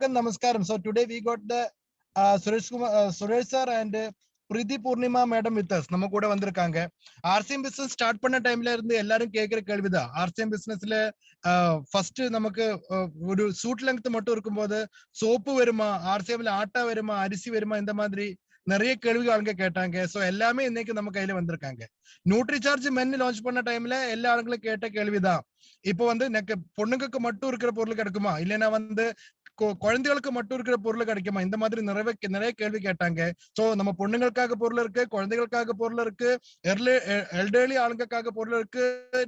Welcome, namaskaram. So today we got the Suresh sir and Preeti Purnima madam with us. நம்ம கூட வந்திருக்காங்க. RCM business start பண்ண டைம்ல இருந்து எல்லாரும் கேக்குற கேள்விதான். RCM businessல ஃபர்ஸ்ட் நமக்கு ஒரு சூட் லெங்த் மட்டும் இருக்கும்போது சோப்பு வருமா, RCMல ஆட்டா வருமா, அரிசி வருமா, இந்த மாதிரி நிறைய கேள்விகள் ஆளுங்க கேட்டாங்க. சோ எல்லாமே இன்னைக்கு நம்ம கையில வந்திருக்காங்க. நியூட்ரி சார்ஜ் மென்னு லான்ச் பண்ண டைம்ல எல்லா ஆளுங்களும் கேட்ட கேள்விதான். இப்போ வந்து எனக்கு பொண்ணுங்களுக்கு மட்டும் இருக்கிற பொருள் கிடைக்குமா, இல்லைன்னா வந்து குழந்தைகளுக்கு மட்டும் இருக்கிற பொருள் கிடைக்குமா, இந்த மாதிரி நிறைய கேள்வி கேட்டாங்க. சோ நம்ம பொண்ணுங்களுக்காக பொருள் இருக்கு, குழந்தைகளுக்காக பொருள் இருக்கு, எல்டர்லி ஆளுங்களுக்காக பொருள் இருக்கு,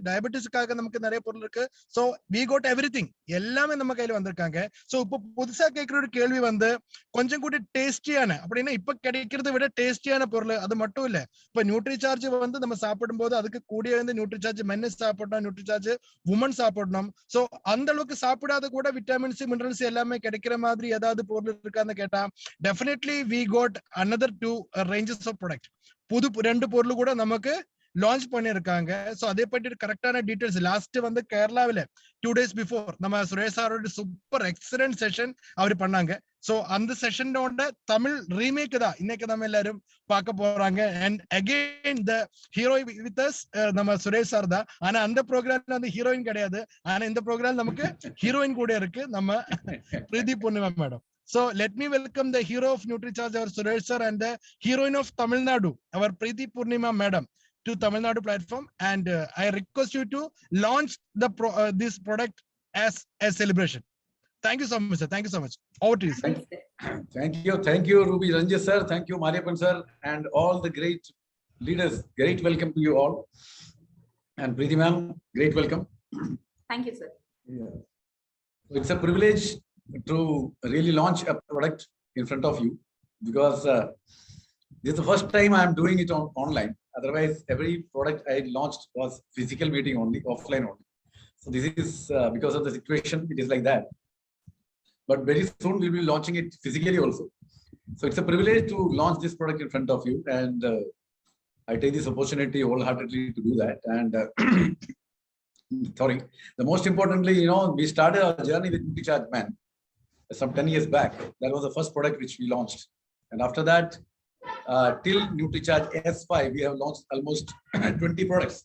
டயபெட்டிஸ்க்காக நமக்கு நிறைய பொருள் இருக்கு. சோ வி கோட் எவ்ரிதிங், எல்லாமே நம்ம கையில வந்திருக்காங்க. சோ இப்போ புதுசா கேட்கிற ஒரு கேள்வி வந்து கொஞ்சம் கூட டேஸ்டியான, அப்படின்னா இப்ப கிடைக்கிறத விட டேஸ்டியான பொருள் அது மட்டும் இல்ல. இப்ப நியூட்ரி சார்ஜ் வந்து நம்ம சாப்பிடும் போது அதுக்கு கூடிய வந்து நியூட்ரி சார்ஜ் மென்னு சாப்பிடணும், நியூட்ரி சார்ஜ் உமன் சாப்பிடணும். சோ அந்த அளவுக்கு சாப்பிடாத கூட விட்டமின்ஸ் மினரல்ஸ் எல்லாமே கிடைக்கிற மாதிரி ஏதாவது பொருள் இருக்கான்னு கேட்டா definitely we got another 2 ranges of product. புது 2 பொருள் கூட நமக்கு லான்ச் பண்ணிருக்காங்க. சோ அதே பத்தி கரெக்டான டீடைல்ஸ் லாஸ்ட் வந்து கேரளாவில 2 days பிஃபோர் நம்ம சுரேஷ் சாரோட சூப்பர் எக்ஸலன்ட் செஷன் அவர் பண்ணாங்க. சோ அந்த செஷனோட தமிழ் ரீமேக் தான் இன்னைக்கு நம்ம எல்லாரும் பார்க்க போறாங்க. And again the hero with us நம்ம சுரேஷ் சார் தான். ஆனா அந்த ப்ரோக்ராம்ல வந்து ஹீரோயின் கிடையாது. ஆனா இந்த ப்ரோக்ராம் நமக்கு ஹீரோயின் கூட இருக்கு, நம்ம Preethi Poornima madam. So let me welcome the hero of NutriCharge, our Suresh sir, and the heroine of Tamil Nadu, our Preeti Purnima madam, to Tamil Nadu platform. And I request you to launch this product as a celebration. Thank you so much, sir. Thank you so much. Over to you, sir. Thank you, Ruby Ranjit sir. Thank you, Mariappan sir, and all the great leaders. Great welcome to you all. And Preeti ma'am, great welcome. Thank you, sir. Yeah. It's a privilege to really launch a product in front of you, because this is the first time I am doing it online. Otherwise, every product I launched was physical meeting only, offline only. So this is because of the situation, it is like that. But very soon we'll be launching it physically also. So it's a privilege to launch this product in front of you, and I take this opportunity wholeheartedly to do that. And sorry, the most importantly, we started our journey with NutriCharge Man some 10 years back. That was the first product which we launched. And after that, till NutriCharge S5, we have launched almost 20 products.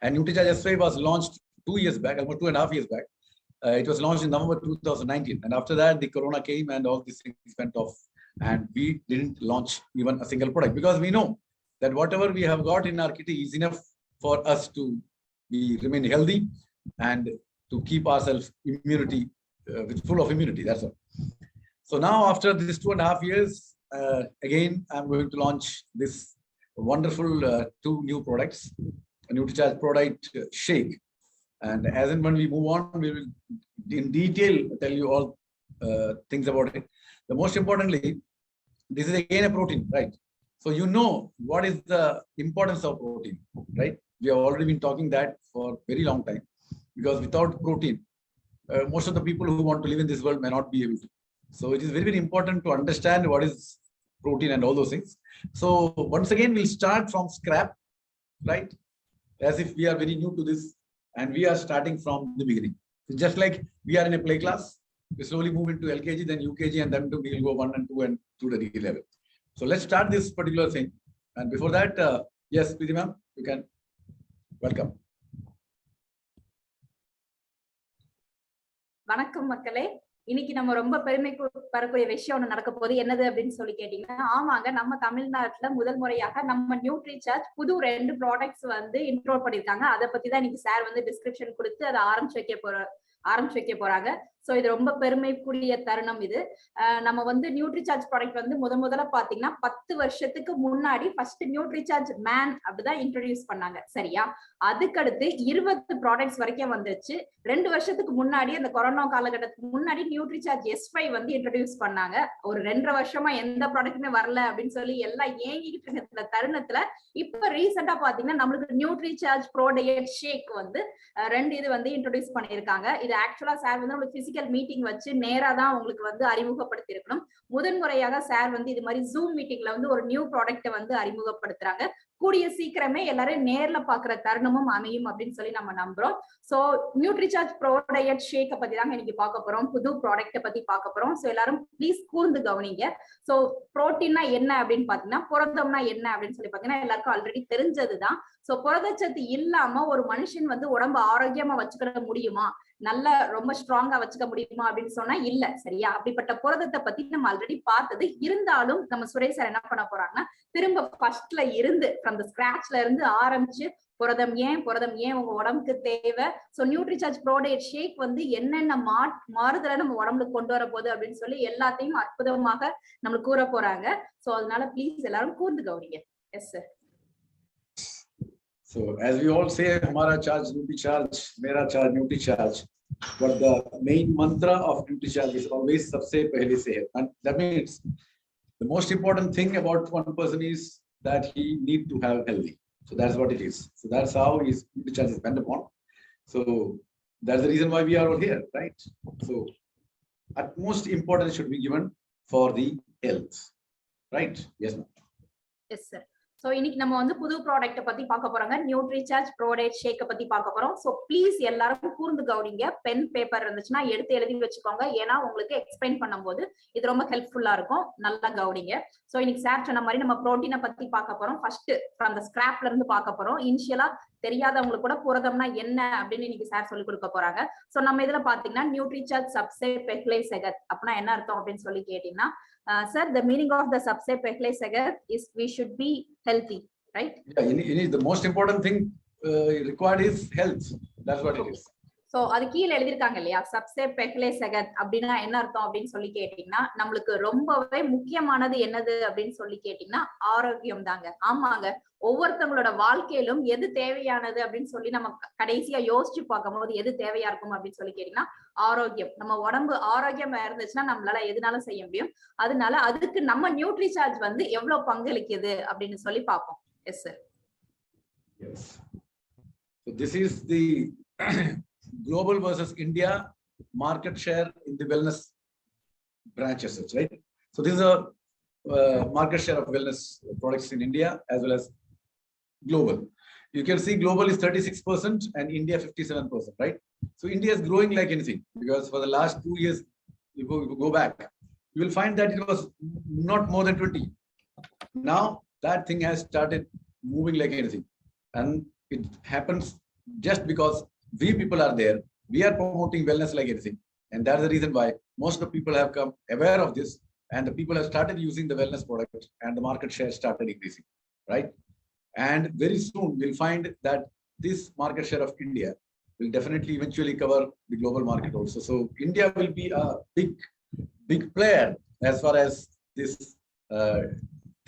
And NutriCharge S5 was launched 2 years back, almost 2.5 years back. It was launched in November 2019. And after that, the corona came and all these things went off. And we didn't launch even a single product, because we know that whatever we have got in our kitty is enough for us to remain healthy and to keep ourselves with full of immunity. That's all. So now, after this 2.5 years, again, I'm going to launch this wonderful 2 new products, a NutriCharge product shake. And as and when we move on, we will in detail tell you all things about it. The most importantly, this is again a protein, right? So you know what is the importance of protein, right? We have already been talking that for a very long time, because without protein, most of the people who want to live in this world may not be able to. So it is very, very important to understand what is protein and all those things. So once again, we'll start from scrap, right? As if we are very new to this, and we are starting from the beginning. It's just like we are in a play class. We slowly move into LKG, then UKG, and then we will go 1 and 2 and to the D level. So let's start this particular thing. And before that, yes, Preeti ma'am, you can welcome. வணக்கம் மக்களே. இன்னைக்கு நம்ம ரொம்ப பெருமை பரக்கூடிய விஷயம் ஒண்ணு நடக்க போகுது. என்னது அப்படின்னு சொல்லி கேட்டீங்கன்னா, ஆமாங்க, நம்ம தமிழ்நாட்டுல முதல் முறையாக நம்ம NutriCharge புது 2 ப்ராடக்ட்ஸ் வந்து இன்ட்ரோ பண்ணிருக்காங்க. அதை பத்தி தான் இன்னைக்கு சார் வந்து டிஸ்கிரிப்ஷன் கொடுத்து அதை ஆரம்பிச்சு வைக்க போறாங்க. சோ இது ரொம்ப பெருமைக்குரிய தருணம். இது நம்ம வந்து NutriCharge ப்ராடக்ட் வந்து முதல்ல பாத்தீங்கன்னா 10 வருஷத்துக்கு முன்னாடி ஃபர்ஸ்ட் NutriCharge Man அப்படிதான் இன்ட்ரோடியூஸ் பண்ணாங்க, சரியா? அதுக்கடுத்து 20 ப்ராடக்ட்ஸ் வரைக்கும் வந்துருச்சு. 2 வருஷத்துக்கு முன்னாடி, அந்த கொரோனா காலகட்டத்துக்கு முன்னாடி NutriCharge S5 வந்து இன்ட்ரோடியூஸ் பண்ணாங்க. ஒரு 2.5 வருஷமா எந்த ப்ராடக்ட்டுமே வரல அப்படின்னு சொல்லி எல்லாம் ஏங்கிக்கிட்டு இருந்த தருணத்துல இப்ப ரீசெண்டா பாத்தீங்கன்னா நம்மளுக்கு NutriCharge Pro Diet Shake வந்து 2 இது வந்து இன்ட்ரோடியூஸ் பண்ணிருக்காங்க. இது ஆக்சுவலா சார் வந்து நம்மளுக்கு பிசிக்கல் மீட்டிங் வச்சு நேரா தான் உங்களுக்கு வந்து அறிமுகப்படுத்தி இருக்கணும். முதன்முறையாக சார் வந்து இது மாதிரி ஜூம் மீட்டிங்ல வந்து ஒரு நியூ ப்ராடக்ட்டை வந்து அறிமுகப்படுத்துறாங்க. கூடிய சீக்கிரமே எல்லாரும் நேர்ல பாக்குற தருணமும் அமையும் அப்படின்னு சொல்லி நம்ம நம்புறோம். சோ நியூட்ரிசார்ஜ் ப்ரோ டயட் ஷேக்க பத்தி தாங்க இன்னைக்கு பார்க்க போறோம். புது ப்ராடக்ட்டை பத்தி பார்க்க போறோம். சோ எல்லாரும் ப்ளீஸ் கூர்ந்து கவனிங்க. சோ புரோட்டீன்னா என்ன அப்படின்னு பாத்தீங்கன்னா, புரதம்னா என்ன அப்படின்னு சொல்லி பாத்தீங்கன்னா எல்லாருக்கும் ஆல்ரெடி தெரிஞ்சதுதான். சோ புரதச்சத்து இல்லாம ஒரு மனுஷன் வந்து உடம்பு ஆரோக்கியமா வச்சுக்கிற முடியுமா, நல்ல ரொம்ப ஸ்ட்ராங்கா வச்சுக்க முடியுமா அப்படின்னு சொன்னா இல்ல. சரியா? அப்படிப்பட்ட புரதத்தை பத்தி நம்ம ஆல்ரெடி பார்த்தது. இருந்தாலும் நம்ம சுரேஷ் சார் என்ன பண்ண போறாங்கன்னா, திரும்ப ஃபர்ஸ்ட்ல இருந்து ஃப்ரம் தி ஸ்கிராச்ல இருந்து ஆரம்பிச்சு புரதம் ஏன் உங்க உடம்புக்கு தேவை, சோ நியூட்ரிசார்ஜ் ப்ரோடேட் ஷேக் வந்து என்னென்ன மாறுதலை நம்ம உடம்புல கொண்டு வர போகுது அப்படின்னு சொல்லி எல்லாத்தையும் அற்புதமாக நம்மளுக்கு கூற போறாங்க. சோ அதனால ப்ளீஸ் எல்லாரும் கூர்ந்து கவனிங்க. S sir. So as we all say, Hamara charge, Nutri charge, Mera charge, Nutri charge. But the main mantra of Nutri charge is always "Sabse pehle se hai." And that means the most important thing about one person is that he need to have healthy. So that's what it is. So that's how his Nutri charge is depend upon. So that's the reason why we are all here, right? So utmost importance should be given for the health, right? Yes, ma'am. Yes, sir. So இன்னைக்கு நம்ம வந்து புது ப்ராடக்ட்டை பத்தி பார்க்க போறோங்க. நியூட்ரிசார்ஜ் ப்ரோடேட் ஷேக்க பத்தி பார்க்க போறோம். சோ ப்ளீஸ் எல்லாரும் கூர்ந்து கவனிங்க. பென் பேப்பர் இருந்துச்சுன்னா எடுத்து எழுதி வச்சுக்கோங்க. ஏன்னா உங்களுக்கு எக்ஸ்பிளைன் பண்ணும்போது இது ரொம்ப ஹெல்ப்ஃபுல்லா இருக்கும். நல்லா கவனிங்க. சோ இன்னைக்கு சார் சொன்ன மாதிரி நம்ம புரோட்டீனை பத்தி பார்க்க போறோம். ஃபர்ஸ்ட் ஃப்ரம் தி ஸ்கிராப்ல இருந்து பார்க்க போறோம். இனிஷியலா தெரியாதவங்களுக்கு கூட புரதம்னா என்ன அப்படின்னு இன்னைக்கு சார் சொல்லி கொடுக்க போறாங்க. சோ நம்ம இதுல பாத்தீங்கன்னா நியூட்ரிசார்ஜ் சப்சே பெக்லே செகத் அப்படின்னா என்ன அர்த்தம் அப்படின்னு சொல்லி கேட்டீங்கன்னா, sir, the meaning of the sabse pehle sagar is we should be healthy, right? Yeah, the most important thing required is health. That's what it is. So அது கீழே எழுதிருக்காங்க இல்லையா, சப்சே பெக்லே சகத் அப்படின்னா என்ன அர்த்தம் அப்படின்னு சொல்லி கேட்டீங்கன்னா, நம்மளுக்கு ரொம்பவே முக்கியமானது என்னது அப்படின்னு சொல்லி கேட்டீங்கன்னா ஆரோக்கியம் தாங்க. ஆமாங்க, ஒவ்வொருத்தவங்களோட வாழ்க்கையிலும் எது தேவையானது அப்படின்னு சொல்லி நம்ம கடைசியா யோசிச்சு பார்க்கும் போது எது தேவையா இருக்கும் அப்படின்னு சொல்லி கேட்டீங்கன்னா ஆரோக்கியம். நம்ம உடம்பு ஆரோக்கியமா இருந்துச்சுன்னா நம்மளால எதுனாலும் செய்ய முடியும். அதனால அதுக்கு நம்ம நியூட்ரிசார்ஜ் வந்து எவ்வளவு பங்களிக்குது அப்படின்னு சொல்லி பார்ப்போம். S sir. Yes. So this is the global versus India market share in the wellness branches, right? So this is a market share of wellness products in India as well as global. You can see global is 36% and India 57%, right? So India is growing like anything because for the last 2 years, you go back, you will find that it was not more than 20. Now that thing has started moving like anything, and it happens just because we people are there. We are promoting wellness like anything, and that's the reason why most of the people have come aware of this, and the people have started using the wellness product, and the market share started increasing, right? And very soon we'll find that this market share of India will definitely eventually cover the global market also. So India will be a big player as far as this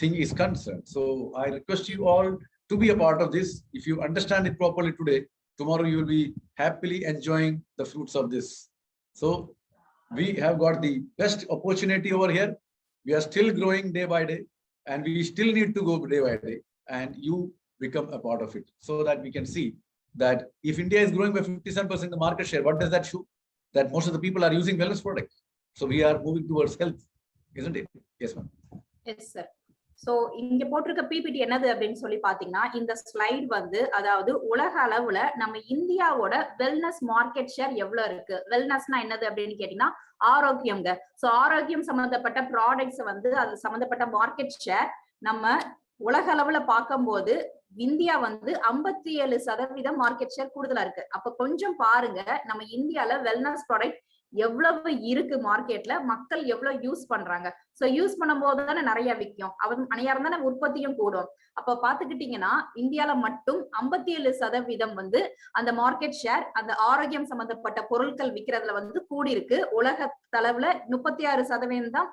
thing is concerned. So I request you all to be a part of this. If you understand it properly today, tomorrow you will be happily enjoying the fruits of this. So we have got the best opportunity over here. We are still growing day by day, and we still need to go day by day, and you become a part of it so that we can see that if India is growing by 57% the market share, what does that show? That most of the people are using wellness products. So we are moving towards health, isn't it? Yes, ma'am. Yes, sir. So இங்க போட்டிருக்க PPT என்னது அப்படின்னு சொல்லி பாத்தீங்கன்னா, இந்த slide வந்து அதாவது உலக அளவுல நம்ம இந்தியாவோட வெல்னஸ் மார்க்கெட் ஷேர் எவ்வளவு இருக்கு. வெல்னஸ்னா என்னது அப்படின்னு கேட்டீங்கன்னா ஆரோக்கியம்ங்க. சோ ஆரோக்கியம் சம்பந்தப்பட்ட ப்ராடக்ட்ஸ் வந்து அது சம்பந்தப்பட்ட மார்க்கெட் ஷேர் நம்ம உலக அளவுல பார்க்கும்போது இந்தியா வந்து 57% மார்க்கெட் ஷேர் கூடுதலா இருக்கு. அப்ப கொஞ்சம் பாருங்க, நம்ம இந்தியால வெல்னஸ் ப்ராடக்ட் எவ்வளவு இருக்கு மார்க்கெட்ல, மக்கள் எவ்வளவு யூஸ் பண்றாங்க. சோ யூஸ் பண்ணும்போது தானே நிறைய விற்கும், அனையாரம் தானே உற்பத்தியும் கூடும். அப்ப பாத்துக்கிட்டீங்கன்னா இந்தியால மட்டும் 57% வந்து அந்த மார்க்கெட் ஷேர் அந்த ஆரோக்கியம் சம்பந்தப்பட்ட பொருட்கள் விற்கிறதுல வந்து கூடி இருக்கு. உலக அளவுல 36% தான்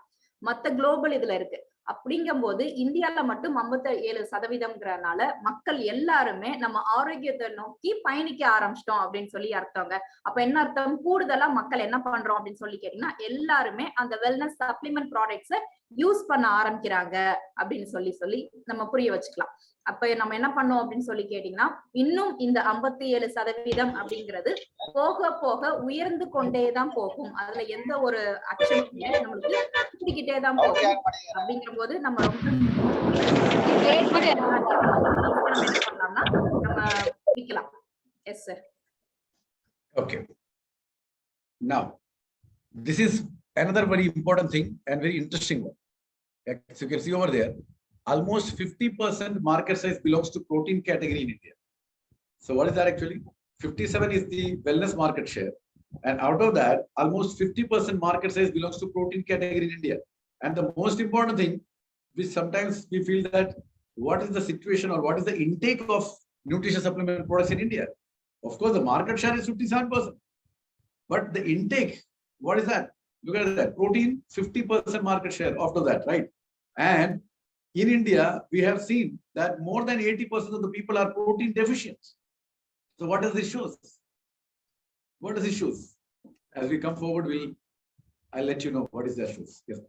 மத்த குளோபல் இதுல இருக்கு. அப்படிங்கும் போது இந்தியால மட்டும் 57%ங்கிறனால மக்கள் எல்லாருமே நம்ம ஆரோக்கியத்தை நோக்கி பயணிக்க ஆரம்பிச்சிட்டோம் அப்படின்னு சொல்லி அர்த்தங்க. அப்ப என்ன அர்த்தம், கூடுதலா மக்கள் என்ன பண்றோம் அப்படின்னு சொல்லி கேட்டீங்கன்னா எல்லாருமே அந்த வெல்னஸ் சப்ளிமெண்ட் ப்ராடக்ட்ஸை யூஸ் பண்ண ஆரம்பிக்கிறாங்க அப்படின்னு சொல்லி நம்ம புரிய வச்சுக்கலாம். அப்ப நம்ம என்ன பண்ணோம் அப்படின்னு சொல்லி கேட்டீங்கன்னா இன்னும் இந்த 57% அப்படிங்கிறது போக போக உயர்ந்து கொண்டேதான் போகும். அதுல எந்த ஒரு அச்சமும் இல்லை, நம்மளுக்கு கூட்டிக்கிட்டே தான் போகும். அப்படிங்கிற போது நம்ம ரொம்ப நம்ம என்ன பண்ணலாம்னா நம்ம பிடிக்கலாம். Yes sir. Okay. Now, this is another very important thing and very interesting one. As you can see over there, almost 50% market size belongs to protein category in India. So what is that actually? 57 is the wellness market share. And out of that, almost 50% market size belongs to protein category in India. And the most important thing, which sometimes we feel that what is the situation or what is the intake of nutrition supplement products in India? Of course, the market share is 57%. But the intake, what is that? Look at that. Protein, 50% market share after that, right? And in India, we have seen that more than 80% of the people are protein deficient. So what does this show? What does it show? As we come forward, I'll let you know what is that shows. Yes.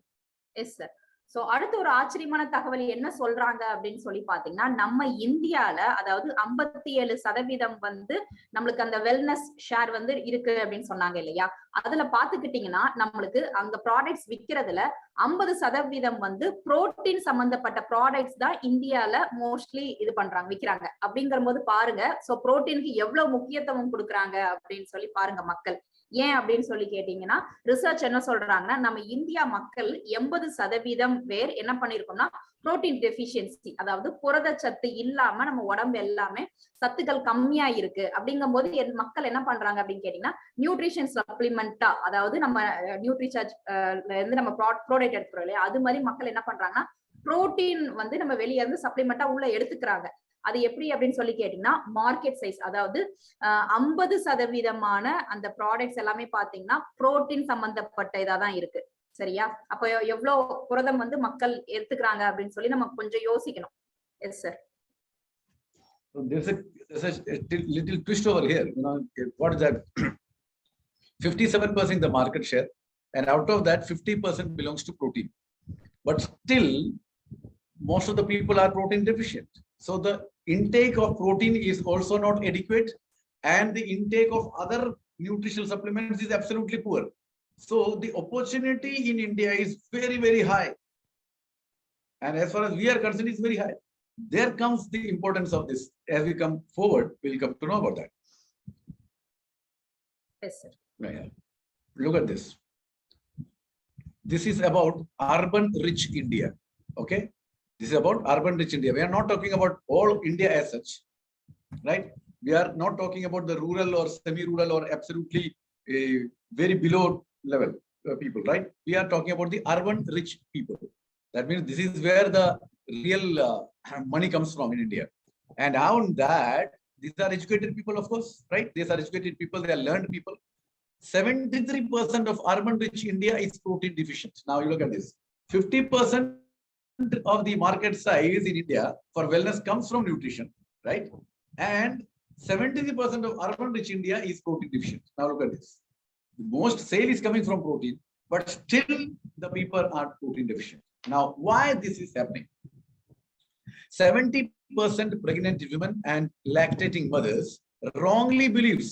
Yes, sir. So அடுத்த ஒரு ஆச்சரியமான தகவல் என்ன சொல்றாங்க அப்படின்னு சொல்லி பாத்தீங்கன்னா நம்ம இந்தியால அதாவது 57% வந்து நம்மளுக்கு அந்த வெல்னஸ் ஷேர் வந்து இருக்கு அப்படின்னு சொன்னாங்க இல்லையா. அதுல பாத்துக்கிட்டீங்கன்னா நம்மளுக்கு அங்க ப்ராடக்ட்ஸ் விக்கிறதுல 50% வந்து புரோட்டீன் சம்பந்தப்பட்ட ப்ராடக்ட்ஸ் தான் இந்தியால மோஸ்ட்லி இது பண்றாங்க விக்கிறாங்க. அப்படிங்கிற போது பாருங்க சோ புரோட்டீனுக்கு எவ்வளவு முக்கியத்துவம் கொடுக்குறாங்க அப்படின்னு சொல்லி பாருங்க மக்கள். ஏன் அப்படின்னு சொல்லி கேட்டீங்கன்னா ரிசர்ச் என்ன சொல்றாங்கன்னா நம்ம இந்தியா மக்கள் 80% பேர் என்ன பண்ணிருக்கோம்னா புரோட்டீன் டெஃபிஷியன்சி அதாவது புரதச்சத்து இல்லாம நம்ம உடம்பு எல்லாமே சத்துக்கள் கம்மியா இருக்கு. அப்படிங்கும் போது மக்கள் என்ன பண்றாங்க அப்படின்னு கேட்டீங்கன்னா நியூட்ரிஷன் சப்ளிமெண்டா அதாவது நம்ம நியூட்ரிசார்ஜ்ல இருந்து நம்ம ப்ராடக்ட் எடுத்துக்கிறோம் இல்லையா அது மாதிரி மக்கள் என்ன பண்றாங்கன்னா புரோட்டீன் வந்து நம்ம வெளியே இருந்து சப்ளிமெண்டா உள்ள எடுத்துக்கிறாங்க. அது எப்படி அப்படின்னு சொல்லி கேட்டீங்கன்னா மார்க்கெட் சைஸ் அதாவது 50% அந்த ப்ராடக்ட்ஸ் எல்லாமே பாத்தீங்கன்னா புரோட்டீன் சம்பந்தப்பட்ட இதாதான் இருக்கு. சரியா? அப்ப எவ்வளவு புரதம் வந்து மக்கள் எடுத்துக்கிறாங்க அப்படின்னு சொல்லி நம்ம கொஞ்சம் யோசிக்கணும். Yes sir. There's a little twist over here. You know, what is that? 57% the market share, and out of that, 50% belongs to protein. But still, most of the people are protein deficient. So the intake of protein is also not adequate, and the intake of other nutritional supplements is absolutely poor. So the opportunity in India is very, very high. And as far as we are concerned, it's very high. There comes the importance of this. As we come forward, we'll come to know about that. Yes, sir. Yeah. Look at this. This is about urban-rich India. Okay? This is about urban-rich India. We are not talking about all India as such, right? We are not talking about the rural or semi-rural or absolutely very below level people, right? We are talking about the urban-rich people. That means this is where the real money comes from in India. And on that, these are educated people, of course, right? These are educated people, they are learned people. 73% of urban-rich India is protein deficient. Now you look at this. 50% of the market size in India for wellness comes from nutrition, right? And 73% of urban-rich India is protein deficient. Now look at this. The most sale is coming from protein, but still the people are protein deficient. Now, why this is happening? 70% pregnant women and lactating mothers wrongly believes.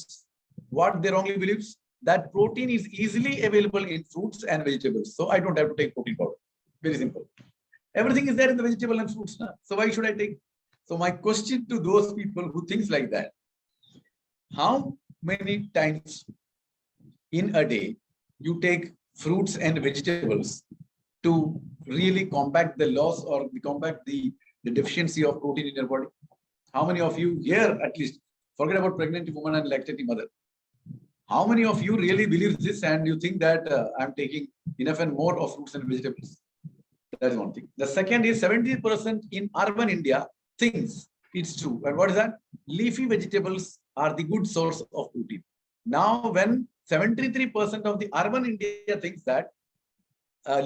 What they wrongly believes? That protein is easily available in fruits and vegetables. So I don't have to take protein powder. Very simple. Everything is there in the vegetable and fruits. So why should I take? So my question to those people who think like that, how many times in a day you take fruits and vegetables to really combat the loss or combat the deficiency of protein in your body? How many of you here, at least, forget about pregnant woman and lactating mother. How many of you really believe this and you think that I'm taking enough and more of fruits and vegetables? That's one thing. The second is 70% in urban India thinks it's true. And what is that? Leafy vegetables are the good source of protein. Now, when 73% of the urban India thinks that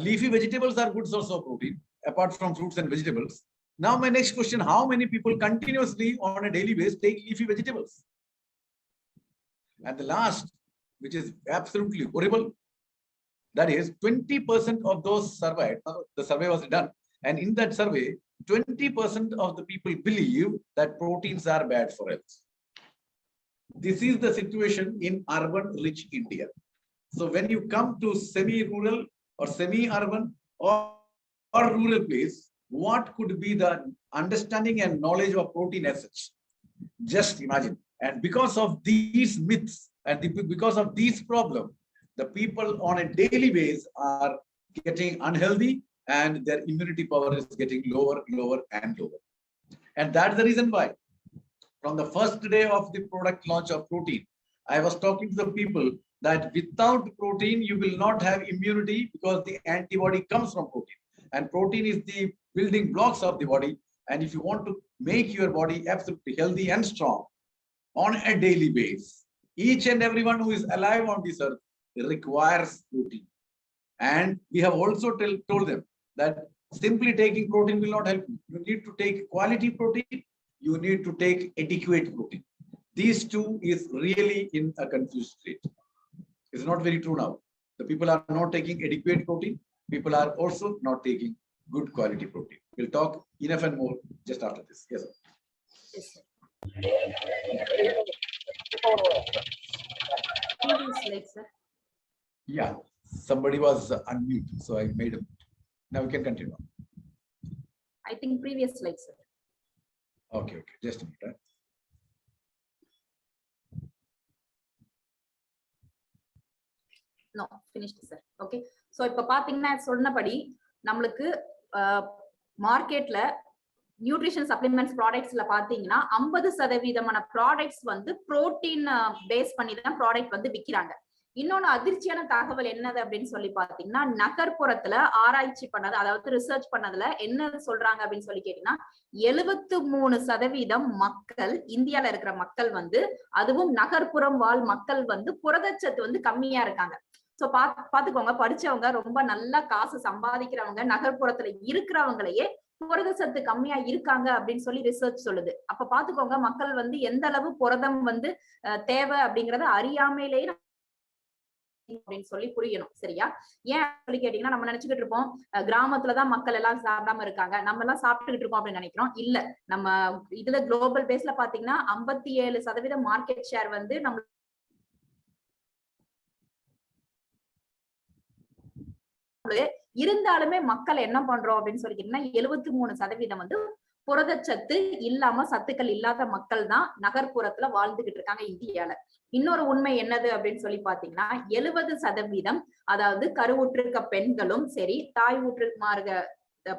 leafy vegetables are good source of protein, apart from fruits and vegetables. Now, my next question, how many people continuously on a daily basis take leafy vegetables? And the last, which is absolutely horrible, that is 20% of those surveyed, the survey was done, and in that survey, 20% of the people believe that proteins are bad for health. This is the situation in urban rich India. So when you come to semi-rural or semi-urban or rural place, what could be the understanding and knowledge of protein as such? Just imagine. And because of these myths and because of these problems, the people on a daily basis are getting unhealthy and their immunity power is getting lower, lower and lower. And that's the reason why from the first day of the product launch of protein, I was talking to the people that without protein, you will not have immunity because the antibody comes from protein. And protein is the building blocks of the body. And if you want to make your body absolutely healthy and strong on a daily basis, each and everyone who is alive on this earth requires protein. And we have also told them that simply taking protein will not help you. You need to take quality protein. You need to take adequate protein. These two is really in a confused state. It's not very true now. The people are not taking adequate protein. People are also not taking good quality protein. We'll talk enough and more just after this. Yes, sir. Yes, sir. Previous slide, sir. Yeah, somebody was unmute, so I made him. Now we can continue. I think previous slide, sir. Okay, just a minute. No, finished, sir. Okay. So இப்ப பாத்தீங்கன்னா சொன்னபடி நம்மளுக்கு மார்க்கெட்ல nutrition supplements ப்ராடக்ட்ஸ்ல பாத்தீங்கன்னா 50% products வந்து protein base பண்ணி தான் product வந்து விக்கிறாங்க. இன்னொன்னு அதிர்ச்சியான தகவல் என்னது அப்படின்னு சொல்லி பாத்தீங்கன்னா நகர்ப்புறத்துல ஆராய்ச்சி பண்ணது, அதாவது ரிசர்ச் பண்ணதுல என்ன சொல்றாங்க அப்படின்னு சொல்லி கேட்டீங்கன்னா 73% மக்கள், இந்தியால இருக்கிற மக்கள் வந்து, அதுவும் நகர்ப்புறம் வாழ் மக்கள் வந்து புரதச்சத்து வந்து கம்மியா இருக்காங்க. சோ பாத்துக்கோங்க, படிச்சவங்க ரொம்ப நல்லா காசு சம்பாதிக்கிறவங்க நகர்ப்புறத்துல இருக்கிறவங்களையே புரத சத்து கம்மியா இருக்காங்க அப்படின்னு சொல்லி ரிசர்ச் சொல்லுது. அப்ப பாத்துக்கோங்க மக்கள் வந்து எந்த அளவு புரதம் வந்து தேவை அப்படிங்கறத அறியாமையிலேயே அப்படின்னு சொல்லி புரியணும். சரியா? ஏன் சொல்லி கேட்டீங்கன்னா நம்ம நினைச்சுக்கிட்டு இருப்போம் கிராமத்துலதான் மக்கள் எல்லாம் சாப்பிடாம இருக்காங்க, நம்ம எல்லாம் சாப்பிட்டுக்கிட்டு இருக்கோம் அப்படின்னு நினைக்கிறோம். இல்ல, நம்ம இதுல குளோபல் பேஸ்ல பாத்தீங்கன்னா 57% மார்க்கெட் ஷேர் வந்து நம்ம இருந்தாலுமே மக்கள் என்ன பண்றோம் அப்படின்னு சொல்லி கேட்டீங்கன்னா 73% வந்து புரதச்சத்து இல்லாம, சத்துக்கள் இல்லாத மக்கள் தான் நகர்ப்புறத்துல வாழ்ந்துகிட்டு இருக்காங்க இந்தியால. இன்னொரு உண்மை என்னது அப்படின்னு சொல்லி பாத்தீங்கன்னா 70%, அதாவது கருவுற்றிருக்க பெண்களும் சரி, தாய்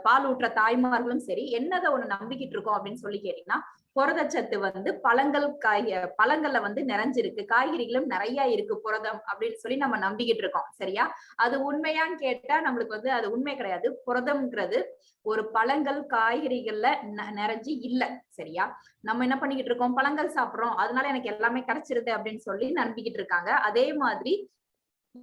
பால் ஊற்ற தாய்மார்களும் சரி, என்னதை ஒண்ணு நம்பிக்கிட்டு இருக்கோம் அப்படின்னு சொல்லி கேட்டீங்கன்னா புரதச்சத்து வந்து பழங்கள்ல வந்து நிறைஞ்சிருக்கு, காய்கறிகளும் நிறைய இருக்கு புரதம் அப்படின்னு சொல்லி நம்ம நம்பிக்கிட்டு இருக்கோம். சரியா? அது உண்மையான்னு கேட்டா நம்மளுக்கு வந்து அது உண்மை கிடையாது. புரதம்ங்கிறது ஒரு பழங்கள் காய்கறிகள்ல நிறைஞ்சு இல்ல. சரியா? நம்ம என்ன பண்ணிக்கிட்டு இருக்கோம், பழங்கள் சாப்பிடுறோம் அதனால எனக்கு எல்லாமே கிடைச்சிருது அப்படின்னு சொல்லி நம்பிக்கிட்டு இருக்காங்க. அதே மாதிரி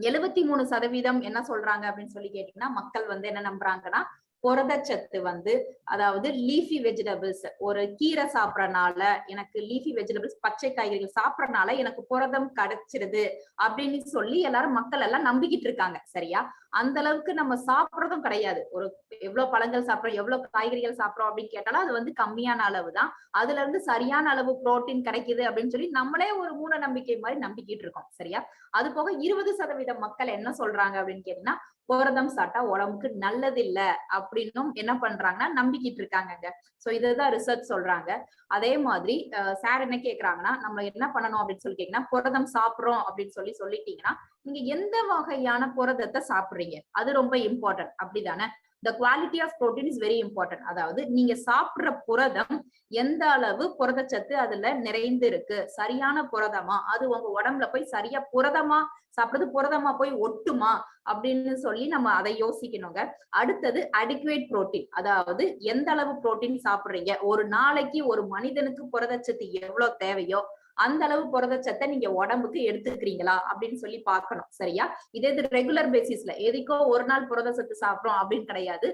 73% என்ன சொல்றாங்க அப்படின்னு சொல்லி கேட்டீங்கன்னா மக்கள் வந்து என்ன நம்புறாங்கன்னா புரதச்சத்து வந்து, அதாவது லீஃபி வெஜிடபிள்ஸ், ஒரு கீரை சாப்பிடறனால எனக்கு, லீஃபி வெஜிடபிள்ஸ் பச்சை காய்கறிகள் சாப்பிடறனால எனக்கு புரதம் கிடைச்சிருது அப்படின்னு சொல்லி எல்லாரும் மக்கள் எல்லாம் நம்பிக்கிட்டு இருக்காங்க. சரியா? அந்த அளவுக்கு நம்ம சாப்பிடறதும் கிடையாது. ஒரு எவ்வளவு பழங்கள் சாப்பிடுறோம், எவ்வளவு காய்கறிகள் சாப்பிடுறோம் அப்படின்னு கேட்டாலும் அது வந்து கம்மியான அளவு தான். அதுல இருந்து சரியான அளவு புரோட்டீன் கிடைக்குது அப்படின்னு சொல்லி நம்மளே ஒரு மூட நம்பிக்கை மாதிரி நம்பிக்கிட்டு இருக்கோம். சரியா? அது போக 20% மக்கள் என்ன சொல்றாங்க அப்படின்னு கேட்டீங்கன்னா புரதம் சாப்பிட்டா உடம்புக்கு நல்லது இல்ல அப்படின்னும் என்ன பண்றாங்கன்னா நம்பிக்கிட்டு இருக்காங்க. சோ இதுதான் ரிசர்ச் சொல்றாங்க. அதே மாதிரி சார் என்ன கேக்குறாங்கன்னா நம்ம என்ன பண்ணணும் அப்படின்னு சொல்லி கேட்டீங்கன்னா புரதம் சாப்பிடுறோம் அப்படின்னு சொல்லிட்டீங்கன்னா நீங்க எந்த வகையான புரதத்தை சாப்பிடுறீங்க அது ரொம்ப இம்பார்ட்டன்ட். அப்படிதானே? The quality of protein is very important. அதாவது நீங்க சாப்பிடுற புரதம் எந்த அளவு புரதச்சத்து அதுல நிறைந்து இருக்கு, சரியான புரதமா, அது உங்க உடம்புல போய் சரியா புரதமா சாப்பிடுறது புரதமா போய் ஒட்டுமா அப்படின்னு சொல்லி நம்ம அதை யோசிக்கணுங்க. அடுத்தது adequate protein, அதாவது எந்த அளவு புரோட்டீன் சாப்பிடுறீங்க, ஒரு நாளைக்கு ஒரு மனிதனுக்கு புரதச்சத்து எவ்வளவு தேவையோ அந்த அளவு புரதச்சத்தை நீங்க உடம்புக்கு எடுத்துக்கிறீங்களா அப்படின்னு சொல்லி பார்க்கணும். சரியா? இதே இது ரெகுலர் பேசிஸ்ல எதுக்கோ ஒரு நாள் புரதச்சத்து சாப்பிடுறோம் அப்படின்னு கிடையாது.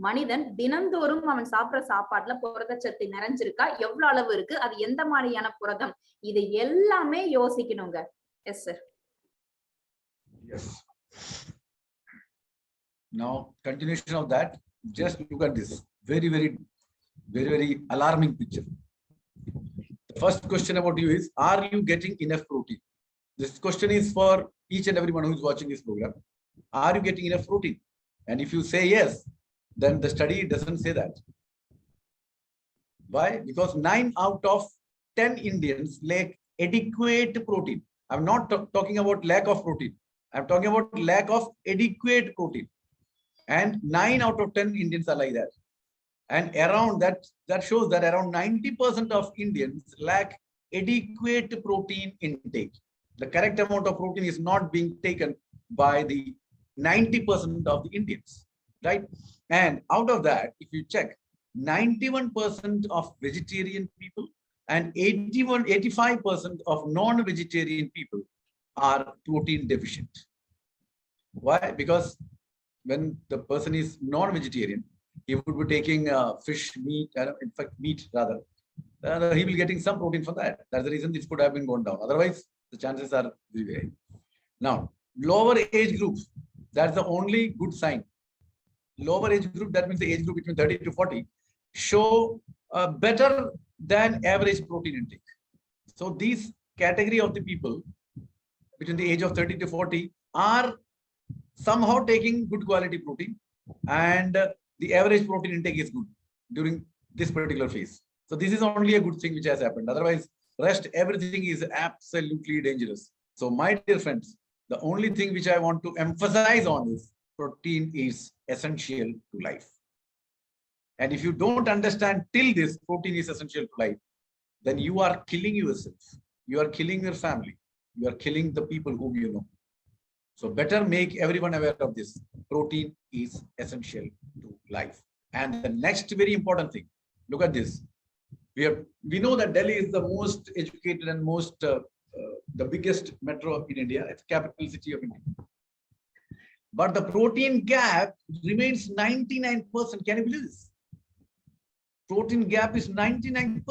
மனிதன் தினந்தோறும் அவன் சாப்பிடுற சாப்பாட்டுல புரதச்சத்து நிறைஞ்சிருக்கா, எவ்வளவு அளவு இருக்கு, அது எந்த மாதிரியான புரதம், இது எல்லாமே யோசிக்கணுங்க. Yes sir. Yes. Now, continuation of that, just look at this. Very, very very, very alarming picture. The first question about you is, are you getting enough protein? This question is for each and everyone who is watching this program. Are you getting enough protein? And if you say yes, then the study doesn't say that. Why? Because 9 out of 10 Indians lack adequate protein. I'm not talking about lack of protein. I'm talking about lack of adequate protein. And 9 out of 10 Indians are like that. And around that shows that around 90% of Indians lack adequate protein intake. The correct amount of protein is not being taken by the 90% of the Indians, right? And out of that, if you check, 91% of vegetarian people and 85% of non-vegetarian people are protein deficient. Why? Because when the person is non-vegetarian, he would be taking fish, meat, in fact, meat rather. He will be getting some protein for that. That's the reason this could have been gone down. Otherwise, the chances are very, very high. Now, lower age groups, that's the only good sign. Lower age group, that means the age group between 30 to 40, show better than average protein intake. So these category of the people between the age of 30 to 40 are somehow taking good quality protein, and the average protein intake is good during this particular phase. So this is only a good thing which has happened. Otherwise, rest everything is absolutely dangerous. So my dear friends, the only thing which I want to emphasize on is protein is essential to life. And if you don't understand till this protein is essential to life, then you are killing yourself. You are killing your family. You are killing the people whom you know. So better make everyone aware of this. Protein is essential to life. And the next very important thing, look at this. We know that Delhi is the most educated and most the biggest metro in India. It's the capital city of India. But the protein gap remains 99%. Can you believe this? Protein gap is 99%.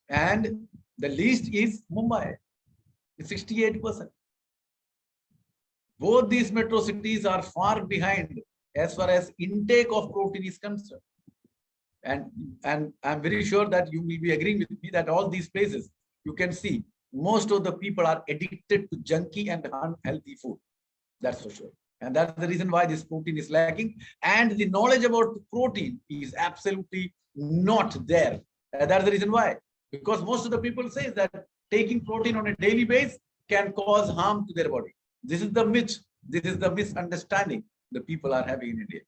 And the least is Mumbai. It's 68%. Both these metro cities are far behind as far as intake of protein is concerned. And I'm very sure that you will be agreeing with me that all these places, you can see most of the people are addicted to junky and unhealthy food. That's for sure. And that's the reason why this protein is lacking. And the knowledge about protein is absolutely not there. That's the reason why. Because most of the people say that taking protein on a daily basis can cause harm to their body. This is the myth. This is the misunderstanding the people are having in India.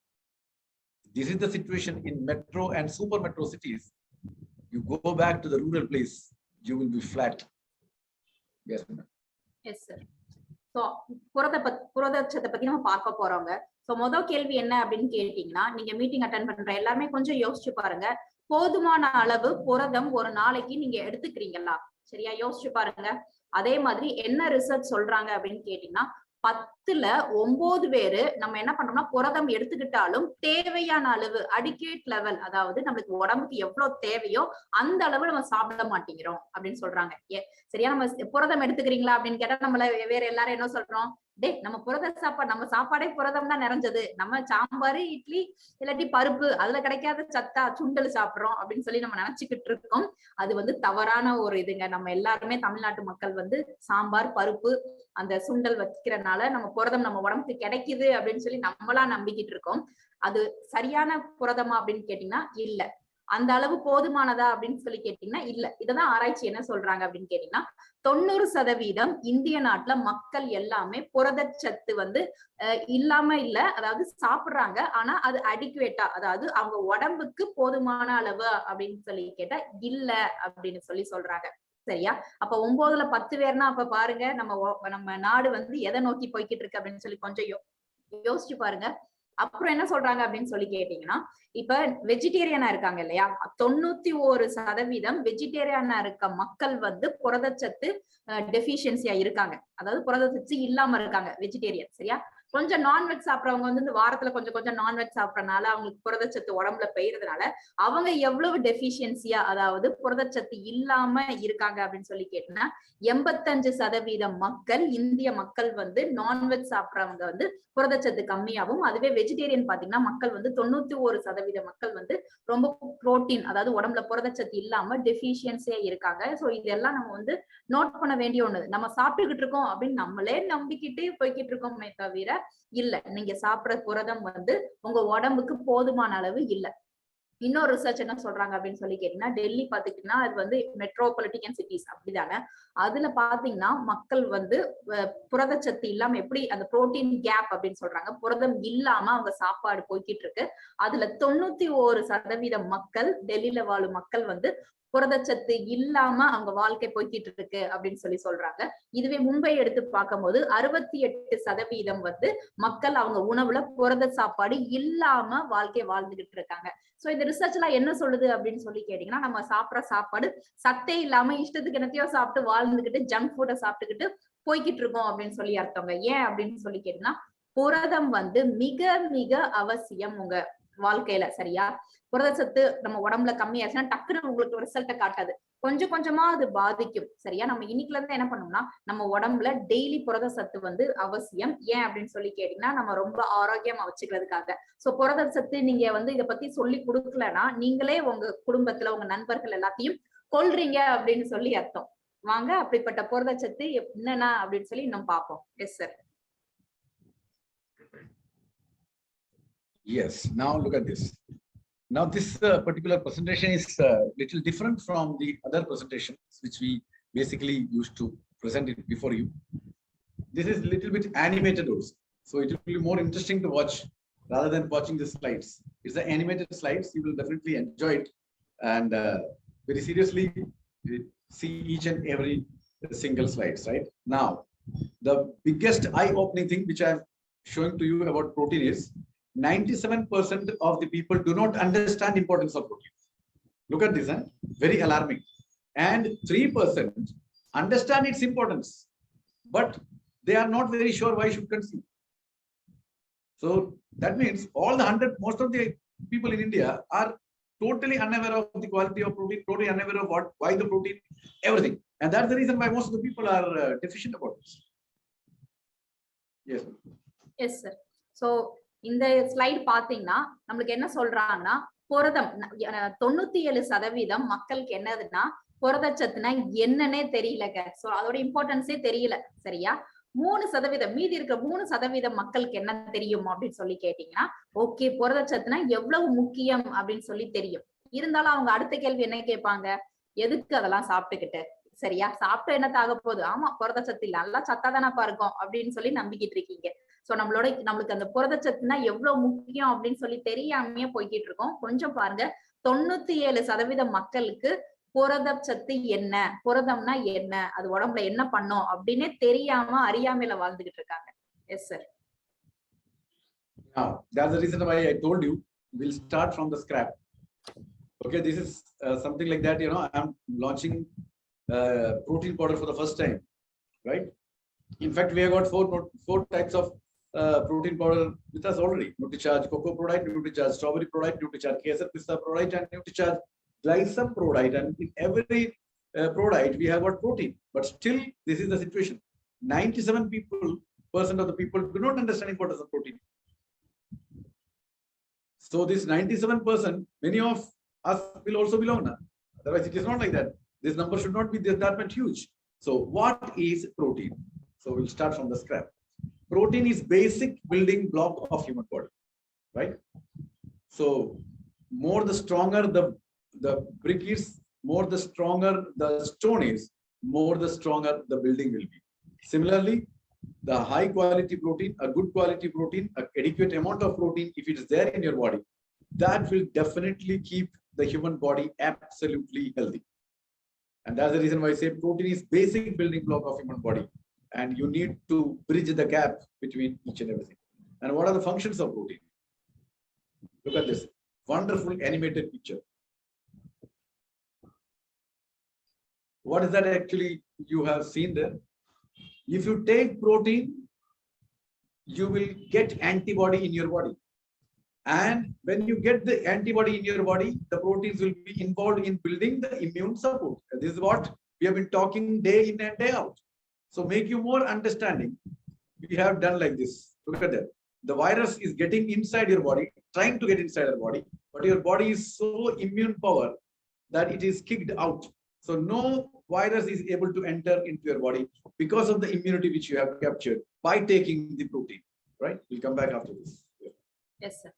This is the situation in metro and super metro cities. You go back to the rural place, you will be flat. Yes, ma'am. Yes, sir. So, புரதச்சத்தை பத்தி நம்ம பார்க்க போறோங்க. So முதல் கேள்வி என்ன அப்படின்னு கேட்டீங்கன்னா, நீங்க meeting attend பண்ற எல்லாருமே கொஞ்சம் யோசிச்சு பாருங்க. போதுமான அளவு புரதம் ஒரு நாளைக்கு நீங்க எடுத்துக்கிறீங்களா? சரியா, யோசிச்சு பாருங்க. அதே மாதிரி என்ன ரிசர்ச் சொல்றாங்க அப்படின்னு கேட்டீங்கன்னா, 10ல 9 பேரு நம்ம என்ன பண்றோம்னா புரதம் எடுத்துக்கிட்டாலும் தேவையான அளவு அடிக்குவேட் லெவல், அதாவது நம்மளுக்கு உடம்புக்கு எவ்வளவு தேவையோ அந்த அளவு நம்ம சாப்பிட மாட்டேங்கிறோம் அப்படின்னு சொல்றாங்க. சரியா, நம்ம புரதம் எடுத்துக்கிறீங்களா அப்படின்னு கேட்டா நம்மள வேற எல்லாரும் என்ன சொல்றோம், நம்ம புரத சாப்பாடு, நம்ம சாப்பாடே புரதம் தான் நிறைஞ்சது, நம்ம சாம்பார் இட்லி இல்லாட்டி பருப்பு அதுல கிடைக்காத சத்தா சுண்டல் சாப்பிடுறோம் அப்படின்னு சொல்லி நம்ம நினைச்சுக்கிட்டு இருக்கோம். அது தவறான ஒரு இதுங்க. நம்ம எல்லாருமே தமிழ்நாட்டு மக்கள் சாம்பார் பருப்பு அந்த சுண்டல் வைக்கிறனால நம்ம புரதம் நம்ம உடம்புக்கு கிடைக்குது அப்படின்னு சொல்லி நம்மளா நம்பிக்கிட்டு இருக்கோம். அது சரியான புரதமா அப்படின்னு கேட்டீங்கன்னா இல்ல. அந்த அளவு போதுமானதா அப்படின்னு சொல்லி கேட்டீங்கன்னா இல்ல. இததான் ஆராய்ச்சி என்ன சொல்றாங்க அப்படின்னு கேட்டீங்கன்னா, 90% இந்திய நாட்டுல மக்கள் எல்லாமே புரதச்சத்து இல்லாம இல்ல, அதாவது சாப்பிடுறாங்க, ஆனா அது அடிக்குவேட்டா, அதாவது அவங்க உடம்புக்கு போதுமான அளவு அப்படின்னு சொல்லி கேட்டா இல்ல அப்படின்னு சொல்லி சொல்றாங்க. சரியா, அப்ப 9ல 10 பேர்னா அப்ப பாருங்க நம்ம நாடு எதை நோக்கி போய்கிட்டு இருக்கு அப்படின்னு சொல்லி கொஞ்சம் யோசிச்சு பாருங்க. அப்புறம் என்ன சொல்றாங்க அப்படின்னு சொல்லி கேட்டீங்கன்னா, இப்ப வெஜிடேரியனா இருக்காங்க இல்லையா, 91% வெஜிடேரியனா இருக்க மக்கள் புரதச்சத்து டெபிஷியன்சியா இருக்காங்க, அதாவது புரதச்சத்து இல்லாம இருக்காங்க வெஜிடேரியன். சரியா, கொஞ்சம் நான்வெஜ் சாப்பிட்றவங்க வந்து இந்த வாரத்துல கொஞ்சம் கொஞ்சம் நான்வெஜ் சாப்பிடறதுனால அவங்களுக்கு புரதச்சத்து உடம்புல பெய்யறதுனால அவங்க எவ்வளவு டெபிஷியன்சியா, அதாவது புரதச்சத்து இல்லாம இருக்காங்க அப்படின்னு சொல்லி கேட்டீங்கன்னா 85% மக்கள், இந்திய மக்கள் வந்து நான்வெஜ் சாப்பிட்றவங்க வந்து புரதச்சத்து கம்மியாகவும், அதுவே வெஜிடேரியன் பாத்தீங்கன்னா மக்கள் வந்து 91% மக்கள் வந்து ரொம்ப புரோட்டீன், அதாவது உடம்புல புரதச்சத்து இல்லாம டெபிஷியன்சியா இருக்காங்க. சோ இதெல்லாம் நம்ம வந்து நோட் பண்ண வேண்டிய ஒண்ணு. நம்ம சாப்பிட்டுக்கிட்டு இருக்கோம் அப்படின்னு நம்மளே நம்பிக்கிட்டு போய்கிட்டு இருக்கோமே தவிர இல்ல, நீங்க சாப்பிடுற புரதம் வந்து உங்க உடம்புக்கு போதுமான அளவு இல்ல. இன்னொரு ரிசர்ச் என்ன சொல்றாங்க அப்படின்னு சொல்லி கேட்டீங்கன்னா, டெல்லி பாத்தீங்கன்னா அது வந்து மெட்ரோபாலிட்டிகன் சிட்டிஸ் அப்படிதானே. அதுல பாத்தீங்கன்னா மக்கள் வந்து புரதச்சத்து இல்லாம எப்படி அந்த புரோட்டீன் கேப் அப்படின்னு சொல்றாங்க, புரதம் இல்லாம அவங்க சாப்பாடு போய்கிட்டு இருக்கு. அதுல 91% மக்கள், டெல்லியில வாழும் மக்கள் வந்து புரதச்சத்து இல்லாம அவங்க வாழ்க்கை போய்கிட்டு இருக்கு அப்படின்னு சொல்லி சொல்றாங்க. இதுவே மும்பை எடுத்து பார்க்கும்போது 68% வந்து மக்கள் அவங்க உணவுல புரத சாப்பாடு இல்லாம வாழ்க்கை வாழ்ந்துகிட்டு இருக்காங்க. சோ இந்த ரிசர்ச் எல்லாம் என்ன சொல்லுது அப்படின்னு சொல்லி கேட்டீங்கன்னா, நம்ம சாப்பிடுற சாப்பாடு சத்தே இல்லாம இஷ்டத்துக்கு என்னத்தையோ சாப்பிட்டு வாழ்ந்துகிட்டு ஜங்க் ஃபுட்டை சாப்பிட்டுக்கிட்டு போய்கிட்டு இருக்கோம் அப்படின்னு சொல்லி அர்த்தங்க. ஏன் அப்படின்னு சொல்லி கேட்டீங்கன்னா, புரதம் வந்து மிக மிக அவசியம் உங்க வாழ்க்கையில. சரியா? புரதச்சத்து நம்ம உடம்புல கம்மியாச்சுன்னா டக்குன்னு உங்களுக்கு ரிசல்ட்டை காட்டாது, கொஞ்சம் கொஞ்சமா அது பாதிக்கும். சரியா? நம்ம இன்னைக்குல இருந்து என்ன பண்ணோம்னா, நம்ம உடம்புல டெய்லி புரத சத்து வந்து அவசியம். ஏன் அப்படின்னு சொல்லி கேட்டீங்கன்னா, நம்ம ரொம்ப ஆரோக்கியமா வச்சுக்கிறதுக்காக. சோ புரத சத்து நீங்க வந்து இதை பத்தி சொல்லி கொடுக்கலன்னா, நீங்களே உங்க குடும்பத்துல உங்க நண்பர்கள் எல்லாத்தையும் கொல்றீங்க அப்படின்னு சொல்லி அர்த்தம். வாங்க அப்படிப்பட்ட புரதச்சத்து என்னன்னா அப்படின்னு சொல்லி இன்னும் பார்ப்போம். S sir. Yes, now look at this. Now this particular presentation is little different from the other presentations which we basically used to present it before you. This is little bit animated also, so it will be more interesting to watch rather than watching the slides. It's the animated slides, you will definitely enjoy it and very seriously see each and every single slides. Right now, the biggest eye-opening thing which I am showing to you about protein is 97% of the people do not understand importance of protein. Look at this, very alarming. And 3% understand its importance, but they are not very sure why should consume. So that means all the 100, most of the people in India are totally unaware of the quality of protein, totally unaware of what, why the protein, everything. And that's the reason why most of the people are deficient about this. Yes. Yes, sir. So இந்த slide பாத்தீங்கன்னா நம்மளுக்கு என்ன சொல்றாங்கன்னா, புரதம் 97% மக்களுக்கு என்னதுன்னா புரதச்சத்துனா என்னன்னே தெரியலங்க. சோ அதோட இம்பார்ட்டன்ஸே தெரியல. சரியா? 3% மீதி இருக்கிற 3% மக்களுக்கு என்ன தெரியும் அப்படின்னு சொல்லி கேட்டீங்கன்னா, ஓகே புரதச்சத்துனா எவ்வளவு முக்கியம் அப்படின்னு சொல்லி தெரியும். இருந்தாலும் அவங்க அடுத்த கேள்வி என்ன கேட்பாங்க, எதுக்கு அதெல்லாம் சாப்பிட்டுக்கிட்டு, சரியா? சாப்பிட்டு என்ன ஆக போகுது, ஆமா புரதச்சத்து இல்ல, நல்லா சத்தா தானப்பா இருக்கும் அப்படின்னு சொல்லி நம்பிக்கிட்டு இருக்கீங்க. சோ நம்மளுக்கு அந்த புரதச்சத்துனா எவ்வளவு முக்கியம் அப்படின்னு சொல்லி தெரியாமையே போய்கிட்டு இருக்கோம். கொஞ்சம் பாருங்க, 97% மக்களுக்கு புரதச்சத்து என்ன, புரதம்னா என்ன, அது உடம்புல என்ன பண்ணும் அப்படின்னு தெரியாம அறியாமையில வாழ்ந்துகிட்டு இருக்காங்க. Yes sir. Now that's the reason why I told you we'll start from the scrap. Okay, this is something like that. I'm launching protein powder for the first time, right? In fact, we have got four types of protein powder with us already: NutriCharge Cocoa Product, NutriCharge Strawberry Product, NutriCharge Kesar Pista Product, and NutriCharge Glycem Product. And in every product we have got protein, but still this is the situation. 97% of the people do not understand importance of protein. So this 97%, many of us will also belong now. Otherwise, it is not like that. This number should not be that much huge. So what is protein? So we'll start from the scrap. Protein is basic building block of human body, right? So more the stronger the brick is, more the stronger the stone is, more the stronger the building will be. Similarly, the high quality protein, a good quality protein, an adequate amount of protein, if it is there in your body, that will definitely keep the human body absolutely healthy. And that's the reason why I say protein is basic building block of human body. And you need to bridge the gap between each and everything. And what are the functions of protein? Look at this wonderful animated picture. What is that actually you have seen there? If you take protein you will get antibody in your body. And when you get the antibody in your body, the proteins will be involved in building the immune support. This is what we have been talking day in and day out. So make you more understanding. We have done like this. Look at that. The virus is getting inside your body, trying to get inside your body, but your body is so immune power that it is kicked out. So no virus is able to enter into your body because of the immunity which you have captured by taking the protein. Right? We'll come back after this. Yes, sir.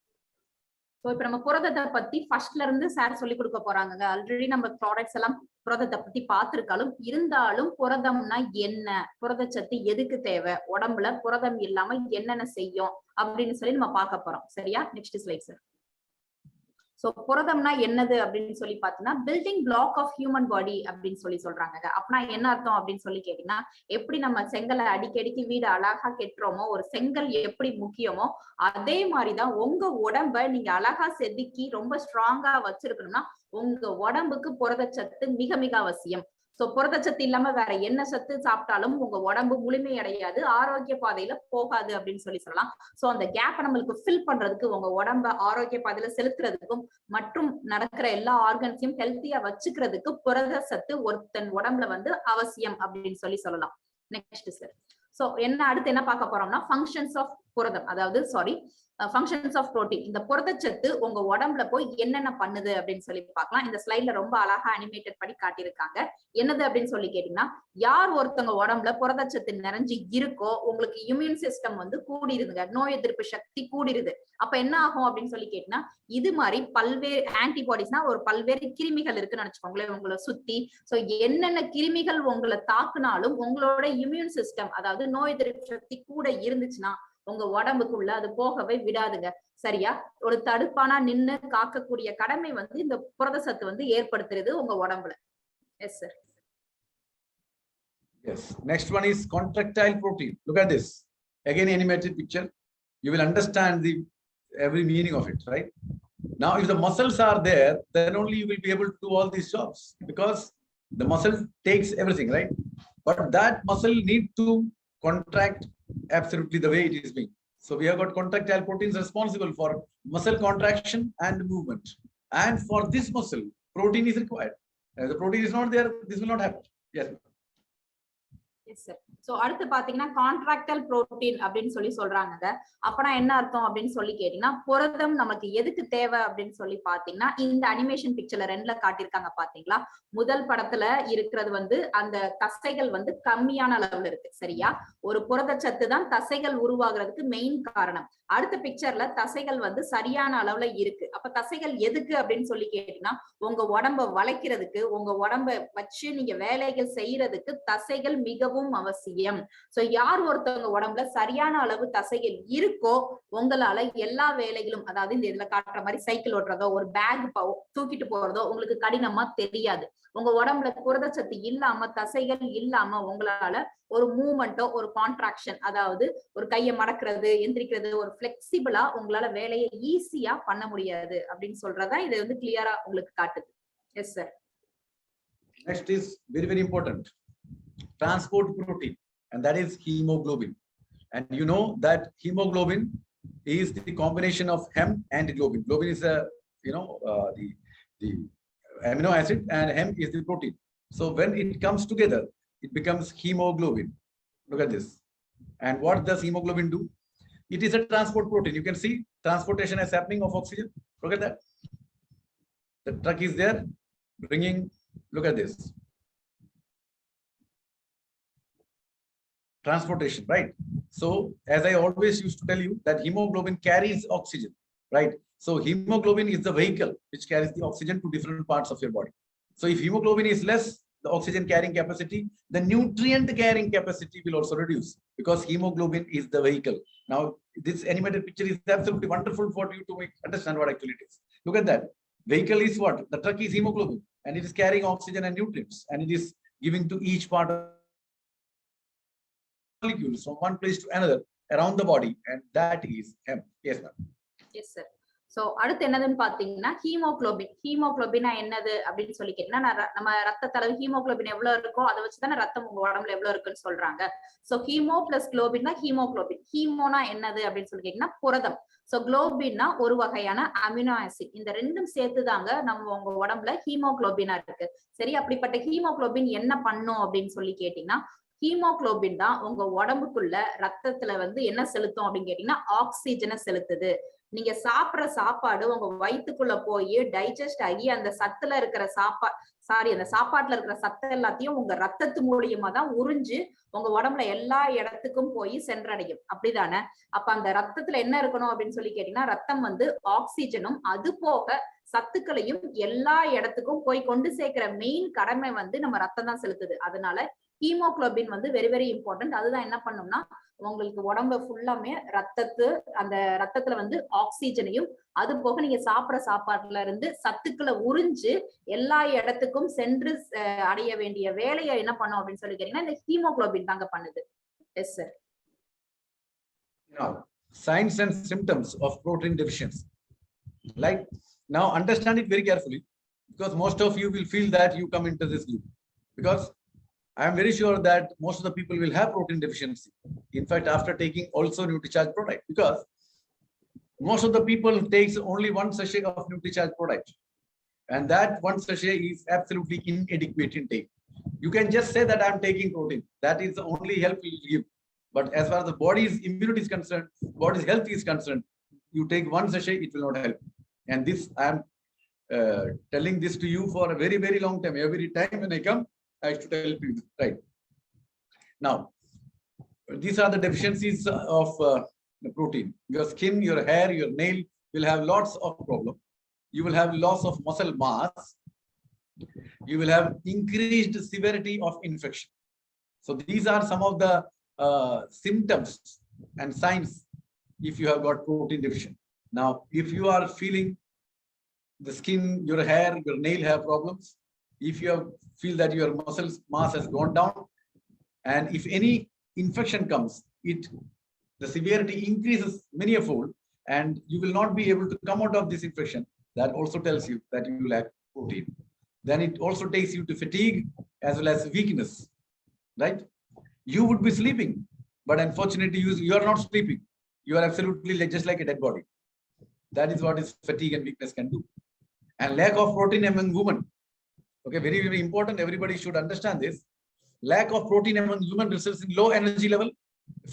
So இப்ப நம்ம புரதத்தை பத்தி ஃபர்ஸ்ட்ல இருந்து sir சொல்லி கொடுக்க போறாங்க. Already நம்ம ப்ராடக்ட்ஸ் எல்லாம் புரதத்தை பத்தி பார்த்திருக்காலும் இருந்தாலும் புரதம்னா என்ன, புரதச்சத்து எதுக்கு தேவை, உடம்புல புரதம் இல்லாம என்னென்ன செய்யும் அப்படின்னு சொல்லி நம்ம பார்க்க போறோம். சரியா? Next slide sir. சோ புரதம்னா என்னது அப்படின்னு சொல்லி பாத்தீங்கன்னா building block of human body அப்படின்னு சொல்லி சொல்றாங்க. அப்படின்னா என்ன அர்த்தம் அப்படின்னு சொல்லி கேட்டீங்கன்னா, எப்படி நம்ம செங்கலை அடிக்கடிக்கு வீடு அழகா கெட்டுறோமோ, ஒரு செங்கல் எப்படி முக்கியமோ அதே மாதிரிதான் உங்க உடம்ப நீங்க அழகா செதுக்கி ரொம்ப ஸ்ட்ராங்கா வச்சிருக்கணும்னா உங்க உடம்புக்கு புரதச்சத்து மிக மிக அவசியம். சோ புரதச்சத்து இல்லாம வேற என்ன சத்து சாப்பிட்டாலும் உங்க உடம்பு முழுமையடையாது, ஆரோக்கிய பாதையில போகாது அப்படின்னு சொல்லி சொல்லலாம். சோ அந்த கேப்பை நம்மளுக்கு ஃபில் பண்றதுக்கு, உங்க உடம்ப ஆரோக்கிய பாதையில செலுத்துறதுக்கும் மற்றும் நடக்கிற எல்லா ஆர்கன்ஸையும் ஹெல்த்தியா வச்சுக்கிறதுக்கு புரத சத்து ஒருத்தன் உடம்புல வந்து அவசியம் அப்படின்னு சொல்லி சொல்லலாம். Next sir. சோ என்ன அடுத்து என்ன பார்க்க போறோம்னா ஃபங்க்ஷன்ஸ் ஆஃப் புரதம், அதாவது ஃபங்க்ஷன்ஸ் ஆஃப் புரோட்டீன். இந்த புரதச்சத்து உங்க உடம்புல போய் என்னென்ன பண்ணுது அப்படின்னு சொல்லி பார்க்கலாம். இந்த ஸ்லைட்ல ரொம்ப அழகா அனிமேட்டட் பண்ணி காட்டியிருக்காங்க. என்னது அப்படின்னு சொல்லி கேட்டீங்கன்னா, யார் ஒருத்தவங்க உடம்புல புரதச்சத்து நிறைஞ்சு இருக்கோ உங்களுக்கு இம்யூன் சிஸ்டம் வந்து கூடிருதுங்க, நோய் எதிர்ப்பு சக்தி கூடிருது. அப்ப என்ன ஆகும் அப்படின்னு சொல்லி கேட்டீங்கன்னா, இது மாதிரி பல்வேறு ஆன்டிபாடிஸ்னா ஒரு பல்வேறு கிருமிகள் இருக்குன்னு நினைச்சுக்கோங்களேன் உங்களை சுத்தி. சோ என்னென்ன கிருமிகள் உங்களை தாக்குனாலும் உங்களோட இம்யூன் சிஸ்டம், அதாவது நோய் எதிர்ப்பு சக்தி கூட இருந்துச்சுன்னா உங்க உடம்புக்குள்ள அது போகவே விடாதுங்க. சரியா? ஒரு தடுப்பானா நின்னு காக்கக்கூடிய கடமை வந்து இந்த புரத சத்து வந்து ஏற்படுத்துறது உங்க உடம்புல. S sir. Yes. Next one is contractile protein. Look at this. Again, animated picture. You will understand the every meaning of it, right? Now, if the muscles are there, then only you will be able to do all these jobs because the muscle takes everything, right? But that muscle need to contract absolutely the way it is being. So we have got contractile proteins responsible for muscle contraction and movement. And for this muscle, protein is required. If the protein is not there, this will not happen. Yes. Yes, sir. So அடுத்து பாத்தீங்கன்னா contractual protein அப்படின்னு சொல்லி சொல்றாங்க. அப்பனா என்ன அர்த்தம் அப்படின்னு சொல்லி கேட்டீங்கன்னா, புரதம் நமக்கு எதுக்கு தேவை அப்படின்னு சொல்லி பாத்தீங்கன்னா, இந்த அனிமேஷன் பிக்சர்ல ரெண்டுல காட்டியிருக்காங்க பாத்தீங்களா? முதல் படத்துல இருக்கிறது வந்து அந்த தசைகள் வந்து கம்மியான அளவுல இருக்கு. சரியா? ஒரு புரதச்சத்து தான் தசைகள் உருவாகிறதுக்கு மெயின் காரணம். அடுத்த பிக்சர்ல தசைகள் வந்து சரியான அளவுல இருக்கு. அப்ப தசைகள் எதுக்கு அப்படின்னு சொல்லி கேட்டீங்கன்னா, உங்க உடம்ப வளைக்கிறதுக்கு, உங்க உடம்ப வச்சு நீங்க வேலைகள் செய்யறதுக்கு தசைகள் மிகவும் அவசியம். சோ யார் ஒருத்தவங்க உடம்புல சரியான அளவு தசைகள் இருக்கோ உங்களால எல்லா வேலைகளும், அதாவது இந்த இதுல காட்டுற மாதிரி சைக்கிள் ஓட்டுறதோ ஒரு பேக் தூக்கிட்டு போறதோ உங்களுக்கு கடினமா தெரியாது. உங்க உடம்புல புரதச்சத்து இல்லாம தசைகள் இல்லாம உங்களால ஒரு மூவ்மெண்டோ ஒரு கான்ட்ராக்ஷன், அதாவது ஒரு கையை மடக்கிறது எந்திரிக்கிறது ஒரு பிளெக்சிபிளா உங்களால வேலையை ஈஸியா பண்ண முடியாது அப்படின்னு சொல்றதா இது வந்து கிளியரா உங்களுக்கு காட்டுது. Yes sir. Next is very, very important. Transport protein, and that is hemoglobin. And you know that hemoglobin is the combination of hem and globin. Globin is the amino acid and hem is the protein. So when it comes together, it becomes hemoglobin. Look at this. And what does hemoglobin do? It is a transport protein. You can see transportation is happening of oxygen. Look at that. The truck is there bringing, look at this. Transportation, right? So as I always used to tell you that hemoglobin carries oxygen, right? So hemoglobin is the vehicle which carries the oxygen to different parts of your body. So if hemoglobin is less, the oxygen carrying capacity, the nutrient carrying capacity will also reduce because hemoglobin is the vehicle. Now this animated picture is absolutely wonderful for you to understand what actually it is. Look at that. Vehicle is what? The truck is hemoglobin and it is carrying oxygen and nutrients and it is giving to each part of molecules from one place to another around the body, and that is hem. Yes, ma'am. Yes, sir. So அடுத்து என்னதுன்னு பாத்தீங்கன்னா haemoglobin. ஹீமோகுளோபினா என்னது அப்படின்னு சொல்லி கேட்டீங்கன்னா, நம்ம ரத்தத்துல haemoglobin எவ்வளவு இருக்கோ அதை வச்சுதானே ரத்தம் உங்க உடம்புல எவ்வளவு இருக்குன்னு சொல்றாங்க. சோ ஹீமோ பிளஸ் குளோபின் தான் ஹீமோகுளோபின். ஹீமோனா என்னது அப்படின்னு சொல்லி கேட்டீங்கன்னா புரதம். சோ குளோபின்னா ஒரு வகையான அமினோ ஆசிட். இந்த ரெண்டும் சேர்த்துதாங்க நம்ம உங்க உடம்புல ஹீமோகுளோபினா இருக்கு. சரி, அப்படிப்பட்ட ஹீமோகுளோபின் என்ன பண்ணும் அப்படின்னு சொல்லி கேட்டீங்கன்னா, ஹீமோகுளோபின் தான் உங்க உடம்புக்குள்ள ரத்தத்துல வந்து என்ன செலுத்தும் அப்படின்னு கேட்டீங்கன்னா ஆக்சிஜனை செலுத்துது. நீங்க சாப்பிடுற சாப்பாடு உங்க வயிற்றுக்குள்ள போய் டைஜஸ்ட் ஆகி அந்த சத்துல இருக்கிற அந்த சாப்பாட்டுல இருக்கிற சத்து எல்லாத்தையும் உங்க ரத்தத்து மூலியமா தான் உறிஞ்சு உங்க உடம்புல எல்லா இடத்துக்கும் போய் சென்றடையும். அப்படிதானே? அப்ப அந்த ரத்தத்துல என்ன இருக்கணும் அப்படின்னு சொல்லி கேட்டீங்கன்னா, ரத்தம் வந்து ஆக்சிஜனும் அது போக சத்துக்களையும் எல்லா இடத்துக்கும் போய் கொண்டு சேர்க்கிற மெயின் கடமை வந்து நம்ம ரத்தம் தான் செலுத்துது. அதனால ஹீமோகுளோபின் வந்து வெரி வெரி இம்பார்ட்டன்ட். அதுதான் என்ன பண்ணும்னா உங்களுக்கு உடம்பு ஃபுல்லாமே அந்த ரத்தத்துல வந்து ஆக்சிஜனையும் அது போக நீங்க சாப்பிடுற சாப்பாட்டுல இருந்து சத்துக்களை உறிஞ்சு எல்லா இடத்துக்கும் சென்று அடைய வேண்டிய வேலையை என்ன பண்ணும் அப்படின்னு சொல்லி கேட்டீங்கன்னா இந்த ஹீமோகுளோபின் தாங்க பண்ணுது. Yes sir. Now, signs and symptoms of protein deficiency. Like, now understand it very carefully, because most of you will feel that you come into this group, because I am very sure that most of the people will have protein deficiency. In fact, after taking also NutriCharge product, because most of the people takes only one sachet of NutriCharge product, and that one sachet is absolutely inadequate intake. You can just say that I am taking protein. That is the only help you will give. But as far as the body's immunity is concerned, body's health is concerned, you take one sachet, it will not help. And this I am telling this to you for a very, very long time. Every time when I come, I should tell you, right? Now, these are the deficiencies of the protein. Your skin, your hair, your nail will have lots of problems. You will have loss of muscle mass. You will have increased severity of infection. So these are some of the symptoms and signs if you have got protein deficient. Now, if you are feeling the skin, your hair, your nail have problems, if you feel that your muscle mass has gone down, and if any infection comes, the severity increases many-fold, and you will not be able to come out of this infection, that also tells you that you lack protein. Then it also takes you to fatigue as well as weakness, right? You would be sleeping, but unfortunately you are not sleeping. You are absolutely just like a dead body. That is what is fatigue and weakness can do. And lack of protein among women. Okay, very, very important. Everybody should understand this. Lack of protein among women results in low energy level,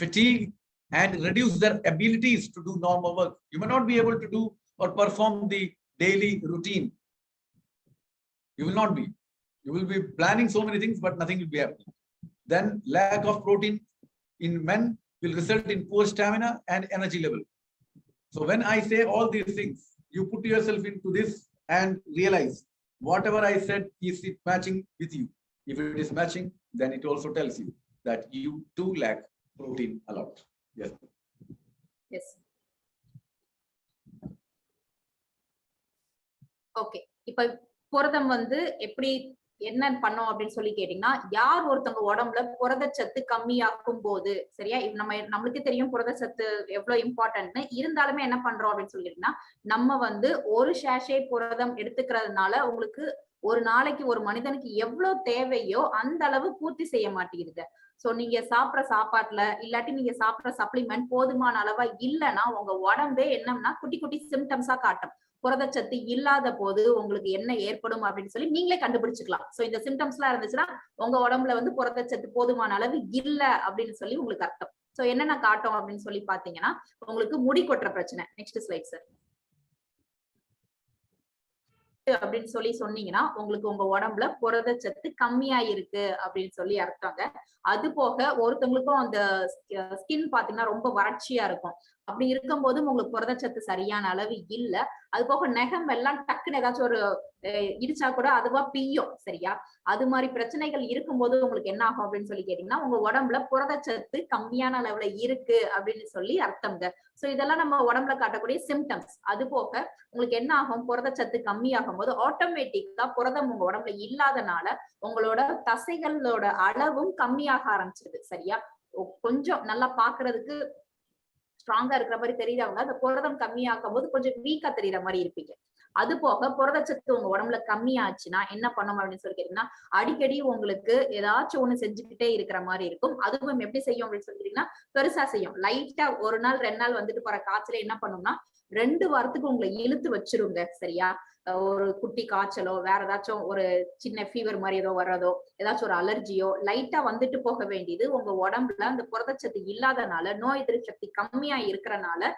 fatigue, and reduce their abilities to do normal work. You may not be able to do or perform the daily routine. You will not be. You will be planning so many things, but nothing will be happening. Then lack of protein in men will result in poor stamina and energy level. So when I say all these things, you put yourself into this and realize whatever I said, is it matching with you? If it is matching, then it also tells you that you do lack protein a lot. Yes. Yes. Okay. இப்ப புரதம் வந்து எப்படி என்ன பண்ணோம் அப்படின்னு சொல்லி கேட்டீங்கன்னா, யார் ஒருத்தவங்க உடம்புல புரதச்சத்து கம்மியாக்கும் போது, சரியா, நம்மளுக்கு தெரியும் புரதச்சத்து எவ்வளவு இம்பார்ட்டன்ட்னு. இருந்தாலுமே என்ன பண்றோம் அப்படின்னு சொல்லிட்டீங்கன்னா, நம்ம வந்து ஒரு சேஷே புரதம் எடுத்துக்கிறதுனால உங்களுக்கு ஒரு நாளைக்கு ஒரு மனிதனுக்கு எவ்வளவு தேவையோ அந்த அளவு பூர்த்தி செய்ய மாட்டேங்குது. சோ நீங்க சாப்பிடுற சாப்பாட்டுல இல்லாட்டி நீங்க சாப்பிடுற சப்ளிமெண்ட் போதுமான அளவா இல்லைன்னா உங்க உடம்பே என்னன்னா குட்டி குட்டி சிம்டம்ஸா காட்டும். புரதச்சத்து இல்லாத போது உங்களுக்கு என்ன ஏற்படும் அப்படின்னு சொல்லி நீங்களே கண்டுபிடிச்சுக்கலாம். சோ இந்த சிம்டம்ஸ் எல்லாம் இருந்துச்சுன்னா உங்க உடம்புல வந்து புரதச்சத்து போதுமான அளவு இல்ல அப்படின்னு சொல்லி உங்களுக்கு அர்த்தம். சோ என்னென்ன காட்டும் அப்படின்னு சொல்லி பாத்தீங்கன்னா, உங்களுக்கு முடி கொட்டுற பிரச்சனை. Next slide sir. அப்படின்னு சொல்லி சொன்னீங்கன்னா உங்களுக்கு உங்க உடம்புல புரதச்சத்து கம்மியா இருக்கு அப்படின்னு சொல்லி அர்த்தங்க. அது போக ஒருத்தவங்களுக்கும் அந்த ஸ்கின் பாத்தீங்கன்னா ரொம்ப வறட்சியா இருக்கும். அப்படி இருக்கும் போது உங்களுக்கு புரதச்சத்து சரியான அளவு இல்ல. அது போக நகம் எல்லாம் டக்குன்னு ஏதாச்சும் ஒரு இடிச்சா கூட அதுவா பிய்யும், சரியா? அது மாதிரி பிரச்சனைகள் இருக்கும்போது உங்களுக்கு என்ன ஆகும் அப்படின்னு சொல்லி கேட்டீங்கன்னா, உங்க உடம்புல புரதச்சத்து கம்மியான அளவுல இருக்கு அப்படின்னு சொல்லி அர்த்தம்ங்க. சோ இதெல்லாம் நம்ம உடம்புல காட்டக்கூடிய சிம்டம்ஸ். அது போக உங்களுக்கு என்ன ஆகும், புரதச்சத்து கம்மியாகும் போது ஆட்டோமேட்டிக்கா புரதம் உங்க உடம்புல இல்லாதனால உங்களோட தசைகளோட அளவும் கம்மியாக ஆரம்பிச்சிருது, சரியா? கொஞ்சம் நல்லா பாக்குறதுக்கு ஸ்ட்ராங்கா இருக்கிற மாதிரி தெரியுறவங்க அந்த புரதம் கம்மியாக்கும் போது கொஞ்சம் வீக்கா தெரியுற மாதிரி இருப்பீங்க. அது போக புரதச்சத்து உங்க உடம்புல கம்மியாச்சுன்னா என்ன பண்ணும் அப்படின்னு சொல்லி கேட்டீங்கன்னா, அடிக்கடி உங்களுக்கு ஏதாச்சும் ஒண்ணு செஞ்சுக்கிட்டே இருக்கிற மாதிரி இருக்கும். அதுவும் எப்படி செய்யும் அப்படின்னு சொல்லிட்டீங்கன்னா, பெருசா செய்யும். லைட்டா 1 நாள் 2 நாள் வந்துட்டு போற காய்ச்சல என்ன பண்ணும்னா 2 வாரத்துக்கு உங்களை இழுத்து வச்சிருங்க. சரியா? ஒரு குட்டி காய்ச்சலோ, வேற ஏதாச்சும் ஒரு சின்ன ஃபீவர் மாதிரி ஏதோ வர்றதோ, ஏதாச்சும் ஒரு அலர்ஜியோ லைட்டா வந்துட்டு போக வேண்டியது உங்க உடம்புல அந்த புரதச்சத்து இல்லாதனால, நோய் எதிர்ப்பு சக்தி கம்மியா இருக்கிறனால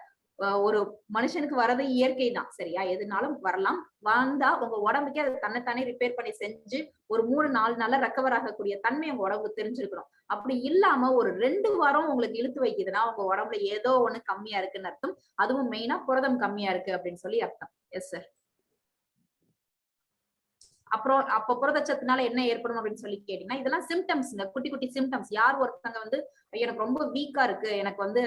ஒரு மனுஷனுக்கு வர்றது இயற்கை தான். சரியா? எதுனாலும் வரலாம். வந்தா உங்க உடம்புக்கே அது தன்னைத்தானே ரிப்பேர் பண்ணி செஞ்சு ஒரு 3-4 நாள்ல ரெக்கவர் ஆகக்கூடிய தன்மை உங்க உடம்புக்கு தெரிஞ்சிருக்கணும். அப்படி இல்லாம ஒரு 2 வாரம் உங்களுக்கு இழுத்து வைக்குதுன்னா உங்க உடம்புல ஏதோ ஒண்ணு கம்மியா இருக்குன்னு அர்த்தம். அதுவும் மெயினா புரதம் கம்மியா இருக்கு அப்படின்னு சொல்லி அர்த்தம். Yes sir. அப்புறம் அப்ப புரதச்சத்துனால என்ன ஏற்படும் அப்படின்னு சொல்லி கேட்டீங்கன்னா, இதெல்லாம் சிம்டம்ஸ்ங்க, குட்டி குட்டி சிம்டம்ஸ். யார் ஒருத்தங்க வந்து எனக்கு ரொம்ப வீக்கா இருக்கு, எனக்கு வந்து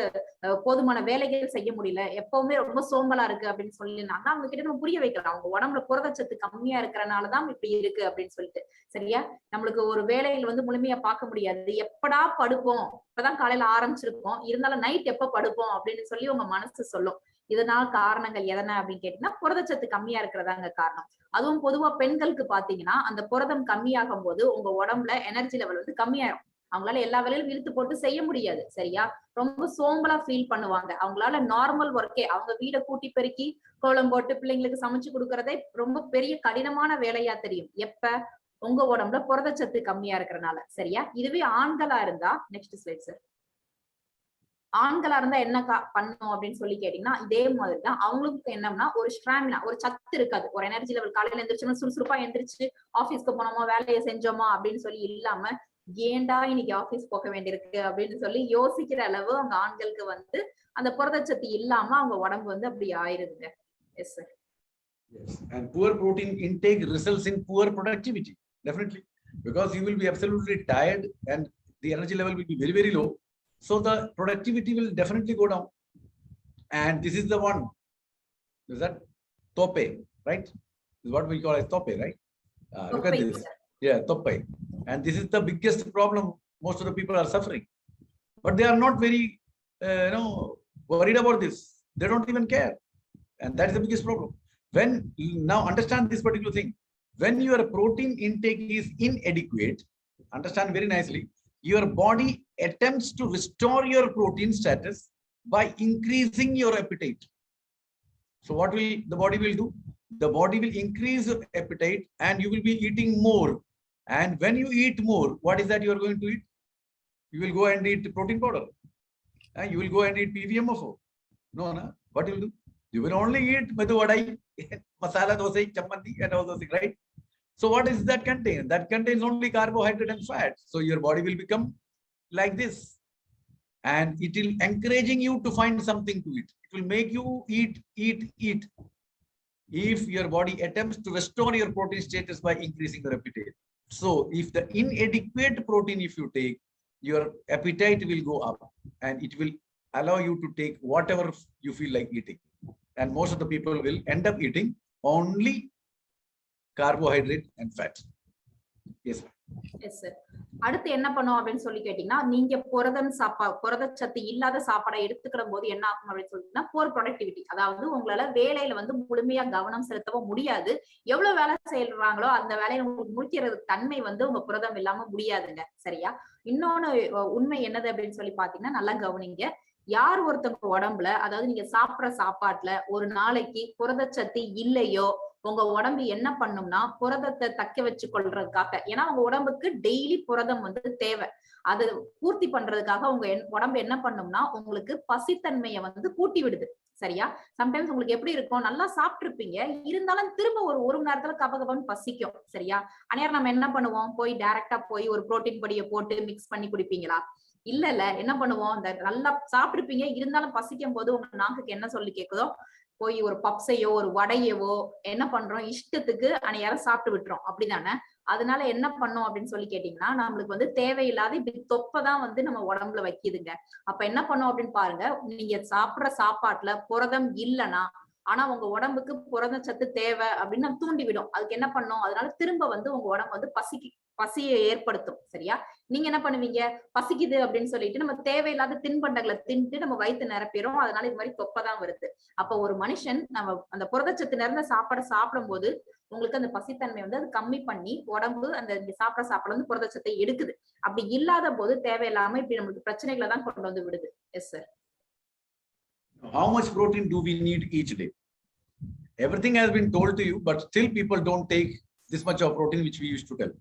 போதுமான வேலைகள் செய்ய முடியல, எப்பவுமே ரொம்ப சோம்பலா இருக்கு அப்படின்னு சொல்லினாங்கன்னா அவங்க கிட்ட நம்ம புரிய வைக்கலாம். அவங்க உடம்புல புரதச்சத்து கம்மியா இருக்கிறனாலதான் இப்படி இருக்கு அப்படின்னு சொல்லிட்டு. சரியா? நம்மளுக்கு ஒரு வேலைகள் வந்து முழுமையா பார்க்க முடியாது. எப்படா படுப்போம், இப்பதான் காலையில ஆரம்பிச்சிருக்கோம், இருந்தாலும் நைட் எப்ப படுப்போம் அப்படின்னு சொல்லி உங்க மனசு சொல்லும். இதனால் காரணங்கள் எதனா அப்படின்னு கேட்டீங்கன்னா, புரதச்சத்து கம்மியா இருக்கிறதாங்க காரணம். அதுவும் பொதுவா பெண்களுக்கு பாத்தீங்கன்னா, அந்த புரதம் கம்மியாகும் போது உங்க உடம்புல எனர்ஜி லெவல் வந்து கம்மியாயிரும். அவங்களால எல்லா வேலையும் இழுத்து போட்டு செய்ய முடியாது. சரியா? ரொம்ப சோம்பலா ஃபீல் பண்ணுவாங்க. அவங்களால நார்மல் ஒர்க்கே, அவங்க வீட கூட்டி பெருக்கி கோலம் போட்டு பிள்ளைங்களுக்கு சமைச்சு கொடுக்கறதே ரொம்ப பெரிய கடினமான வேலையா தெரியும். எப்ப? உங்க உடம்புல புரதச்சத்து கம்மியா இருக்கிறனால. சரியா? இதுவே ஆண்களா இருந்தா, நெக்ஸ்ட் ஸ்லைட் சார். ஆண்களா இருந்தா என்ன பண்ணும் அப்படின்னு சொல்லி கேட்டீங்கன்னா, இதே மாதிரிதான் அவங்களுக்கு என்னன்னா ஒரு ஸ்டாமினா, ஒரு சத்து இருக்காது. ஒரு எனர்ஜி லெவல் காலையில எந்திரிச்சோம்னா சுறுசுறுப்பா எந்திரிச்சு ஆபீஸ்க்கு போனோமா, வேலையை செஞ்சோமா அப்படின்னு சொல்லி இல்லாம, ஏன்டா இன்னைக்கு ஆபீஸ் போக வேண்டியிருக்கு அப்படின்னு சொல்லி யோசிக்கிற அளவு அவங்க ஆண்களுக்கு வந்து அந்த புரதச்சத்து இல்லாம அவங்க உடம்பு வந்து அப்படி ஆயிருதுங்க. Yes sir. Yes. And poor protein intake results in poor productivity, definitely, because you will be absolutely tired and the energy level will be very, very low. So the productivity will definitely go down. And this is the one, is that tope, right? This is what we call as tope, right? Look at this. Yeah, tope. And this is the biggest problem most of the people are suffering. But they are not very, worried about this. They don't even care. And that's the biggest problem. When you now understand this particular thing, when your protein intake is inadequate, understand very nicely, your body attempts to restore your protein status by increasing your appetite. So what will the body will do? The body will increase your appetite and you will be eating more. And when you eat more, what is that you are going to eat? You will go and eat protein powder. You will go and eat PVMFO. No, no. What you will do? You will only eat medu vadai, masala dosa, champati, and all those things, right? So what is that contain? That contains only carbohydrate and fat. So your body will become like this. And it will encouraging you to find something to eat. It will make you eat, eat, eat. If your body attempts to restore your protein status by increasing your appetite. So if the inadequate protein, if you take, your appetite will go up and it will allow you to take whatever you feel like eating. And most of the people will end up eating only carbohydrate and fat. Yes. Yes sir. அடுத்து என்ன பண்ணும் அப்படின்னு சொல்லி கேட்டீங்கன்னா, நீங்க புரதச்சத்து இல்லாத சாப்பாடை எடுத்துக்கிற போது என்ன ஆகும் அப்படின்னு சொல்லிட்டீங்கன்னா, போர் ப்ரொடக்டிவிட்டி. அதாவது உங்களால வேலையில வந்து முழுமையா கவனம் செலுத்தவும் முடியாது. எவ்வளவு வேலை செய்யறாங்களோ அந்த வேலையை உங்களுக்கு முடிக்கிறது தன்மை வந்து உங்க புரதம் இல்லாம முடியாதுங்க. சரியா? இன்னொன்னு உண்மை என்னது அப்படின்னு சொல்லி பாத்தீங்கன்னா, நல்லா கவனிங்க. யார் ஒருத்தவங்க உடம்புல, அதாவது நீங்க சாப்பிடுற சாப்பாட்டுல ஒரு நாளைக்கு புரதச்சத்து இல்லையோ, உங்க உடம்பு என்ன பண்ணும்னா புரதத்தை தக்க வச்சு கொள்றதுக்காக, ஏன்னா உங்க உடம்புக்கு டெய்லி புரதம் வந்து தேவை. அது பூர்த்தி பண்றதுக்காக உங்க உடம்பு என்ன பண்ணும்னா உங்களுக்கு பசித்தன்மையை வந்து கூட்டி விடுது. சரியா? சம்டைம்ஸ் உங்களுக்கு எப்படி இருக்கும், நல்லா சாப்பிட்டுருப்பீங்க, இருந்தாலும் திரும்ப ஒரு மணி நேரத்துல கபகபன்னு பசிக்கும். சரியா? அந்நேரம் நம்ம என்ன பண்ணுவோம், போய் டைரக்டா போய் ஒரு புரோட்டீன் பொடியை போட்டு மிக்ஸ் பண்ணி குடிப்பீங்களா? இல்ல என்ன பண்ணுவோம், இந்த நல்லா சாப்பிட்டுருப்பீங்க, இருந்தாலும் பசிக்கும் போது உங்க நாக்குக்கு என்ன சொல்லி கேக்குதோ, போய் ஒரு பப்ஸையோ ஒரு வடையவோ என்ன பண்றோம், இஷ்டத்துக்கு அன்னையாரம் சாப்பிட்டு விட்டுறோம். அப்படிதானே? அதனால என்ன பண்ணும் அப்படின்னு சொல்லி கேட்டீங்கன்னா, நம்மளுக்கு வந்து தேவையில்லாத இப்படி தொப்பதான் வந்து நம்ம உடம்புல வைக்குதுங்க. அப்ப என்ன பண்ணும் அப்படின்னு பாருங்க, நீங்க சாப்பிடுற சாப்பாட்டுல புரதம் இல்லைன்னா ஆனா உங்க உடம்புக்கு புரதச்சத்து தேவை அப்படின்னு நம்ம தூண்டிவிடும். அதுக்கு என்ன பண்ணும், அதனால திரும்ப வந்து உங்க உடம்பு வந்து பசியை ஏற்படுத்தும். சரியா? நீங்க என்ன பண்ணுவீங்க, பசிக்குது அப்படின்னு சொல்லிட்டு நம்ம தேவையில்லாத தின்பண்டங்களை தின்ட்டு நம்ம வயிற்று நிரப்பிடும். அதனால இது மாதிரி தொப்பைதான் வருது. அப்ப ஒரு மனுஷன் நம்ம அந்த புரதச்சத்து நிறைந்த சாப்பாடை சாப்பிடும் போது உங்களுக்கு அந்த பசித்தன்மை வந்து அது கம்மி பண்ணி உடம்பு அந்த சாப்பிட சாப்பாடு வந்து புரதச்சத்தை எடுக்குது. அப்படி இல்லாத போது தேவையில்லாம இப்படி நம்மளுக்கு பிரச்சனைகளை தான் கொண்டு வந்து விடுது. Yes sir. How much protein do we need each day? Everything has been told to you, but still people don't take this much of protein which we used to tell.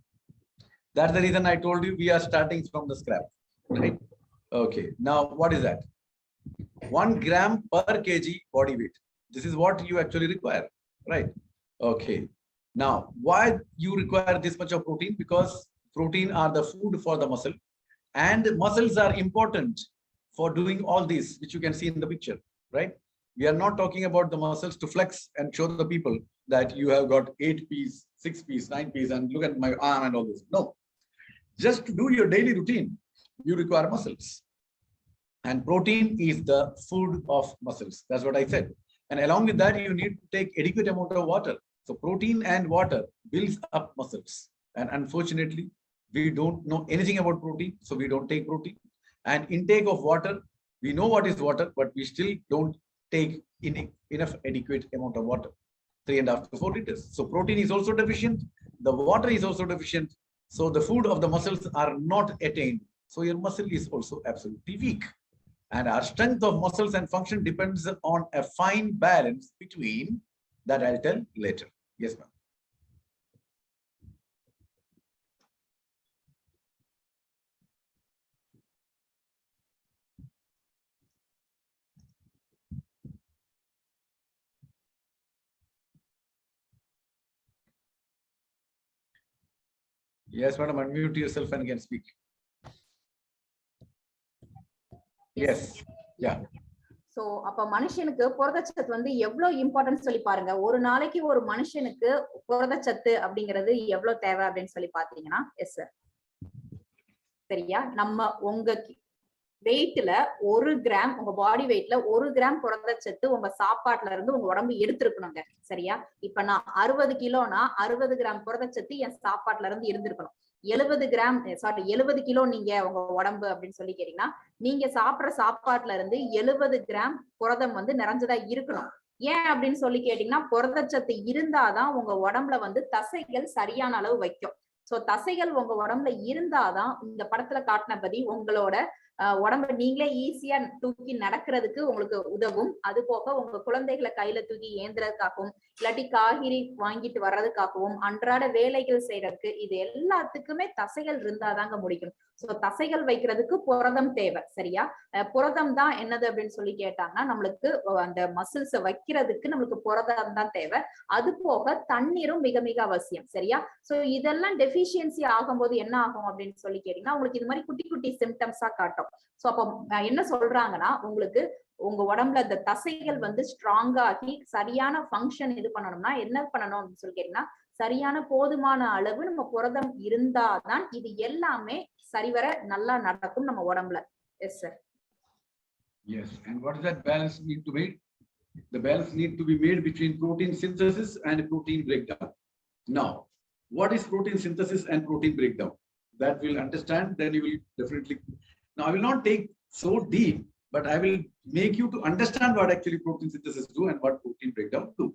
That's the reason I told you we are starting from the scratch, right? Okay, now what is that? 1 gram per kg body weight. This is what you actually require, right? Okay, now why you require this much of protein? Because protein are the food for the muscle, and muscles are important for doing all this, which you can see in the picture, right? We are not talking about the muscles to flex and show the people that you have got 8 piece, 6 piece, 9 piece, and look at my arm and all this. No, just to do your daily routine, you require muscles. And protein is the food of muscles. That's what I said. And along with that, you need to take adequate amount of water. So protein and water builds up muscles. And unfortunately, we don't know anything about protein, so we don't take protein. And intake of water, we know what is water, but we still don't take enough adequate amount of water, 3.5 to 4 liters. So protein is also deficient. The water is also deficient. So the food of the muscles are not attained. So your muscle is also absolutely weak. And our strength of muscles and function depends on a fine balance between that. I'll tell later. Yes, ma'am. Yes, madam, unmute yourself and can speak. Yes. Yeah. So அப்ப மனுஷனுக்கு புரதச்சத்து வந்து எவ்வளவு importance சொல்லி பாருங்க. ஒரு நாளைக்கு ஒரு மனுஷனுக்கு புரதச்சத்து அப்படிங்கிறது எவ்வளவு தேவை அப்படின்னு சொல்லி பாத்தீங்கன்னா, எஸ் சார், சரியா? நம்ம உங்க வெயிட்ல 1 கிராம், உங்க பாடி வெயிட்ல 1 கிராம் புரதச்சத்து உங்க சாப்பாட்டுல இருந்து உங்க உடம்பு எடுத்திருக்கணுங்க. சரியா? இப்ப நான் 60 கிலோனா 60 கிராம் புரதச்சத்து என் சாப்பாட்டுல இருந்து இருந்திருக்கணும். 70 கிலோ நீங்க உங்க உடம்பு அப்படின்னு சொல்லி கேட்டீங்கன்னா, நீங்க சாப்பிடுற சாப்பாட்டுல இருந்து 70 கிராம் புரதம் வந்து நிறைஞ்சதா இருக்கணும். ஏன் அப்படின்னு சொல்லி கேட்டீங்கன்னா, புரதச்சத்து இருந்தாதான் உங்க உடம்புல வந்து தசைகள் சரியான அளவு வைக்கும். சோ தசைகள் உங்க உடம்புல இருந்தாதான் இந்த படத்துல காட்டினபடி உங்களோட உடம்ப நீங்களே ஈஸியா தூக்கி நடக்கிறதுக்கு உங்களுக்கு உதவும். அது போக உங்க குழந்தைகளை கையில தூக்கி ஏந்துறதுக்காகவும், இல்லாட்டி காய்கறி வாங்கிட்டு வர்றதுக்காகவும், அன்றாட வேலைகள் செய்யறதுக்கு, இது எல்லாத்துக்குமே தசைகள் இருந்தாதாங்க முடியும். சோ தசைகள் வைக்கிறதுக்கு புரதம் தேவை. சரியா? புரதம் தான் என்னது அப்படின்னு சொல்லி கேட்டாங்கன்னா, நம்மளுக்கு அந்த மசில்ஸ் வைக்கிறதுக்கு நம்மளுக்கு புரதம் தான் தேவை. அது போக தண்ணீரும் மிக மிக அவசியம். சரியா? சோ இதெல்லாம் டெஃபிஷியன்சி ஆகும்போது என்ன ஆகும் அப்படின்னு சொல்லி கேட்டீங்கன்னா, உங்களுக்கு இது மாதிரி குட்டி குட்டி சிம்டம்ஸா காட்டும். சோ அப்ப என்ன சொல்றாங்கன்னா, உங்களுக்கு உங்க உடம்புல இந்த தசைகள் வந்து ஸ்ட்ராங் ஆகி சரியான ஃபங்க்ஷன் இது பண்ணணும்னா என்ன பண்ணணும் அப்படின்னு சொல்லி கேட்டீங்கன்னா, சரியான போதுமான அளவு நம்ம புரதம் இருந்தாதான் இது எல்லாமே சரிவர நல்லா நடக்கும் நம்ம உடம்புல. S sir. Yes, and what is that balance need to be? The balance need to be made between protein synthesis and protein breakdown. Now, what is protein synthesis and protein breakdown? That we'll understand, then you will definitely. Now, I will not take so deep, but I will make you to understand what actually protein synthesis do and what protein breakdown do.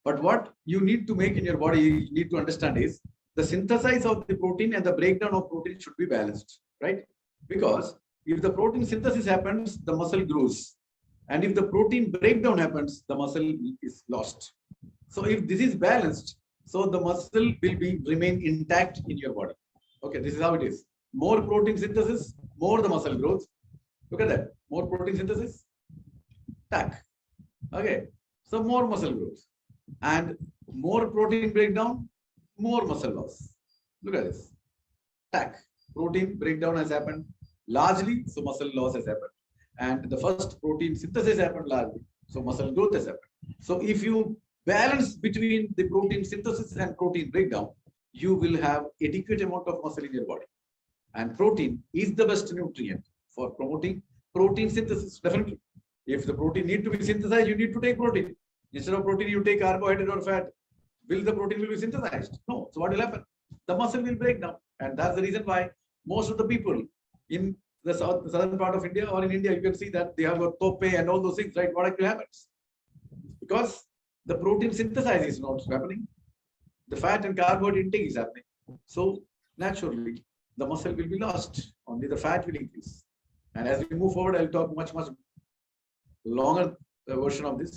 But what you need to make in your body, you need to understand is the synthesis of the protein and the breakdown of protein should be balanced, right? Because if the protein synthesis happens, the muscle grows. And if the protein breakdown happens, the muscle is lost. So if this is balanced, so the muscle will remain intact in your body. Okay, this is how it is. More protein synthesis, more the muscle growth. Look at that. More protein synthesis, tack. Okay, so more muscle growth. And more protein breakdown, more muscle loss. Look at this. Tack. Protein breakdown has happened largely, so muscle loss has happened. And the first protein synthesis happened largely, so muscle growth has happened. So if you balance between the protein synthesis and protein breakdown, you will have adequate amount of muscle in your body. And protein is the best nutrient for promoting protein synthesis, definitely. If the protein need to be synthesized, you need to take protein. Instead of protein, you take carbohydrate or fat. Will the protein will be synthesized? No. So what will happen? The muscle will break down, and that's the reason why most of the people in the southern part of India or in India, you can see that they have got tope and all those things, right? What actually happens? Because the protein synthesis is not happening. The fat and carbohydrate intake is happening. So naturally, the muscle will be lost. Only the fat will increase. And as we move forward, I'll talk much longer version of this.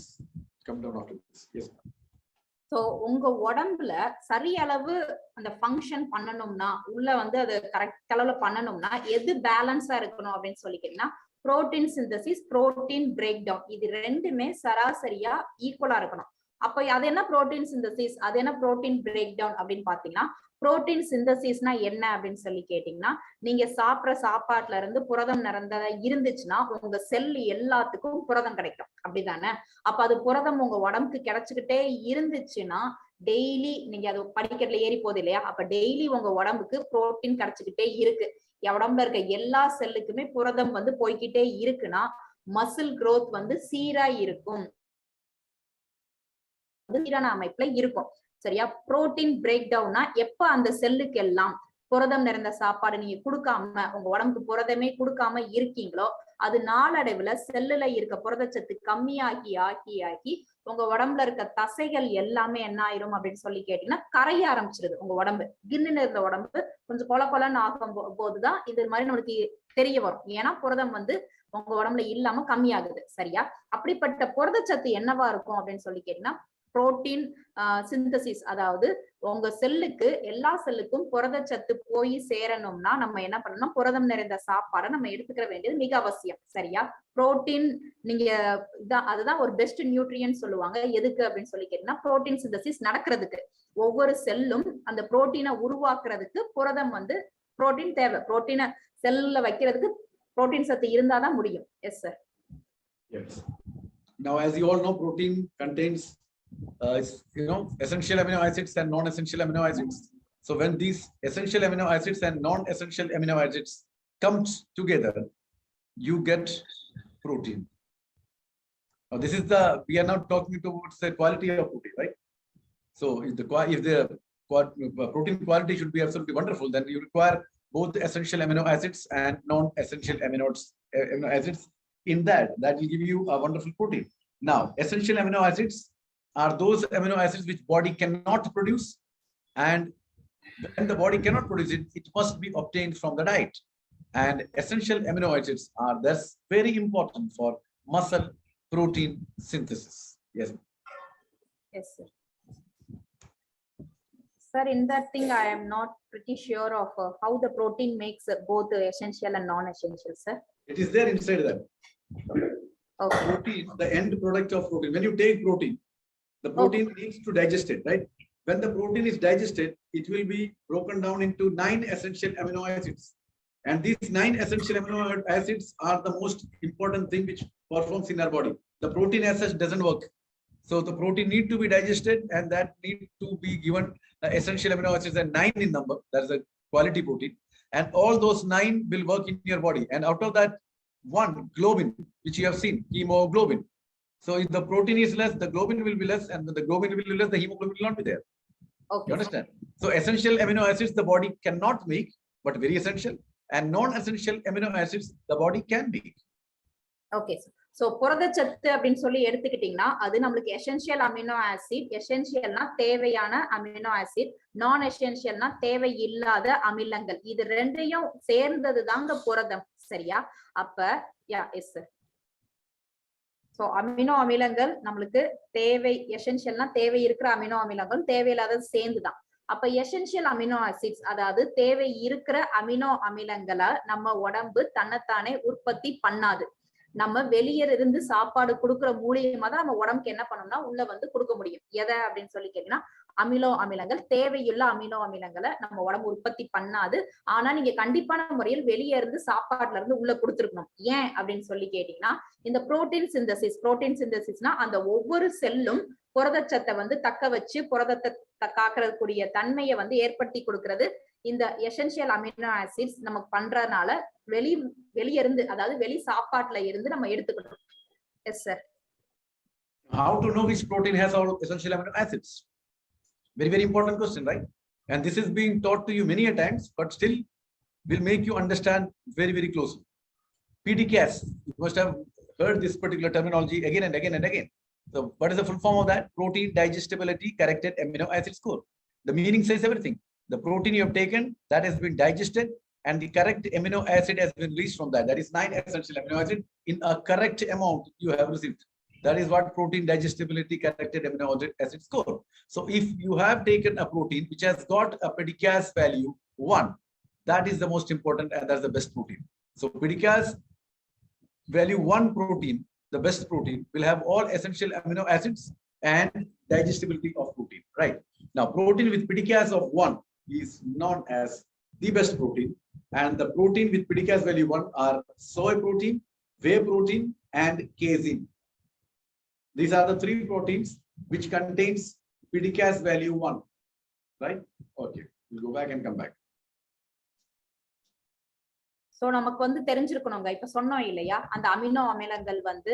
Come down after this. Yes. So உங்க உடம்புல சரியளவு அந்த function பண்ணணும்னா, உள்ள வந்து அது correct அளவுல பண்ணணும்னா எது பேலன்ஸா இருக்கணும் அப்படின்னு சொல்லிக்கிட்டீங்கன்னா, protein synthesis, protein break down, இது ரெண்டுமே சராசரியா ஈக்குவலா இருக்கணும். அப்ப அது என்ன புரோட்டீன் சிந்தசிஸ், அது என்ன புரோட்டீன் பிரேக் டவுன் அப்படின்னு பாத்தீங்கன்னா, புரோட்டீன் சிந்தசிஸ்னா என்ன அப்படின்னு சொல்லி கேட்டீங்கன்னா, நீங்க சாப்பிட்ற சாப்பாட்டுல இருந்து புரதம் நிறைந்ததா இருந்துச்சுன்னா உங்க செல் எல்லாத்துக்கும் புரதம் கிடைக்கும், அப்படிதானே? அப்ப அது புரதம் உங்க உடம்புக்கு கிடைச்சுக்கிட்டே இருந்துச்சுன்னா டெய்லி நீங்க அது படிக்கட்டுல ஏறி போகுது இல்லையா, அப்ப டெய்லி உங்க உடம்புக்கு புரோட்டீன் கிடைச்சுக்கிட்டே இருக்கு. உடம்புல இருக்க எல்லா செல்லுக்குமே புரதம் வந்து போய்கிட்டே இருக்குன்னா மசில் growth வந்து சீரா இருக்கும், சீரான அமைப்புல இருக்கும். சரியா? புரோட்டீன் பிரேக் டவுன்னா எப்ப அந்த செல்லுக்கு எல்லாம் புரதம் நிறைந்த சாப்பாடு நீங்க கொடுக்காம, உங்க உடம்புக்கு புரதமே கொடுக்காம இருக்கீங்களோ, அது நாளடைவுல செல்லுல இருக்க புரதச்சத்து கம்மியாகி ஆகி ஆகி உங்க உடம்புல இருக்க தசைகள் எல்லாமே என்ன ஆயிரும் அப்படின்னு சொல்லி கேட்டீங்கன்னா கரைய ஆரம்பிச்சிருது. உங்க உடம்பு கின்னுன்னு இருந்த உடம்பு கொஞ்சம் கொல கொலன்னு ஆகும் போதுதான் இது மாதிரி நம்மளுக்கு தெரிய வரும். ஏன்னா புரதம் வந்து உங்க உடம்புல இல்லாம கம்மியாகுது. சரியா? அப்படிப்பட்ட புரதச்சத்து என்னவா இருக்கும் அப்படின்னு சொல்லி கேட்டீங்கன்னா புரோட்டீன் சிந்தசிஸ், அதாவது உங்க செல்லுக்கு எல்லா செல்லுக்கும் புரதச்சத்து போய் சேரணும்னா நம்ம என்ன பண்ணணும், புரதம் நிறைந்த சாப்பாடை நம்ம எடுத்துக்கிற வேண்டியது மிக அவசியம். சரியா? புரோட்டீன் நீங்க அதுதான் ஒரு பெஸ்ட் நியூட்ரியன் சொல்லுவாங்க. எதுக்கு அப்படின்னு சொல்லி கேட்டீங்கன்னா புரோட்டீன் சிந்தசிஸ் நடக்கிறதுக்கு, ஒவ்வொரு செல்லும் அந்த புரோட்டீனை உருவாக்குறதுக்கு புரதம் வந்து புரோட்டீன் தேவை. புரோட்டீனை செல்ல வைக்கிறதுக்கு புரோட்டீன் சத்து இருந்தாதான் முடியும். S sir. Yes. Now, as you all know, protein contains essential amino acids and non-essential amino acids. So when these essential amino acids and non-essential amino acids comes together, you get protein. Now this is we are now talking towards the quality of protein, right? So if the protein quality should be absolutely wonderful, then you require both the essential amino acids and non-essential amino acids. In that will give you a wonderful protein. Now, essential amino acids are those amino acids which body cannot produce, and when the body cannot produce it, it must be obtained from the diet. And essential amino acids are thus very important for muscle protein synthesis. Yes. Yes, sir. Sir, in that thing, I am not pretty sure of how the protein makes both essential and non-essential, sir. It is there inside that. Okay. Protein, the end product of protein. When you take protein, the protein needs to digest it, right? When the protein is digested, it will be broken down into 9 essential amino acids. And these 9 essential amino acids are the most important thing which performs in our body. The protein as such doesn't work. So the protein need to be digested, and that need to be given essential amino acids are 9 in number. That is a quality protein. And all those 9 will work in your body. And out of that, one globin, which you have seen, hemoglobin. So if the protein is less, the globin will be less, and when the globin will be less, the hemoglobin will not be there. Okay. You understand? So essential amino acids the body cannot make, but very essential. And non-essential amino acids the body can make. Okay. So புரதச்சத்து அப்படின்னு சொல்லி எடுத்துக்கிட்டீங்கன்னா அது நம்மளுக்கு essential amino acid. எசென்ஷியல்னா தேவையான amino acid, நான் எசென்ஷியல்னா தேவையில்லாத அமிலங்கள். இது ரெண்டையும் சேர்ந்தது தாங்க புரதம். சரியா? அப்ப எஸ் சார். சோ அமினோ அமிலங்கள் நம்மளுக்கு தேவை, எசென்ஷியல்னா தேவை இருக்கிற அமினோ அமிலங்கள், தேவையில்லாதது சேர்ந்துதான். அப்ப எசென்ஷியல் அமினோ ஆசிட்ஸ், அதாவது தேவை இருக்கிற அமினோ அமிலங்களை நம்ம உடம்பு தன்னைத்தானே உற்பத்தி பண்ணாது. நம்ம வெளியே இருந்து சாப்பாடு கொடுக்குற மூலியமா தான் நம்ம உடம்புக்கு என்ன பண்ணணும்னா உள்ள வந்து கொடுக்க முடியும். எதை அப்படின்னு சொல்லி கேட்டீங்கன்னா அமினோ அமிலங்கள், தேவையுள்ள அமினோ அமிலங்களை நம்ம உடம்பு உற்பத்தி பண்ணாது. ஆனா நீங்க கண்டிப்பான முறையில் வெளியே இருந்து சாப்பாட்டுல இருந்து உள்ள கொடுத்துருக்கணும். ஏன் அப்படின்னு சொல்லி கேட்டீங்கன்னா இந்த புரோட்டீன் சிந்தசிஸ்னா அந்த ஒவ்வொரு செல்லும் புரதச்சத்தை வந்து தக்க வச்சு புரதத்தை காக்கிறதுக்குரிய தன்மையை வந்து ஏற்படுத்தி கொடுக்கிறது இந்த எசென்ஷியல் அமினோ ஆசிட்ஸ் நமக்கு பண்றதுனால வெளியிருந்து, அதாவது வெளி சாப்பாட்டுல இருந்து நம்ம எடுத்துக்கணும். Yes sir. how to know which protein has all essential amino acids? Very, very important question, right? And this is being taught to you many a times, but still will make you understand very, very closely. PDCAS, you must have heard this particular terminology again and again and again. So what is the full form of that? Protein digestibility corrected amino acid score. The meaning says everything. The protein you have taken, that has been digested, and the correct amino acid has been released from that. That is 9 essential amino acid in a correct amount you have received. That is what protein digestibility corrected amino acid score. So if you have taken a protein which has got a PDCAS value 1, that is the most important and that's the best protein. So PDCAS value 1 protein, the best protein, will have all essential amino acids and digestibility of protein, right? Now, protein with PDCAS of 1 is known as the best protein, and the protein with PDCAS value 1 are soy protein, whey protein, and casein. These are the 3 proteins which contains PDCAS value 1, right? Okay, we'll go back and come back. So நமக்கு வந்து தெரிஞ்சிருக்கணுங்க. இப்ப சொன்னோம் இல்லையா, அந்த amino அமிலங்கள் வந்து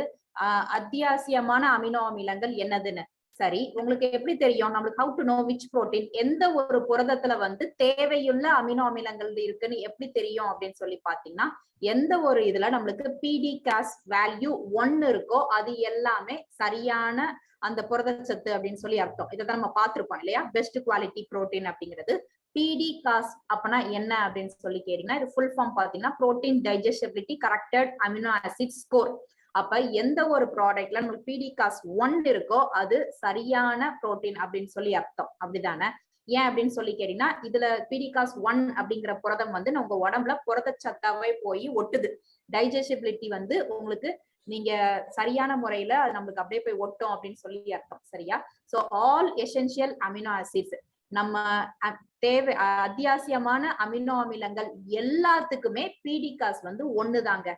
அத்தியாவசியமான amino அமிலங்கள் என்னதுன்னு. சரி, உங்களுக்கு எப்படி தெரியும்? நம்மளுக்கு how to know which protein, எந்த ஒரு புரதத்துல வந்து தேவையுள்ள அமினோ அமிலங்கள் இருக்குன்னு எப்படி தெரியும் அப்படின்னு சொல்லி பாத்தீங்கன்னா, எந்த ஒரு இதுல நம்மளுக்கு PDCAS வேல்யூ 1 இருக்கோ அது எல்லாமே சரியான அந்த புரதச்சத்து அப்படின்னு சொல்லி அர்த்தம். இதைதான் நம்ம பார்த்திருப்போம் இல்லையா, பெஸ்ட் குவாலிட்டி புரோட்டீன் அப்படிங்கிறது. PDCAS அப்பனா என்ன அப்படின்னு சொல்லி கேட்டீங்கன்னா, இது ஃபுல் ஃபார்ம் பாத்தீங்கன்னா protein digestibility corrected amino acid score. அப்ப எந்த ஒரு ப்ராடக்ட்ல நமக்கு PDCAS 1 இருக்கோ அது சரியான புரோட்டீன் அப்படின்னு சொல்லி அர்த்தம். அப்படிதானே? ஏன் அப்படின்னு சொல்லி கேட்டீங்கன்னா, இதுல PDCAS 1 அப்படிங்கிற புரதம் வந்து உங்க உடம்புல புரதச்சத்தாவே போய் ஒட்டுது. டைஜஸ்டிபிலிட்டி வந்து உங்களுக்கு நீங்க சரியான முறையில அது நம்மளுக்கு அப்படியே போய் ஒட்டும் அப்படின்னு சொல்லி அர்த்தம். சரியா? So all essential amino acids, நம்ம தேவை அத்தியாவசியமான அமினோ அமிலங்கள் எல்லாத்துக்குமே PDCAS வந்து 1 தாங்க.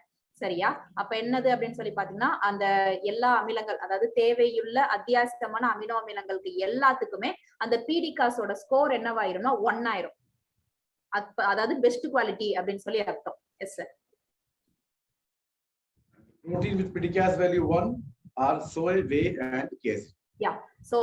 சரியா? அப்ப என்னது அப்படின்னு சொல்லி பாத்தீங்கன்னா, அந்த எல்லா அமிலங்கள், அதாவது தேவையுள்ள அத்தியாவசியமான அமினோ அமிலங்களுக்கு எல்லாத்துக்குமே அந்த PDCAS ஓட ஸ்கோர் என்னவாயிரும்னா 1 ஆயிரும். அதாவது பெஸ்ட் குவாலிட்டி அப்படின்னு சொல்லி அர்த்தம். Yes sir. Protein with PDCAS value 1 are soy, whey and casein. Yeah. So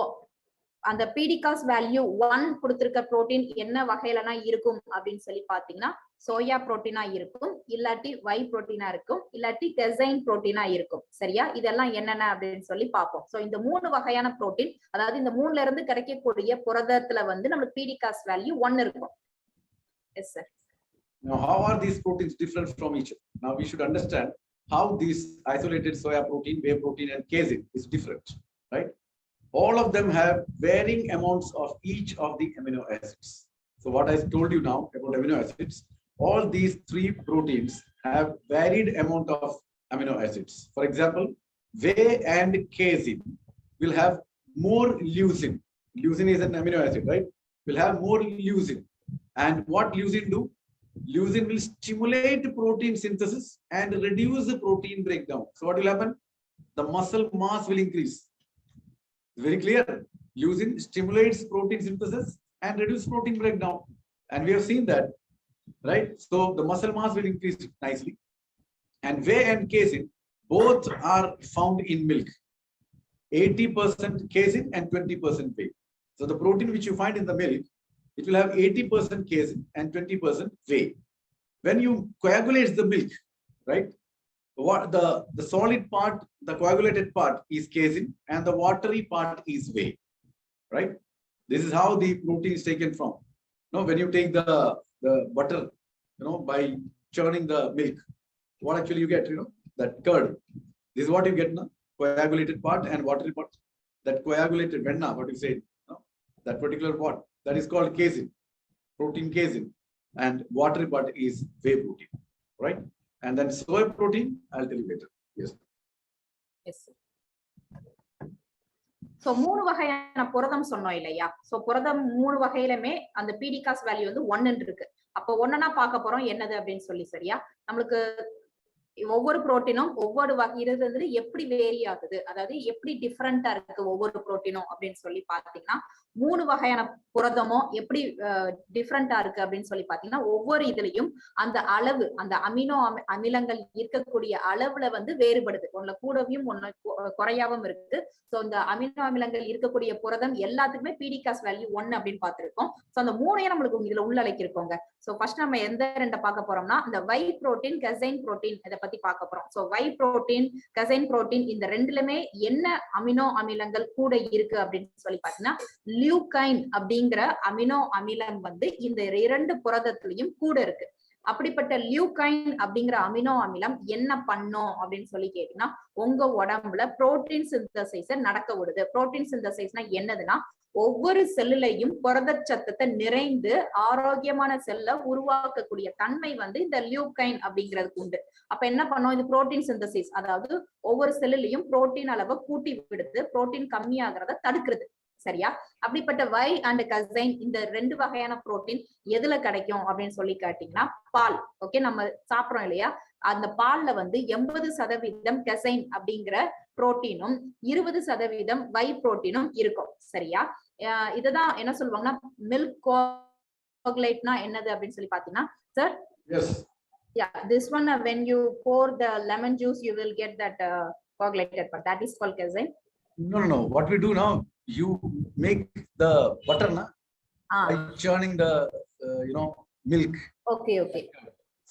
அந்த PDCAS வேல்யூ 1 கொடுத்திருக்க புரோட்டீன் என்ன வகையிலனா இருக்கும் அப்படின்னு சொல்லி பாத்தீங்கன்னா, சோயா புரோட்டீனா இருக்கும், இல்லாட்டி வை புரோட்டீனா இருக்கும், இல்லாட்டி கெசைன் புரோட்டீனா இருக்கும். சரியா? இதெல்லாம் என்னென்ன அப்படின்னு சொல்லி பார்ப்போம். சோ இந்த 3 வகையான புரோட்டீன், அதாவது இந்த 3ல இருந்து கிடைக்கக்கூடிய புரதத்துல வந்து நமக்கு PDCAS வேல்யூ 1 இருக்கும். Yes sir. Now, how are these proteins different from each other? Now, we should understand how these isolated soya protein, whey protein, and casein is different, right? All of them have varying amounts of each of the amino acids. So what I told you now about amino acids, all these 3 proteins have varied amount of amino acids. For example, whey and casein will have more leucine. Leucine is an amino acid, right? Will have more leucine. And what leucine do? Leucine will stimulate protein synthesis and reduce the protein breakdown. So what will happen? The muscle mass will increase. Very clear. Leucine stimulates protein synthesis and reduce protein breakdown. And we have seen that, right? So the muscle mass will increase nicely. And whey and casein both are found in milk. 80% casein and 20% whey. So the protein which you find in the milk, it will have 80% casein and 20% whey. When you coagulate the milk, right? What the solid part, the coagulated part is casein and the watery part is whey, right? This is how the protein is taken from. Now, when you take the butter, by churning the milk, what actually you get, that curd. This is what you get, coagulated part and watery part. That coagulated venna, what you say, that particular part, that is called casein, protein casein, and watery part is whey protein, right? And then soy protein, I'll tell you later. Yes. Yes. So 3 வகையான புரதம் சொன்னோம் இல்லையா? So புரதம் 3 வகையிலுமே அந்த PDCAS value வந்து 1 இருக்கு. அப்ப ஒண்ணா பார்க்க போறோம் என்னது அப்படின்னு சொல்லி. சரியா? நம்மளுக்கு ஒவ்வொரு புரோட்டீனும் ஒவ்வொரு வகையில இருந்து எப்படி வேரி ஆகுது, அதாவது எப்படி டிஃபரெண்டா இருக்கு ஒவ்வொரு புரோட்டீனும் அப்படின்னு சொல்லி பாத்தீங்கன்னா, 3 வகையான புரதமும் எப்படி டிஃபரெண்டா இருக்கு அப்படின்னு சொல்லி பாத்தீங்கன்னா, ஒவ்வொரு இதுலயும் அந்த அளவு, அந்த அமினோ அமிலங்கள் இருக்கக்கூடிய அளவுல வந்து வேறுபடுது. ஒண்ணுல கூடவும் ஒண்ணு குறையாவும் இருக்கு. சோ இந்த அமினோ அமிலங்கள் இருக்கக்கூடிய புரதம் எல்லாத்துக்குமே பிடிகாஸ் வேல்யூ 1 அப்படின்னு பார்த்திருக்கோம். சோ அந்த 3ஐயும் நம்மளுக்கு இதுல உள்ளடக்கி இருக்கோங்க. சோ ஃபர்ஸ்ட் நம்ம எந்த ரெண்ட பார்க்க போறோம்னா, இந்த வை புரோட்டீன், கசைன் புரோட்டீன் இத பத்தி பார்க்க போறோம். சோ வை புரோட்டீன், கசைன் புரோட்டீன் இந்த ரெண்டுலயுமே என்ன அமினோ அமிலங்கள் கூட இருக்கு அப்படின்னு சொல்லி பாத்தீங்கன்னா, லியூகைன் அப்படிங்கிற அமினோ அமிலம் வந்து இந்த 2 புரதத்திலையும் கூட இருக்கு. அப்படிப்பட்ட லியூகைன் அப்படிங்கிற அமினோ அமிலம் என்ன பண்ணும் அப்படின்னு சொல்லி கேட்டீங்கன்னா, உங்க உடம்புல புரோட்டீன் சிந்தசைஸ நடக்க விடுது. புரோட்டீன் சிந்தசைஸ்னா என்னதுன்னா, ஒவ்வொரு செல்லுலையும் புரதச்சத்தத்தை நிறைந்து ஆரோக்கியமான செல்ல உருவாக்கக்கூடிய தன்மை வந்து இந்த லியூகைன் அப்படிங்கிறதுக்கு உண்டு. அப்ப என்ன பண்ணும், இது புரோட்டீன் சிந்தசிஸ், அதாவது ஒவ்வொரு செல்லுலையும் புரோட்டீன் அளவை கூட்டி விடுது, புரோட்டீன் கம்மியாகிறத தடுக்கிறது. சரியா? அப்படிப்பட்ட வை அண்ட் கசைன் இந்த 2 வகையான புரோட்டீன் எதுல கிடைக்கும் அப்படின்னு சொல்லி கேட்டீங்கன்னா, பால். ஓகே, நம்ம சாப்பிடுறோம் இல்லையா, அந்த பால்ல வந்து 80% கசைன் அப்படிங்கிற புரோட்டீனும் 20% வை புரோட்டீனும் இருக்கும். சரியா? இதுதான் என்ன சொல்லுவாங்கன்னா, மில்க் கோகுலேட்னா என்னது அப்படின்னு சொல்லி பாத்தீங்கன்னா, sir, Yes. yeah, this one when you pour the lemon juice you will get that coagulated part, that is called casein. No. What we do now, you make the butter by churning the milk. Okay.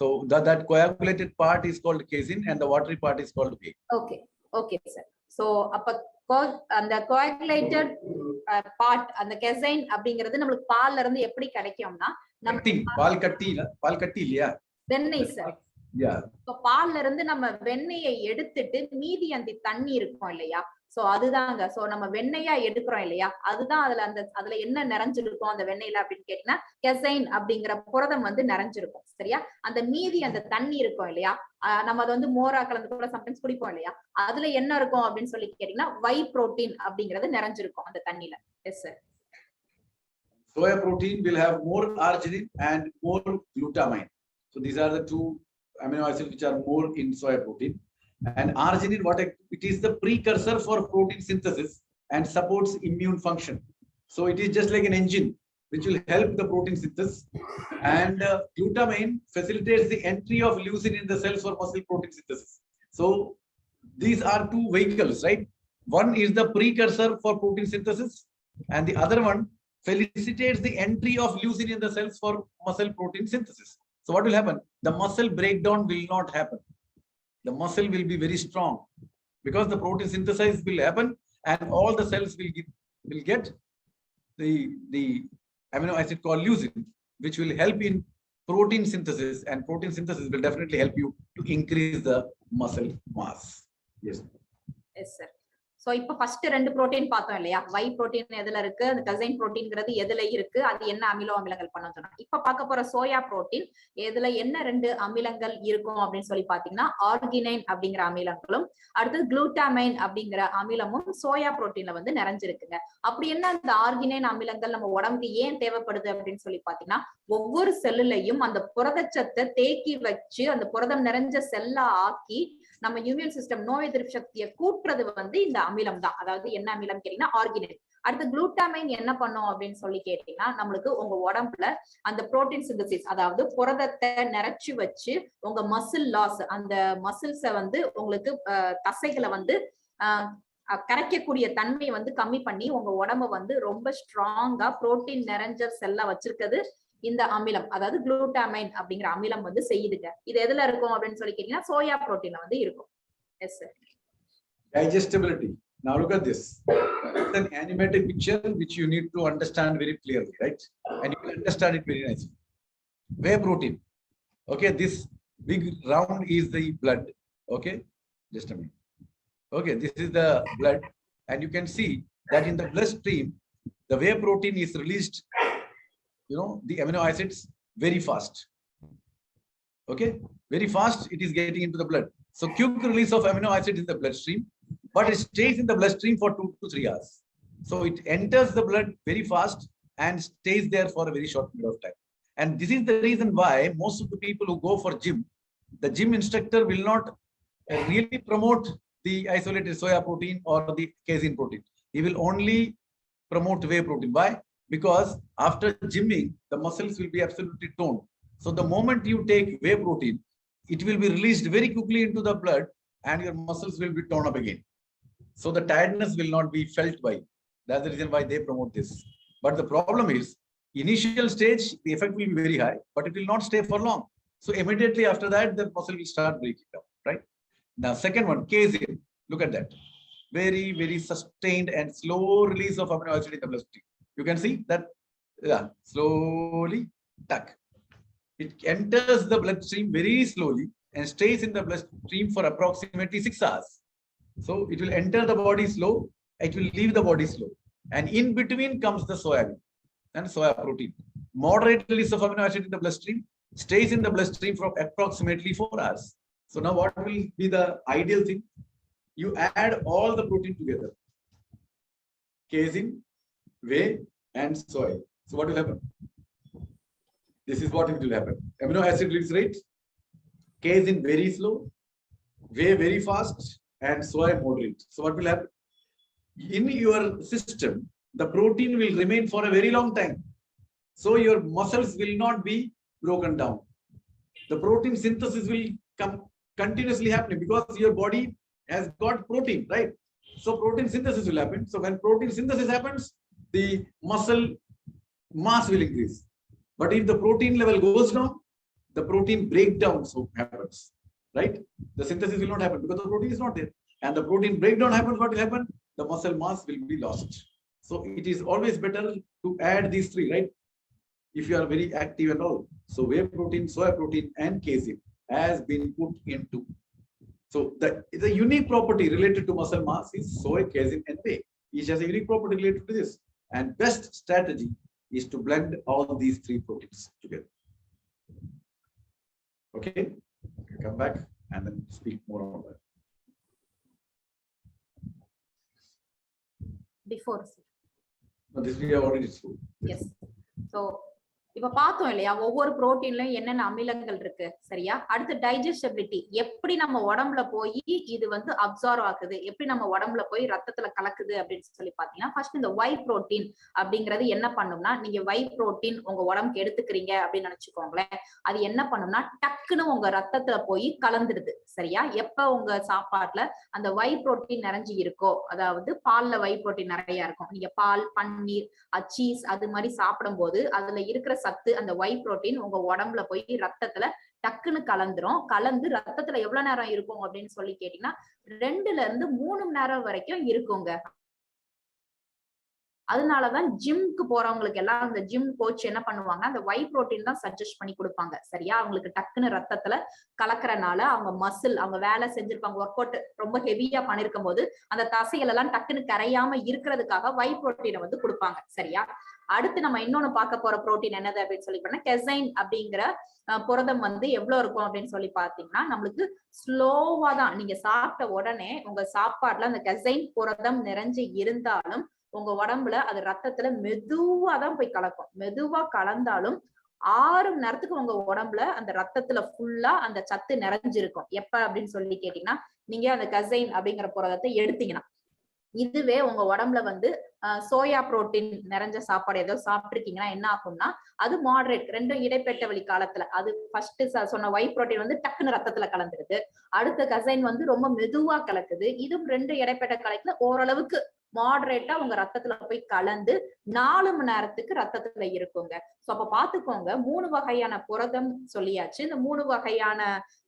So that coagulated part is called casein and the watery part is called whey. Okay sir. So அந்த coagulated part, அந்த casein அப்படிங்கிறது நமக்கு பால்ல இருந்து எப்படி கிடைக்கும்னா, பால் கட்டி இல்லையா, வெண்ணெய் சார். பால்ல இருந்து நம்ம வெண்ணெயை எடுத்துட்டு மீதி அந்த தண்ணி இருக்கும் இல்லையா, சோ அதுதாங்க. சோ நம்ம வெண்ணெயா எடுக்கிறோம் இல்லையா, அதுதான் அதுல என்ன நிறைஞ்சிருக்கும் அந்த வெண்ணெயில அப்படின்னு கேட்டீங்கன்னா, கெசைன் அப்படிங்கிற புரதம் வந்து நிறைஞ்சிருக்கும். சரியா? அந்த மீதி அந்த தண்ணி இருக்கும் இல்லையா, நம்ம அதை வந்து மோரா கலந்து கூட சம்டைம்ஸ் குடிப்போம் இல்லையா, அதுல என்ன இருக்கும் அப்படின்னு சொல்லி கேட்டீங்கன்னா, வை புரோட்டீன் அப்படிங்கிறது நிறைஞ்சிருக்கும் அந்த தண்ணியில. Yes sir. Soya protein will have more arginine and more glutamine. So these are the 2 amino acids which are more in soya protein. And arginine, it is the precursor for protein synthesis and supports immune function. So it is just like an engine which will help the protein synthesis. And glutamine facilitates the entry of leucine in the cells for muscle protein synthesis. So these are 2 vehicles, right? One is the precursor for protein synthesis, and the other one facilitates the entry of leucine in the cells for muscle protein synthesis. So what will happen? The muscle breakdown will not happen. The muscle will be very strong because the protein synthesis will happen and all the cells will get the amino acid called leucine, which will help in protein synthesis, and protein synthesis will definitely help you to increase the muscle mass. Yes. Yes, sir. So இப்ப first 2 protein பார்த்தோம் இல்லையா, வை protein எதுல இருக்கு, அந்த கசைன் புரோட்டீன்ங்கிறது எதுல இருக்கு, அது என்ன அமினோ அமிலங்கள் பண்ண சொன்னா. இப்ப பார்க்க போற சோயா புரோட்டீன் எதுல என்ன 2 அமிலங்கள் இருக்கும் அப்படின்னு சொல்லி பாத்தீங்கன்னா, ஆர்கினைன் அப்படிங்கிற அமிலங்களும் அடுத்து குளூட்டாமைன் அப்படிங்கிற அமிலமும் சோயா புரோட்டீன்ல வந்து நிறைஞ்சிருக்குங்க. அப்படி என்ன அந்த ஆர்கினைன் அமிலங்கள் நம்ம உடம்புக்கு ஏன் தேவைப்படுது அப்படின்னு சொல்லி பாத்தீங்கன்னா, ஒவ்வொரு செல்லுலையும் அந்த புரதச்சத்தை தேக்கி வச்சு அந்த புரதம் நிறைஞ்ச செல்லா ஆக்கி நம்ம இம்யூன் சிஸ்டம் நோய் எதிர்ப்பு சக்தியை கூட்டுறது வந்து இந்த அமிலம் தான். அதாவது என்ன அமிலம் கேட்டீங்கன்னா, ஆர்கினைன். அடுத்து குளூட்டாமைன் என்ன பண்ணும் அப்படின்னு சொல்லி கேட்டீங்கன்னா, நம்மளுக்கு உங்க உடம்புல அந்த புரோட்டீன் சிந்தசிஸ், அதாவது புரதத்தை நிறைச்சு வச்சு உங்க மசில் லாஸ், அந்த மசில்ஸை வந்து உங்களுக்கு தசைகளை வந்து கரைக்கக்கூடிய தன்மையை வந்து கம்மி பண்ணி உங்க உடம்ப வந்து ரொம்ப ஸ்ட்ராங்கா புரோட்டீன் நிறைஞ்ச செல்லா வச்சிருக்கிறது இந்த அமிலம், அதாவது குளூட்டாமைன் அப்படிங்கிற அமிலம் வந்து செய்யுதுங்க. இது எதுல இருக்கும் அப்படின்னு சொல்லி கேட்டீங்கன்னா, சோயா புரோட்டீன்ல வந்து இருக்கும். Yes sir. Digestibility. Now look at this. It's an animated picture which you need to understand very clearly, right? And you will understand it very nicely. Whey protein. Okay, this big round is the blood. Okay, just a minute. Okay, this is the blood, and you can see that in the bloodstream, the whey protein is released, the amino acids very fast. Okay, very fast it is getting into the blood. So quick release of amino acids in the bloodstream, but it stays in the bloodstream for 2 to 3 hours. So it enters the blood very fast and stays there for a very short period of time. And this is the reason why most of the people who go for gym, the gym instructor will not really promote the isolated soya protein or the casein protein. He will only promote whey protein. Why? Because after gymming, the muscles will be absolutely toned. So the moment you take whey protein, it will be released very quickly into the blood and your muscles will be torn up again. So the tiredness will not be felt by you. That's the reason why they promote this. But the problem is, initial stage, the effect will be very high, but it will not stay for long. So immediately after that, the muscle will start breaking down, right? Now, second one, casein. Look at that. Very, very sustained and slow release of amino acid in the bloodstream. You can see that, yeah, slowly, tuck. It enters the bloodstream very slowly and stays in the bloodstream for approximately 6 hours. So it will enter the body slow, it will leave the body slow. And in between comes the soya and soya protein. Moderate release of amino acid in the bloodstream, stays in the bloodstream for approximately 4 hours. So now what will be the ideal thing? You add all the protein together. Casein, whey, and soy. So what will happen? This is what it will happen. Amino acid release rate, casein very slow, whey very fast, and soy moderate. So what will happen? In your system, the protein will remain for a very long time. So your muscles will not be broken down. The protein synthesis will come continuously happening because your body has got protein, right? So protein synthesis will happen. So when protein synthesis happens, the muscle mass will increase. But if the protein level goes down, the protein breakdown happens, right? The synthesis will not happen because the protein is not there. And the protein breakdown happens, what will happen? The muscle mass will be lost. So it is always better to add these three, right? If you are very active and all. So whey protein, soy protein, and casein has been put into. So the unique property related to muscle mass is soy, casein, and whey. Each has a unique property related to this. And best strategy is to blend all these three proteins together. Okay, come back and then speak more on that. Before. No, this we have already seen. Yes. So இப்ப பார்த்தோம் இல்லையா ஒவ்வொரு புரோட்டீன்லயும் என்னென்ன அமிலங்கள் இருக்கு சரியா அடுத்து டைஜஸ்டபிலிட்டி எப்படி நம்ம உடம்புல போய் இது வந்து அப்சார்வ் ஆகுது எப்படி நம்ம உடம்புல போய் ரத்தத்துல கலக்குது அப்படின்னு சொல்லி பாத்தீங்கன்னா ஃபர்ஸ்ட் இந்த வை புரோட்டீன் அப்படிங்கிறது என்ன பண்ணும்னா நீங்க வை புரோட்டீன் உங்க உடம்புக்கு எடுத்துக்கிறீங்க அப்படின்னு நினைச்சுக்கோங்களேன் அது என்ன பண்ணும்னா டக்குன்னு உங்க ரத்தத்துல போய் கலந்துடுது சரியா எப்ப உங்க சாப்பாட்டுல அந்த வை புரோட்டீன் நிறைஞ்சு இருக்கோ அதாவது பால்ல வை புரோட்டீன் நிறைய இருக்கும் நீங்க பால் பன்னீர் சீஸ் அது மாதிரி சாப்பிடும் போது அதுல இருக்கிற சத்து அந்த வை புரோட்டீன் உங்க உடம்புல போய் ரத்தத்துல டக்குன்னு கலந்துரும் கலந்து ரத்தத்துல எவ்வளவு நேரம் இருக்கும் அப்படின்னு சொல்லி கேட்டீங்கன்னா 2 to 3 மணி நேரம் வரைக்கும் இருக்குங்க அதனாலதான் ஜிம்க்கு போறவங்களுக்கு எல்லாம் அந்த ஜிம் கோச் என்ன பண்ணுவாங்க அந்த வை புரோட்டீன் தான் சஜஸ்ட் பண்ணி கொடுப்பாங்க சரியா அவங்களுக்கு டக்குன்னு ரத்தத்துல கலக்கறனால அவங்க மசில் அவங்க வேலை செஞ்சிருப்பாங்க ஒர்க் அவுட் ரொம்ப ஹெவியா பண்ணிருக்கும் போது அந்த தசைகள் எல்லாம் டக்குன்னு கரையாம இருக்கிறதுக்காக வை புரோட்டீனை வந்து கொடுப்பாங்க சரியா அடுத்து நம்ம இன்னொன்னு பார்க்க போற புரோட்டீன் என்னது அப்படின்னு சொல்லி பண்ணா கெசைன் அப்படிங்கிற புரதம் வந்து எவ்வளவு இருக்கும் அப்படின்னு சொல்லி பாத்தீங்கன்னா நம்மளுக்கு ஸ்லோவா தான் நீங்க சாப்பிட்ட உடனே உங்க சாப்பாடுல அந்த கெசைன் புரதம் நிறைஞ்சு இருந்தாலும் உங்க உடம்புல அது ரத்தத்துல மெதுவா தான் போய் கலக்கும் மெதுவா கலந்தாலும் 6 மணி நேரத்துக்கு உங்க உடம்புல அந்த ரத்தத்துல ஃபுல்லா அந்த சத்து நிறைஞ்சிருக்கும் எப்ப அப்படின்னு சொல்லி கேட்டீங்கன்னா நீங்க அந்த கெசைன் அப்படிங்கிற புரதத்தை எடுத்தீங்கன்னா இதுவே உங்க உடம்புல வந்து சோயா புரோட்டீன் நிறைஞ்ச சாப்பாடு ஏதோ சாப்பிட்டுருக்கீங்கன்னா என்ன ஆகும்னா அது மாடரேட் ரெண்டும் இடைப்பட்ட வழி காலத்துல அது ஃபர்ஸ்ட் சொன்ன வை புரோட்டீன் வந்து டக்குன்னு ரத்தத்துல கலந்துருது அடுத்த கசைன் வந்து ரொம்ப மெதுவா கலக்குது இதுவும் 2 இடைப்பட்ட காலத்துல ஓரளவுக்கு மாடரேட்டா உங்க ரத்தத்துல போய் கலந்து 4 மணி நேரத்துக்கு ரத்தத்துல இருக்குங்க சோ அப்ப பாத்துக்கோங்க 3 வகையான புரதம் சொல்லியாச்சு இந்த 3 வகையான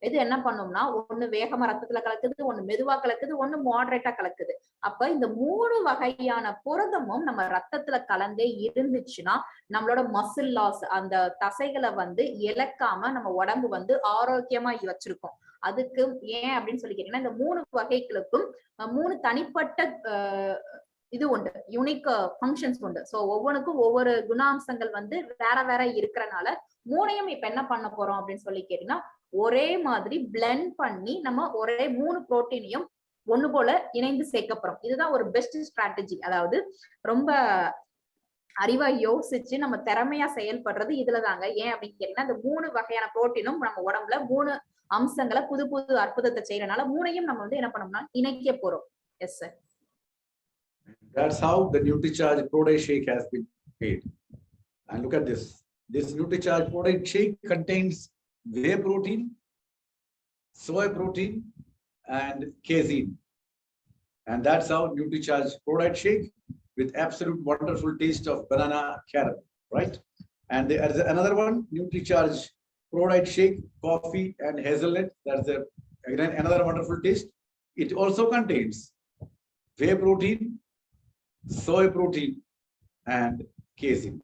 இது என்ன பண்ணும்னா ஒண்ணு வேகமா ரத்தத்துல கலக்குது ஒண்ணு மெதுவா கலக்குது ஒண்ணு மாடரேட்டா கலக்குது அப்ப இந்த 3 வகையான புரதமும் நம்ம ரத்தத்துல கலந்தே இருந்துச்சுன்னா நம்மளோட மசில் லாஸ் அந்த தசைகளை வந்து இழக்காம நம்ம உடம்பு வந்து ஆரோக்கியமா வச்சிருக்கோம் அதுக்கு ஏன் அப்படின்னு சொல்லி கேட்டீங்கன்னா இந்த 3 வகைகளுக்கும் 3 தனிப்பட்ட இது உண்டு யூனிக் ஃபங்க்ஷன்ஸ் உண்டு சோ ஒவ்வொன்றுக்கும் ஒவ்வொரு குணாம்சங்கள் வந்து வேற வேற இருக்கிறனால 3ஐயும் இப்ப என்ன பண்ண போறோம் அப்படின்னு சொல்லி கேட்டீங்கன்னா ஒரே மாதிரி பிளெண்ட் பண்ணி நம்ம ஒரே 3 புரோட்டீனையும் ஒண்ணு போல இணைந்து சேர்க்க போறோம் இதுதான் ஒரு பெஸ்ட் ஸ்ட்ராட்டஜி அதாவது ரொம்ப அறிவா யோசிச்சு நம்ம திறமையா செயல்படுறது இதுலதாங்க. ஏன் அப்படின்னு கேட்டீங்கன்னா, இந்த 3 வகையான புரோட்டீனும் நம்ம உடம்புல 3 அம்சங்களை புது புது அற்புதத்தை செய்யறதுனால 3ஐயும் நம்ம வந்து என்ன பண்ணோம்னா இணைக்க போறோம். Yes sir. That's how the NutriCharge Protein Shake has been made. And look at this. This NutriCharge Protein Shake contains whey protein, soy protein, and casein. And that's how NutriCharge Protein Shake with absolute wonderful taste of banana caramel, right? And there's another one, NutriCharge Protein Shake, coffee and hazelnut. That's again another wonderful taste. It also contains whey protein, soy protein, and casein,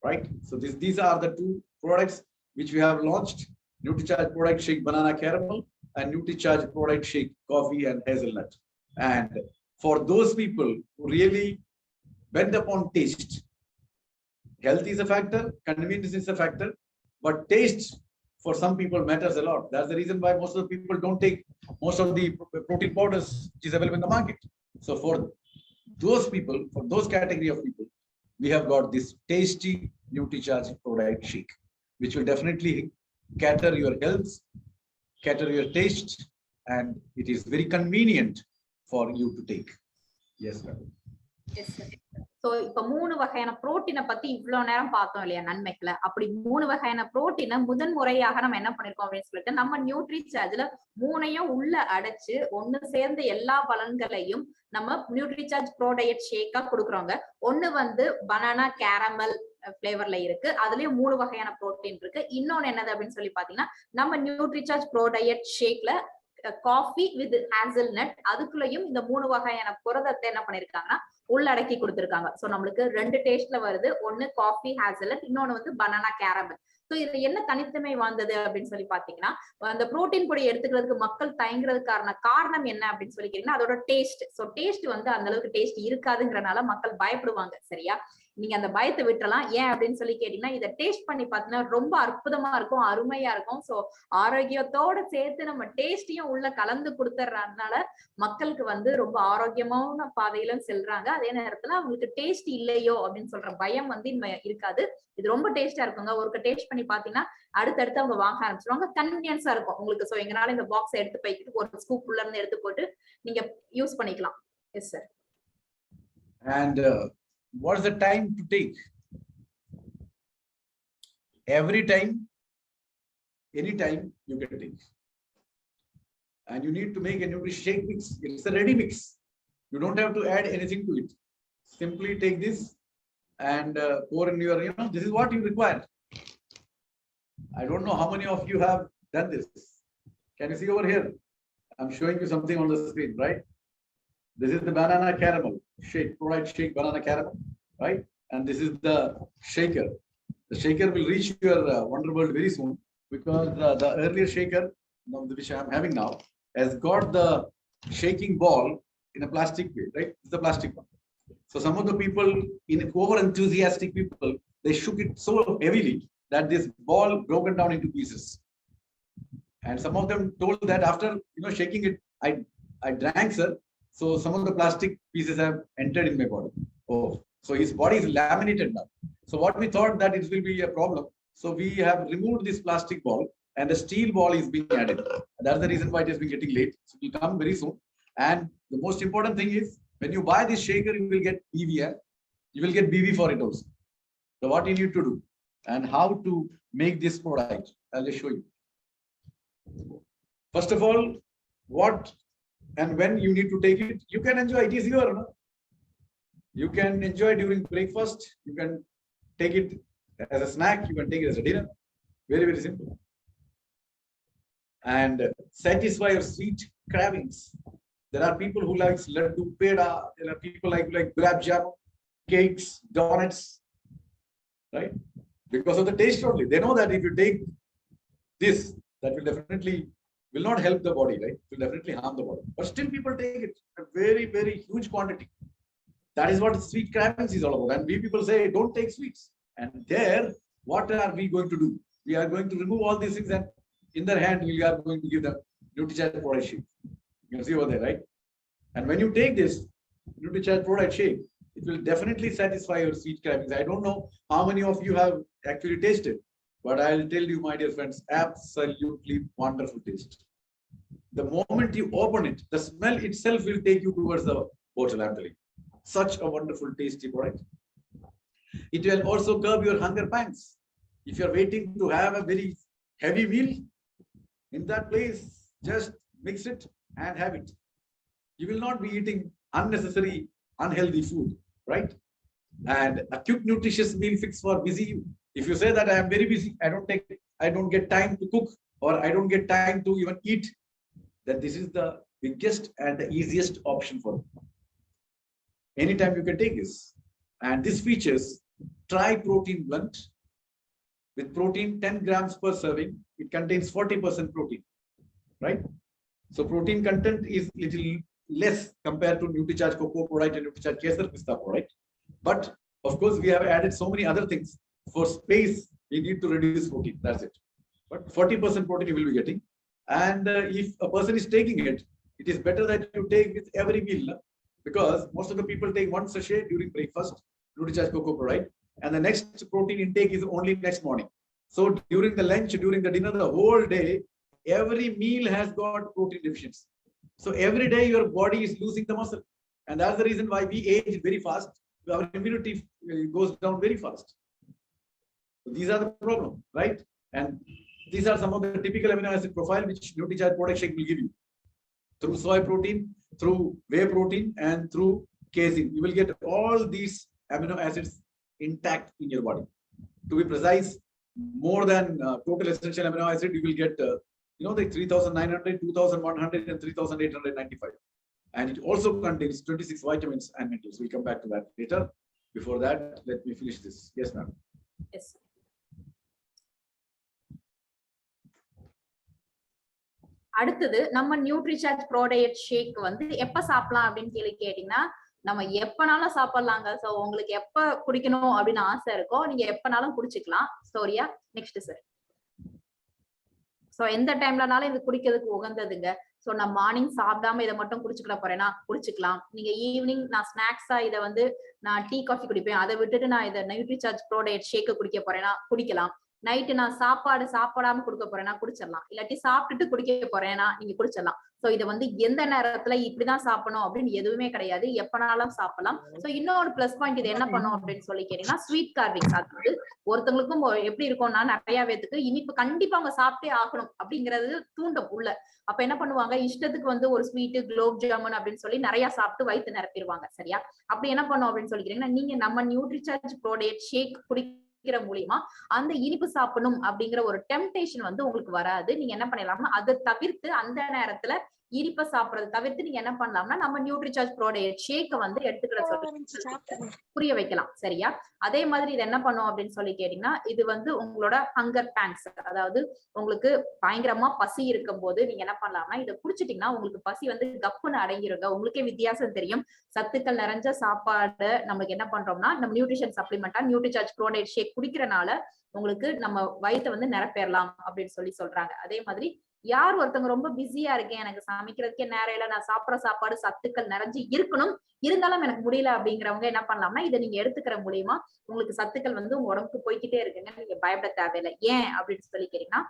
right? So these are the 2 products which we have launched: NutriCharge Protein Shake Banana Caramel and NutriCharge Protein Shake Coffee and Hazelnut. And for those people who really bend upon taste, health is a factor, convenience is a factor, but taste for some people matters a lot. That's the reason why most of the people don't take most of the protein powders which is available in the market. So for those people, for those category of people, we have got this tasty NutriCharge Protein Shake, which will definitely cater your health, cater your taste, and it is very convenient for you to take. Yes, madam. Yes, sir. So இப்ப 3 வகையான புரோட்டீனை பத்தி இவ்வளவு நேரம் பார்த்தோம் இல்லையா நன்மைக்குல. அப்படி 3 வகையான புரோட்டீனை முதன் முறையாக நம்ம என்ன பண்ணிருக்கோம் அப்படின்னு சொல்லிட்டு நம்ம NutriChargeல 3ஐயும் உள்ள அடைச்சு ஒண்ணு சேர்ந்த எல்லா பலன்களையும் நம்ம NutriCharge Protein Shake-ஆ கொடுக்குறோங்க. ஒண்ணு வந்து பனானா கேரமல் பிளேவர்ல இருக்கு. அதுலயும் 3 வகையான புரோட்டீன் இருக்கு. இன்னொன்னு என்னது அப்படின்னு சொல்லி பாத்தீங்கன்னா நம்ம NutriCharge Protein Shake-ல காஃபி வித் ஹேசல்நட், அதுக்குள்ளயும் இந்த 3 வகையான புரதத்தை என்ன பண்ணிருக்காங்கன்னா உள்ளடக்கி கொடுத்திருக்காங்க. சோ நம்மளுக்கு 2 டேஸ்ட்ல வருது. ஒன்னு காஃபி ஹேசல்நட், இன்னொன்னு வந்து பனானா கேரமல். சோ இதுல என்ன தனித்தன்மை வந்தது அப்படின்னு சொல்லி பாத்தீங்கன்னா, அந்த புரோட்டீன் பொடி எடுத்துக்கிறதுக்கு மக்கள் தயங்குறதுக்கான காரணம் என்ன அப்படின்னு சொல்லி கேட்டீங்கன்னா அதோட டேஸ்ட். சோ டேஸ்ட் வந்து அந்த அளவுக்கு டேஸ்ட் இருக்காதுங்கிறனால மக்கள் பயப்படுவாங்க. சரியா? நீங்க அந்த பயத்தை விட்டுறலாம். ஏன் அப்படின்னு சொல்லி கேட்டீங்கன்னா இதை டேஸ்ட் பண்ணி பார்த்தீங்கன்னா ரொம்ப அற்புதமா இருக்கும், அருமையா இருக்கும். சோ ஆரோக்கியத்தோட சேர்த்து நம்ம டேஸ்டையும் உள்ள கலந்து கொடுத்துறதுனால மக்களுக்கு வந்து ரொம்ப ஆரோக்கியமான பாதையில செல்றாங்க. அதே நேரத்துல அவங்களுக்கு டேஸ்ட் இல்லையோ அப்படின்னு சொல்ற பயம் வந்து இருக்காது. இது ரொம்ப டேஸ்டா இருக்குங்க. ஒரு டேஸ்ட் பண்ணி பாத்தீங்கன்னா அடுத்தடுத்து அவங்க வாங்க ஆரம்பிச்சிருவாங்க. கன்வீனியன்ஸா இருக்கும் உங்களுக்கு. சோ எங்கனால இந்த பாக்ஸ் எடுத்து போய்க்கிட்டு ஒரு ஸ்கூப் உள்ள இருந்து எடுத்து போட்டு நீங்க யூஸ் பண்ணிக்கலாம். Yes sir. And what is the time to take? Every time, anytime you can take. And you need to make a nutrition shake mix. It's a ready mix. You don't have to add anything to it. Simply take this and pour in your, this is what you require. I don't know how many of you have done this. Can you see over here? I'm showing you something on the screen, right? This is the banana caramel shake, Protein Shake banana caramel, right? And this is the shaker. The shaker will reach your Wonder World very soon, because the earlier shaker, which I am having now, has got the shaking ball in a plastic way, right? It's the plastic one. So some of the people, over enthusiastic people, they shook it so heavily that this ball broken down into pieces. And some of them told that after shaking it, I drank, sir. So some of the plastic pieces have entered in my body. Oh, so his body is laminated now. So what we thought that it will be a problem. So we have removed this plastic ball and the steel ball is being added. That's the reason why it has been getting late. So it will come very soon. And the most important thing is, when you buy this shaker, you will get BV. You will get BV for it also. So what you need to do and how to make this product, I'll just show you. First of all, what and when you need to take it, you can enjoy it. Is your, you can enjoy during breakfast. You can take it as a snack. You can take it as a dinner. Very, very simple. And satisfy your sweet cravings. There are people who like laddu, peda. There are people like gulab jamun, cakes, donuts, right? Because of the taste only. They know that if you take this, that will definitely will not help the body, right? It will definitely harm the body. But still people take it a very, very huge quantity. That is what sweet cravings is all about. And we people say, don't take sweets. And there, what are we going to do? We are going to remove all these things, and in their hand, we are going to give them NutriCharge Protein Shake. You can see over there, right? And when you take this NutriCharge Protein Shake, it will definitely satisfy your sweet cravings. I don't know how many of you have actually tasted, but I'll tell you, my dear friends, absolutely wonderful taste. The moment you open it, the smell itself will take you towards the bottle, I'm telling you. Such a wonderful, tasty product. It will also curb your hunger pangs. If you're waiting to have a very heavy meal, in that place, just mix it and have it. You will not be eating unnecessary, unhealthy food, right? And a quick, nutritious meal fix for busy you. If you say that I am very busy, I don't get time to cook, or I don't get time to even eat, then this is the biggest and the easiest option for you. Anytime you can take this. And this features tri-protein blend with protein 10 grams per serving. It contains 40% protein, right? So protein content is little less compared to NutriCharge Cocoa product and NutriCharge Kesar Pista product. But of course, we have added so many other things. For space, we need to reduce protein. That's it. But 40% protein you will be getting. And if a person is taking it, it is better that you take with every meal, because most of the people take one sachet during breakfast, NutriCharge Cocoa product, and the next protein intake is only next morning. So during the lunch, during the dinner, the whole day, every meal has got protein deficiency. So every day your body is losing the muscle. And that's the reason why we age very fast. Our immunity goes down very fast. So these are the problem, right? And these are some of the typical amino acid profile which NutriCharge product shake will give you. Through soy protein, through whey protein, and through casein. You will get all these amino acids intact in your body. To be precise, more than total essential amino acid, you will get the 3,900, 2,100, and 3,895. And it also contains 26 vitamins and minerals. We'll come back to that later. Before that, let me finish this. Yes, ma'am. Yes. அடுத்தது நம்ம Nutricharge product ஷேக் வந்து எப்ப சாப்பிடலாம் அப்படின்னு கேட்டீங்கன்னா, நம்ம எப்பனாலும் சாப்பிடலாங்க. So உங்களுக்கு எப்ப குடிக்கணும் அப்படின்னு ஆசை இருக்கோ நீங்க எப்பனாலும் குடிச்சுக்கலாம். சரியா? Next sir. சோ எந்த டைம்லனாலும் இது குடிக்கிறதுக்கு உகந்ததுங்க. சோ நான் மார்னிங் சாப்பிடாம இதை மட்டும் குடிச்சுக்கிட போறேன்னா குடிச்சுக்கலாம். நீங்க ஈவினிங் நான் ஸ்நாக்ஸா இதை வந்து நான் டீ காஃபி குடிப்பேன், அதை விட்டுட்டு நான் இதை நியூட்ரிசார்ஜ் ப்ரோடக்ட் ஷேக் குடிக்க போறேன்னா குடிக்கலாம். நைட்டு நான் சாப்பிடாம குடிக்க போறேன்னா குடிச்சிடலாம். இல்லாட்டி சாப்பிட்டுட்டு குடிக்க போறேன்னா நீங்க குடிச்சிடலாம். சோ இதை வந்து எந்த நேரத்துல இப்படிதான் சாப்பிடணும் அப்படின்னு எதுவுமே கிடையாது, எப்பனாலும் சாப்பிடலாம். சோ இன்னொரு பிளஸ் பாயிண்ட் இது என்ன பண்ணும் அப்படின்னு சொல்லி கேட்டீங்கன்னா, ஸ்வீட் கார்விங்ஸ். அதாவது ஒருத்தவங்களுக்கும் எப்படி இருக்கும்னா, நிறைய பேத்துக்கு இனிப்பு கண்டிப்பா அவங்க சாப்பிட்டே ஆகணும் அப்படிங்கிறது தூண்டும் உள்ள. அப்ப என்ன பண்ணுவாங்க, இஷ்டத்துக்கு வந்து ஒரு ஸ்வீட், குலோப் ஜாமுன் அப்படின்னு சொல்லி நிறைய சாப்பிட்டு வயிற்று நிரப்பிடுவாங்க. சரியா? அப்படி என்ன பண்ணும் அப்படின்னு சொல்லி கேட்டீங்கன்னா, நீங்க நம்ம நியூட்ரிசார்ஜ் ப்ரோடக்ட் ஷேக் மூலியமா அந்த இனிப்பு சாப்பிடணும் அப்படிங்கிற ஒரு டெம்டேஷன் வந்து உங்களுக்கு வராது. நீங்க என்ன பண்ணிடலாம்னா, அதை தவிர்த்து அந்த நேரத்துல இனிப்பை சாப்பிடறதை தவிர்த்து நீங்க என்ன பண்ணலாம்னா, நம்ம நியூட்ரிசார்ஜ் ப்ரோடக்ட் ஷேக்கை வந்து எடுத்துக்கிற புரிய வைக்கலாம். சரியா? அதே மாதிரி இது என்ன பண்ணும் அப்படின்னு சொல்லி கேட்டீங்கன்னா, இது வந்து உங்களோட ஹங்கர் பேங்க்ஸ், அதாவது உங்களுக்கு பயங்கரமா பசி இருக்கும் போது நீங்க என்ன பண்ணலாம்னா, இதை குடிச்சிட்டீங்கன்னா உங்களுக்கு பசி வந்து கப்புன்னு அடங்கிருங்க. உங்களுக்கே வித்தியாசம் தெரியும். சத்துக்கள் நிறைஞ்ச சாப்பாடு நமக்கு என்ன பண்றோம்னா, நம்ம நியூட்ரிஷன் சப்ளிமெண்டா நியூட்ரிசார்ஜ் ப்ரோடக்ட் ஷேக் குடிக்கிறனால உங்களுக்கு நம்ம வயிற்றை வந்து நிரப்பேறலாம் அப்படின்னு சொல்லி சொல்றாங்க. அதே மாதிரி யார் ஒருத்தவங்க ரொம்ப பிஸியா இருக்கேன், எனக்கு சமைக்கிறதுக்கே நேரம் இல்ல, நான் சாப்பிட்ற சாப்பாடு சத்துக்கள் நிறைஞ்சு இருக்கணும், இருந்தாலும் எனக்கு முடியல அப்படிங்கிறவங்க என்ன பண்ணலாம்னா, இதை நீங்க எடுத்துக்கிற மூலியமா உங்களுக்கு சத்துக்கள் வந்து உங்க உடம்புக்கு போய்கிட்டே இருக்குங்க. நீங்க பயப்பட தேவையில்லை. ஏன் அப்படின்னு சொல்லி கேட்டீங்கன்னா,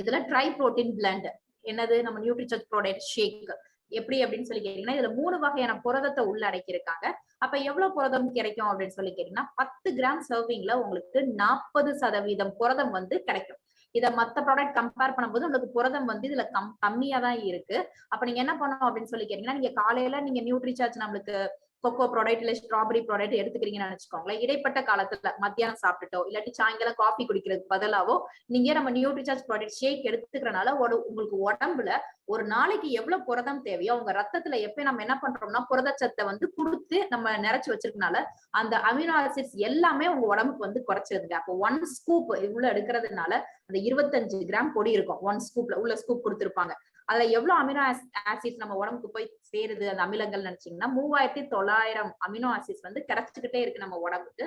இதுல ட்ரை புரோட்டீன் பிளண்ட். என்னது? நம்ம நியூட்ரிசார்ஜ் ப்ரோடக்ட் ஷேக். எப்படி அப்படின்னு சொல்லி கேட்டீங்கன்னா, இதுல 3 வகையான புரதத்தை உள்ளடக்கி இருக்காங்க. அப்ப எவ்வளவு புரதம் கிடைக்கும் அப்படின்னு சொல்லி கேட்டீங்கன்னா, 10 கிராம் சர்விங்ல உங்களுக்கு 40% புரதம் வந்து கிடைக்கும். இத மத்த ப்ராடக்ட் கம்பேர் பண்ணும்போது உங்களுக்கு புரதம் வந்து இதுல கம்மியா தான் இருக்கு. அப்ப நீங்க என்ன பண்ணணும் அப்படின்னு சொல்லி கேட்டீங்கன்னா, நீங்க காலையில நீங்க நியூட்ரிசார்ஜ் நம்மளுக்கு கொக்கோ ப்ராடக்ட் இல்ல ஸ்ட்ராபெரி ப்ராடக்ட் எடுத்துக்கிறீங்கன்னு நினைச்சுக்கோங்களேன். இடைப்பட்ட காலத்துல மத்தியானம் சாப்பிட்டுட்டோ இல்லாட்டி சாயங்காலம் காஃபி குடிக்கிறதுக்கு பதிலாவோ நீங்க நம்ம நியூட்ரிசார்ஜ் ப்ராடக்ட் ஷேக் எடுத்துக்கிறனால உங்களுக்கு உடம்புல ஒரு நாளைக்கு எவ்வளவு புரதம் தேவையோ உங்க ரத்தத்துல எப்ப நம்ம என்ன பண்றோம்னா புரதச்சத்தை வந்து கொடுத்து நம்ம நிறைச்சு வச்சிருக்கனால அந்த அமினோ ஆசிட்ஸ் எல்லாமே உங்க உடம்புக்கு வந்து குறைச்சிருதுங்க. அப்போ 1 ஸ்கூப் இவ்வளவு எடுக்கிறதுனால அந்த 25 கிராம் பொடி இருக்கும். 1 ஸ்கூப்ல உள்ள ஸ்கூப் கொடுத்திருப்பாங்க. அதுல எவ்வளவு அமினோ ஆசிட்ஸ் நம்ம உடம்புக்கு போய் சேருது அந்த அமிலங்கள் நினைச்சீங்கன்னா 3900 அமினோ ஆசிட்ஸ் வந்து கிடைச்சுக்கிட்டே இருக்கு நம்ம உடம்புக்கு.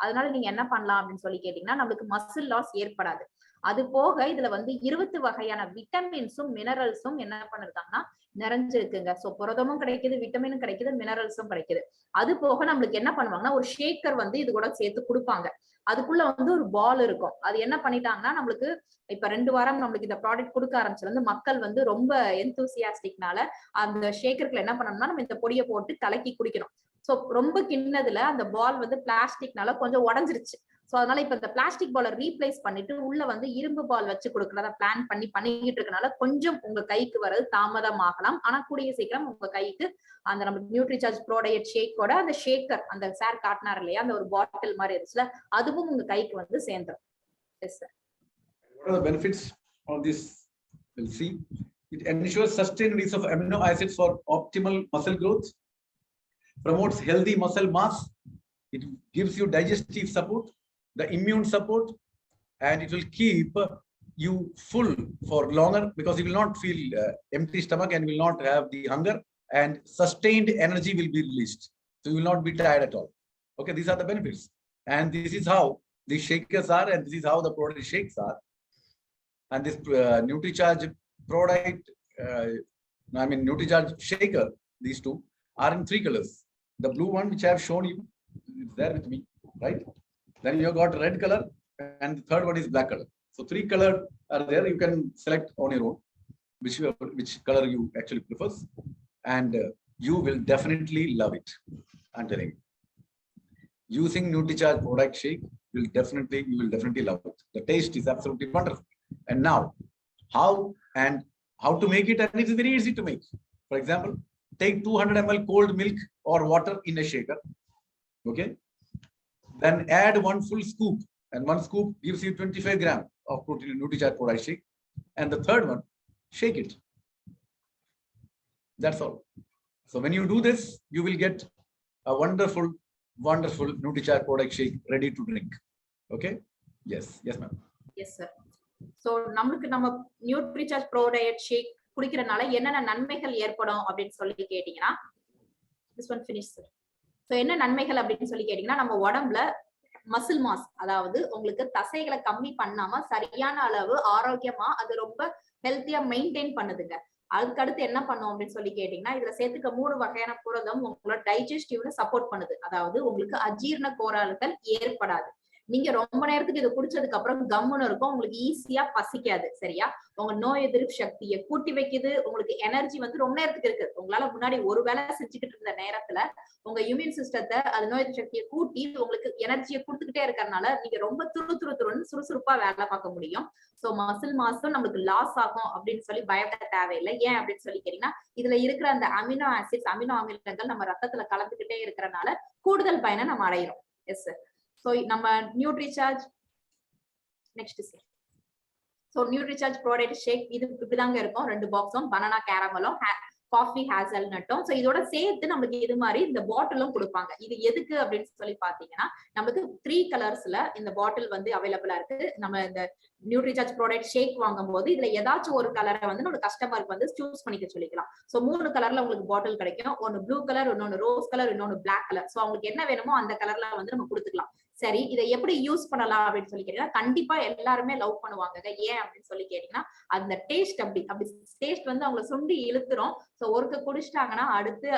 அதனால நீங்க என்ன பண்ணலாம் அப்படின்னு சொல்லி கேட்டீங்கன்னா, நம்மளுக்கு மசில் லாஸ் ஏற்படாது. அது போக இதுல வந்து 20 வகையான விட்டமின்ஸும் மினரல்ஸும் என்ன பண்ணிருக்காங்கன்னா நிறைஞ்சிருக்குங்க. சோ புரதமும் கிடைக்குது, விட்டமினும் கிடைக்குது, மினரல்ஸும் கிடைக்குது. அது போக நம்மளுக்கு என்ன பண்ணுவாங்கன்னா ஒரு ஷேக்கர் வந்து இது கூட சேர்த்து கொடுப்பாங்க. அதுக்குள்ள வந்து ஒரு பால் இருக்கும். அது என்ன பண்ணிட்டாங்கன்னா நம்மளுக்கு இப்ப 2 வாரம் நம்மளுக்கு இந்த ப்ராடக்ட் கொடுக்க ஆரம்பிச்சதுல இருந்து மக்கள் வந்து ரொம்ப எந்தூசியாஸ்டிக்னால அந்த ஷேக்கர்ல என்ன பண்ணணும்னா நம்ம இந்த பொடியை போட்டு கலக்கி குடிக்கணும். சோ ரொம்ப கிண்ணதுல அந்த பால் வந்து பிளாஸ்டிக்னால கொஞ்சம் உடஞ்சிருச்சு. சோ அதனால இப்ப இந்த பிளாஸ்டிக் பாலை ரீப்ளேஸ் பண்ணிட்டு உள்ள வந்து இரும்பு பால் வச்சு கொடுக்கறத பிளான் பண்ணிக்கிட்டு இருக்கனால கொஞ்சம் உங்க கைக்கு வர்றது தாமதம் ஆகலாம். ஆனா கூடிய சீக்கிரம் உங்க கைக்கு அந்த நம்ம நியூட்ரிசார்ஜ் ப்ரோடயட் ஷேக்கோட அந்த ஷேக்கர் அந்த சார் காட்டினார் இல்லையா அந்த ஒரு பாட்டில் மாதிரி இருந்துச்சுல அதுவும் உங்க கைக்கு வந்து சேர்ந்துடும். Yes sir. What are the benefits of this? We'll see. It ensures sustained release of amino acids for optimal muscle growth, promotes healthy muscle mass, it gives you digestive support, the immune support, and it will keep you full for longer because you will not feel empty stomach and will not have the hunger, and sustained energy will be released. So you will not be tired at all. Okay, these are the benefits. And this is how the shakers are, and this is how the protein shakes are. And this NutriCharge product, NutriCharge shaker, these two are in 3 colors. The blue one, which I have shown you, is there with me, right? Then you have got red color, and the third one is black color. So 3 colors are there. You can select on your own which color you actually prefer, and you will definitely love it. I'm telling you. Using NutriCharge product shake, you will definitely love it. The taste is absolutely wonderful. And now, how to make it? And it is very easy to make. For example, take 200 ml cold milk or water in a shaker. Okay. Then add 1 full scoop, and 1 scoop gives you 25 grams of protein in NutriCharge product shake. And the third one, shake it. That's all. So when you do this, you will get a wonderful NutriCharge product shake ready to drink. Okay. Yes, ma'am. Yes, sir. So நமக்கு நம்ம நியூட்ரிசார்ஜ் ப்ரோடயட் ஷேக் குடிக்கிறனால என்னென்ன நன்மைகள் ஏற்படும் அப்படின்னு சொல்லி கேட்டீங்கன்னா this one finish sir. So என்ன நன்மைகள் அப்படின்னு சொல்லி கேட்டீங்கன்னா நம்ம உடம்புல மசில் மாஸ், அதாவது உங்களுக்கு தசைகளை கம்மி பண்ணாம சரியான அளவு ஆரோக்கியமா அது ரொம்ப ஹெல்த்தியா மெயின்டைன் பண்ணுதுங்க. அதுக்கு அடுத்து என்ன பண்ணும் அப்படின்னு சொல்லி கேட்டீங்கன்னா இதுல சேர்த்துக்க 3 வகையான புரதம் உங்களோட டைஜஸ்டிவ்ல சப்போர்ட் பண்ணுது. அதாவது உங்களுக்கு அஜீரண கோளாறுகள் ஏற்படாது. நீங்க ரொம்ப நேரத்துக்கு இதை குடிச்சதுக்கு அப்புறம் கம்முன்னு இருக்கும், உங்களுக்கு ஈஸியா பசிக்காது. சரியா? உங்க நோய் எதிர்ப்பு சக்தியை கூட்டி வைக்குது. உங்களுக்கு எனர்ஜி வந்து ரொம்ப நேரத்துக்கு இருக்கு. உங்களால முன்னாடி ஒரு வேலை செஞ்சுக்கிட்டு இருந்த நேரத்துல உங்க இம்யூன் சிஸ்டத்தை அது நோய் எதிர்ப்பு சக்தியை கூட்டி உங்களுக்கு எனர்ஜியை கொடுத்துக்கிட்டே இருக்கறனால நீங்க ரொம்ப துருன்னு சுறுசுறுப்பா வேலை பார்க்க முடியும். சோ மசில் மாஸும் நம்மளுக்கு லாஸ் ஆகும் அப்படின்னு சொல்லி பயப்பட தேவையில்லை. ஏன் அப்படின்னு சொல்லி கேட்டீங்கன்னா இதுல இருக்கிற அந்த அமினோ ஆசிட்ஸ், அமினோ அமிலங்கள் நம்ம ரத்தத்துல கலந்துகிட்டே இருக்கறனால கூடுதல் பயனை நம்ம அடையிறோம். S sir. So நம்ம NutriCharge next sir. So NutriCharge product shake இது இப்படிதாங்க இருக்கும். 2 பாக்ஸும் பனானா கேரமலும் காஃபி ஹேசல்நட்டும். சோ இதோட சேர்த்து நமக்கு இது மாதிரி இந்த பாட்டிலும் கொடுப்பாங்க. இது எதுக்கு அப்படின்னு சொல்லி பாத்தீங்கன்னா நமக்கு 3 கலர்ஸ்ல இந்த பாட்டில் வந்து அவைலபிளா இருக்கு. நம்ம இந்த நியூட்ரிசார்ஜ் ப்ராடக்ட் ஷேக் வாங்கும் போது இதுல ஏதாச்சும் ஒரு கலரை வந்து நம்ம கஸ்டமருக்கு வந்து சூஸ் பண்ணிக்க சொல்லிக்கலாம். சோ 3 கலர்ல உங்களுக்கு பாட்டில் கிடைக்கும். ஒன்னு ப்ளூ கலர், இன்னொன்னு ரோஸ் கலர், இன்னொன்னு பிளாக் கலர். சோ அவங்களுக்கு என்ன வேணுமோ அந்த கலர்ல வந்து நம்ம கொடுத்துக்கலாம். சரி, இதை எப்படி யூஸ் பண்ணலாம் அப்படின்னு சொல்லி கேட்டீங்கன்னா கண்டிப்பா எல்லாருமே லவ் பண்ணுவாங்க. ஏன் அப்படின்னு சொல்லி கேட்டீங்கன்னா அந்த டேஸ்ட் அப்படி டேஸ்ட் வந்து அவங்களை சுண்டி இழுத்துரும். சோ ஒருக்க குடிச்சிட்டாங்கன்னா அடுத்து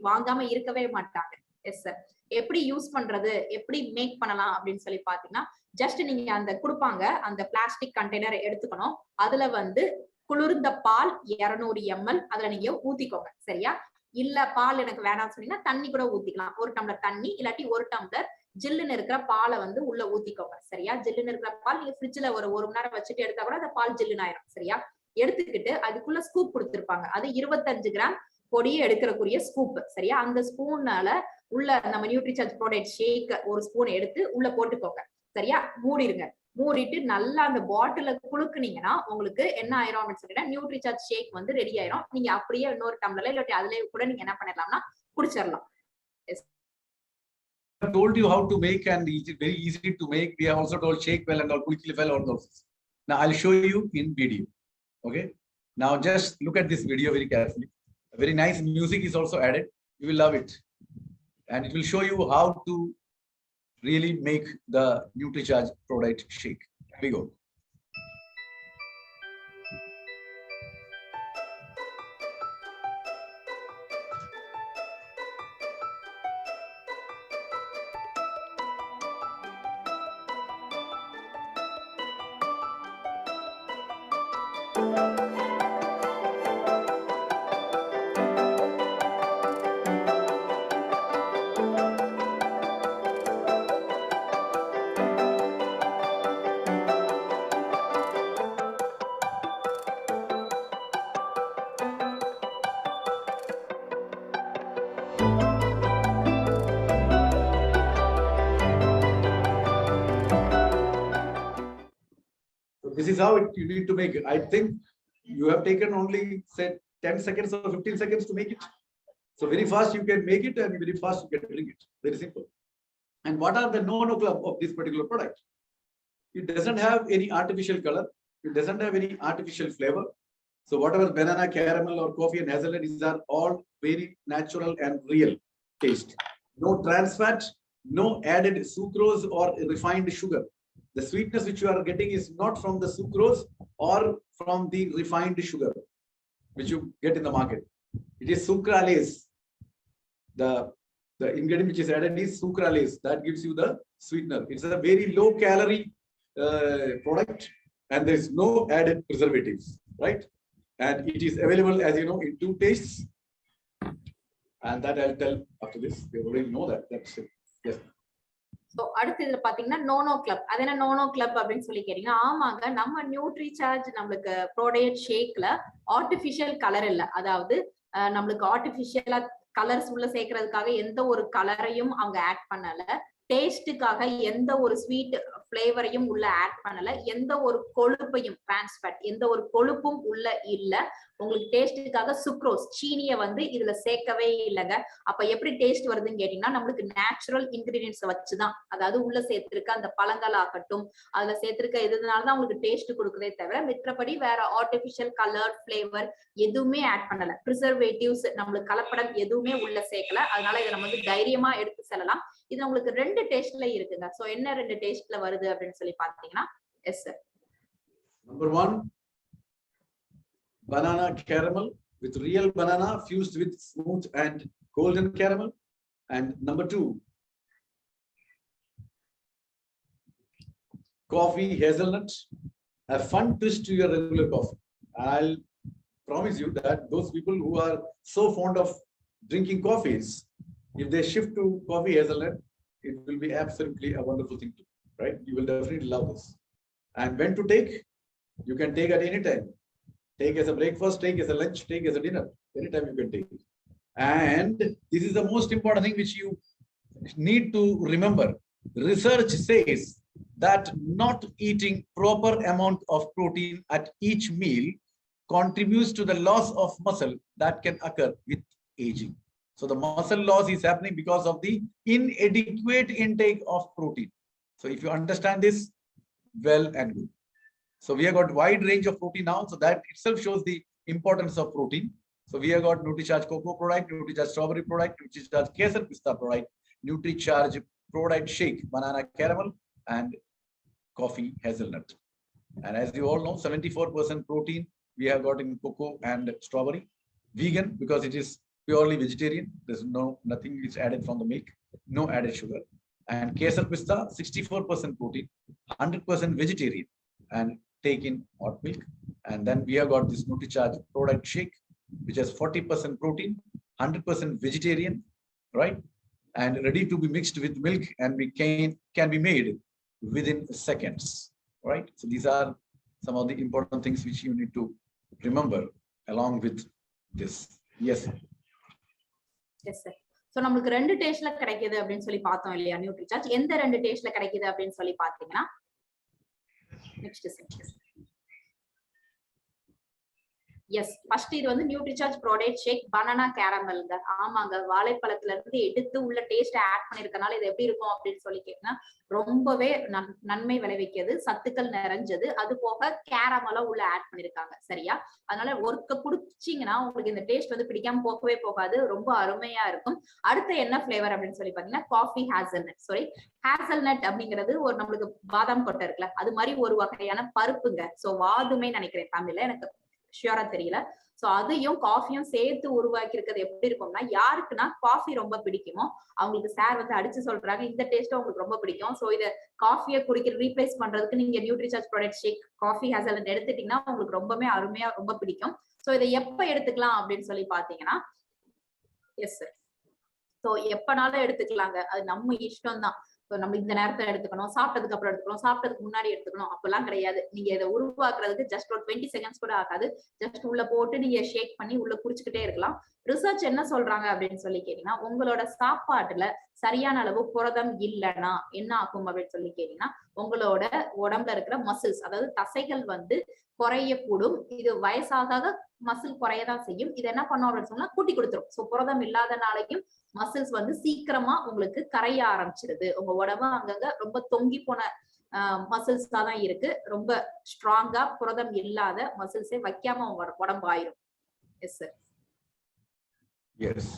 வாங்காம இருக்கவே மாட்டாங்க. Yes sir. எப்படி யூஸ் பண்றது, எப்படி மேக் பண்ணலாம் அப்படின்னு சொல்லி பாத்தீங்கன்னா ஜஸ்ட் நீங்க அந்த கொடுப்பாங்க அந்த பிளாஸ்டிக் கண்டெய்னர் எடுத்துக்கணும். அதுல வந்து குளிர்ந்த பால் 200 ml அதுல நீங்க ஊத்திக்கோங்க. சரியா? இல்ல பால் எனக்கு வேணாம்னு சொன்னீங்கன்னா தண்ணி கூட ஊத்திக்கலாம். 1 டம்ளர் தண்ணி இல்லாட்டி 1 டம்ளர் ஜில்லுன்னு இருக்கிற பாலை வந்து உள்ள ஊத்திக்கோங்க. சரியா? ஜில்லுன்னு இருக்கிற பால் நீங்க ஃப்ரிட்ஜ்ல ஒரு 1 மணி நேரம் வச்சுட்டு எடுத்தா கூட அந்த பால் ஜில்லுன்னு ஆயிரும். சரியா? எடுத்துக்கிட்டு அதுக்குள்ள ஸ்கூப் கொடுத்திருப்பாங்க. அது 25 கிராம் பொடியை எடுக்கிறக்குரிய ஸ்கூப். சரியா? அந்த ஸ்பூனால உள்ள நம்ம நியூட்ரிசார்ஜ் ப்ராடக்ட் ஷேக் 1 ஸ்பூன் எடுத்து உள்ள போட்டுக்கோங்க. சரியா? மூடிடுங்க. மூடிட்டு நல்லா அந்த பாட்டில குளுக்குனீங்கன்னா உங்களுக்கு என்ன ஆயிரும் அப்படின்னு சொல்லிட்டா நியூட்ரிசார்ஜ் ஷேக் வந்து ரெடி ஆயிரும். நீங்க அப்படியே இன்னொரு டம்ளர்ல இல்லாட்டி அதுல கூட நீங்க என்ன பண்ணிடலாம்னா குடிச்சிடலாம். I told you how to make, and it is very easy to make. We have also told shake well and all quickly well all those. Now I'll show you in video. Okay. Now just look at this video very carefully. A very nice music is also added. You will love it, and it will show you how to really make the NutriCharge product shake. Here we go. This is how you need to make it. I think you have taken only say 10 seconds or 15 seconds to make it. So very fast you can make it and very fast you can drink it. Very simple. And what are the no-no club of this particular product? It doesn't have any artificial color. It doesn't have any artificial flavor. So whatever banana, caramel or coffee and hazelnut, these are all very natural and real taste. No trans fat, no added sucrose or refined sugar. The sweetness which you are getting is not from the sucrose or from the refined sugar, which you get in the market. It is sucralase. The ingredient which is added is sucralase. That gives you the sweetener. It's a very low calorie product and there is no added preservatives, right? And it is available, as you know, in 2 tastes. And that I'll tell after this. You already know that. That's it. Yes. So அடுத்து இதுல பாத்தீங்கன்னா no no club. அது என்ன no no club அப்படின்னு சொல்லி கேட்டீங்கன்னா, ஆமாங்க, நம்ம நியூட்ரி சார்ஜ் நம்மளுக்கு ப்ரோடேட் ஷேக்ல ஆர்டிபிஷியல் கலர் இல்ல. அதாவது நம்மளுக்கு ஆர்டிபிஷியலா கலர்ஸ் உள்ள சேர்க்கறதுக்காக எந்த ஒரு கலரையும் அவங்க ஆட் பண்ணல. டேஸ்டுக்காக எந்த ஒரு ஸ்வீட் பிளேவரையும் உள்ள ஆட் பண்ணல. எந்த ஒரு கொழுப்பையும் டிரான்ஸ்ஃபேட் எந்த ஒரு கொழுப்பும் உள்ள இல்ல. உங்களுக்கு டேஸ்டுக்காக சுக்ரோஸ் சீனியை வந்து இதுல சேர்க்கவே இல்லைங்க. அப்ப எப்படி டேஸ்ட் வருதுன்னு கேட்டீங்கன்னா, நம்மளுக்கு நேச்சுரல் இன்கிரீடியன்ஸ் வச்சுதான், அதாவது உள்ள சேர்த்திருக்க அந்த பழங்கள் ஆகட்டும், அதுல சேர்த்திருக்க இதனாலதான் உங்களுக்கு டேஸ்ட் கொடுக்குதே தவிர மித்தபடி வேற ஆர்டிபிஷியல் கலர் பிளேவர் எதுவுமே ஆட் பண்ணல. ப்ரிசர்வேட்டிவ்ஸ் நம்மளுக்கு கலப்படம் எதுவுமே உள்ள சேர்க்கல. அதனால இதை நம்ம வந்து தைரியமா எடுத்து செல்லலாம். இது உங்களுக்கு 2 டேஸ்ட்ல இருக்குங்க. சோ என்ன 2 டேஸ்ட்ல வருது அப்படின்னு சொல்லி பாத்தீங்கன்னா, yes sir. Number 1, banana caramel with real banana fused with smooth and golden caramel. And number 2, coffee hazelnut, a fun twist to your regular coffee. I'll promise you that those people who are so fond of drinking coffees, if they shift to coffee hazelnut, it will be absolutely a wonderful thing to do, right? You will definitely love this. And when to take? You can take at any time. Take as a breakfast, take as a lunch, take as a dinner. Anytime you can take it. And this is the most important thing which you need to remember. Research says that not eating proper amount of protein at each meal contributes to the loss of muscle that can occur with aging. So the muscle loss is happening because of the inadequate intake of protein. So if you understand this, well and good. So we have got wide range of protein now. So that itself shows the importance of protein. So we have got NutriCharge cocoa product, NutriCharge strawberry product, NutriCharge Kesar pista product, NutriCharge product shake, banana caramel, and coffee hazelnut. And as you all know, 74% protein we have got in cocoa and strawberry. Vegan because it is purely vegetarian. There's nothing is added from the milk, no added sugar. And Kesar pista, 64% protein, 100% vegetarian, and take in hot milk. And then we have got this NutriCharge product shake, which has 40% protein, 100% vegetarian, right? And ready to be mixed with milk, and we can be made within seconds, right? So these are some of the important things which you need to remember along with this. Yes. Yes sir. So நமக்கு 2 டேஸ்ட்ல கிடைக்குது அப்படின்னு சொல்லி பார்த்தோம் இல்லையா நியூட்ரிசார்ஜ். எந்த 2 டேஸ்ட்ல கிடைக்குது அப்படின்னு சொல்லி பாத்தீங்கன்னா, நெக்ஸ்ட் சென்டென்ஸ். எஸ், ஃபர்ஸ்ட் இது வந்து நியூட்ரிசார்ஜ் ப்ரோடக்ட் ஷேக் பனானா கேரமல்ங்க. ஆமாங்க, வாழைப்பழத்துல இருந்து எடுத்து உள்ள டேஸ்ட் ஆட் பண்ணிருக்கனால இது எப்படி இருக்கும் அப்படின்னு சொல்லி கேட்டீங்கன்னா, ரொம்பவே நன்மை விளைவிக்கிறது, சத்துக்கள் நிறைஞ்சது. அது போக கேரமலா உள்ள ஆட் பண்ணிருக்காங்க. சரியா? அதனால ஒர்க்க குடிச்சீங்கன்னா உங்களுக்கு இந்த டேஸ்ட் வந்து பிடிக்காம போகவே போகாது. ரொம்ப அருமையா இருக்கும். அடுத்து என்ன பிளேவர் அப்படின்னு சொல்லி பாத்தீங்கன்னா, காஃபி ஹேசல்நட். சாரி, ஹேசல்நட் அப்படிங்கிறது ஒரு நம்மளுக்கு பாதாம் கொட்டை இருக்குல்ல, அது மாதிரி ஒரு வகையான பருப்புங்க. சோ வாதுமே நினைக்கிறேன் தமிழ்ல, எனக்கு ஷியோரா தெரியல. சோ அதையும் காஃபியும் சேர்த்து உருவாக்கி இருக்கிறது எப்படி இருக்கும்னா, யாருக்குன்னா காஃபி ரொம்ப பிடிக்குமோ அவங்களுக்கு சார் வந்து அடிச்சு சொல்றாங்க இந்த டேஸ்ட் உங்களுக்கு ரொம்ப பிடிக்கும். சோ இத காஃபியை குடிக்கிற ரீப்ளேஸ் பண்றதுக்கு நீங்க நியூட்ரிசார்ஜ் ப்ராடக்ட் ஷேக் காஃபி ஹேசல்நட் எடுத்துட்டீங்கன்னா உங்களுக்கு ரொம்பவே அருமையா ரொம்ப பிடிக்கும். சோ இதை எப்ப எடுத்துக்கலாம் அப்படின்னு சொல்லி பாத்தீங்கன்னா, எஸ் சார், சோ எப்பனாலும் எடுத்துக்கலாங்க, அது நம்ம இஷ்டம் தான். நம்ம இந்த நேரத்தை எடுத்துக்கணும், சாப்பிட்டதுக்கு அப்புறம் எடுத்துக்கணும், சாப்பிட்டதுக்கு முன்னாடி எடுத்துக்கணும் அப்பெல்லாம் கிடையாது. நீங்க இதை உருவாக்குறதுக்கு ஜஸ்ட் ஒரு 20 செகண்ட்ஸ் கூட ஆகாது. ஜஸ்ட் உள்ள போட்டு நீங்க ஷேக் பண்ணி உள்ள குடிச்சுக்கிட்டே இருக்கலாம். ரிசர்ச் என்ன சொல்றாங்க அப்படின்னு சொல்லி கேட்டீங்கன்னா, உங்களோட சாப்பாட்டுல சரியான அளவு புரதம் இல்லைன்னா என்ன ஆகும் அப்படின்னு சொல்லி கேட்டீங்கன்னா, உங்களோட உடம்புல இருக்கிற மசில்ஸ், அதாவது தசைகள் வந்து குறையக்கூடும். இது வயசாக மசில் குறையதான் செய்யும். இது என்ன பண்ணும் அப்படின்னு சொன்னா கூட்டி கொடுத்துரும். சோ புரதம் இல்லாதனாலையும் மசில்ஸ் வந்து சீக்கிரமா உங்களுக்கு கரைய ஆரம்பிச்சிருது. உங்க உடம்பு அங்கங்க ரொம்ப தொங்கி போன மசில்ஸா தான் இருக்கு. ரொம்ப ஸ்ட்ராங்கா புரதம் இல்லாத மசில்ஸே வைக்காம உங்க உடம்பு ஆயிரும். Yes sir. எஸ்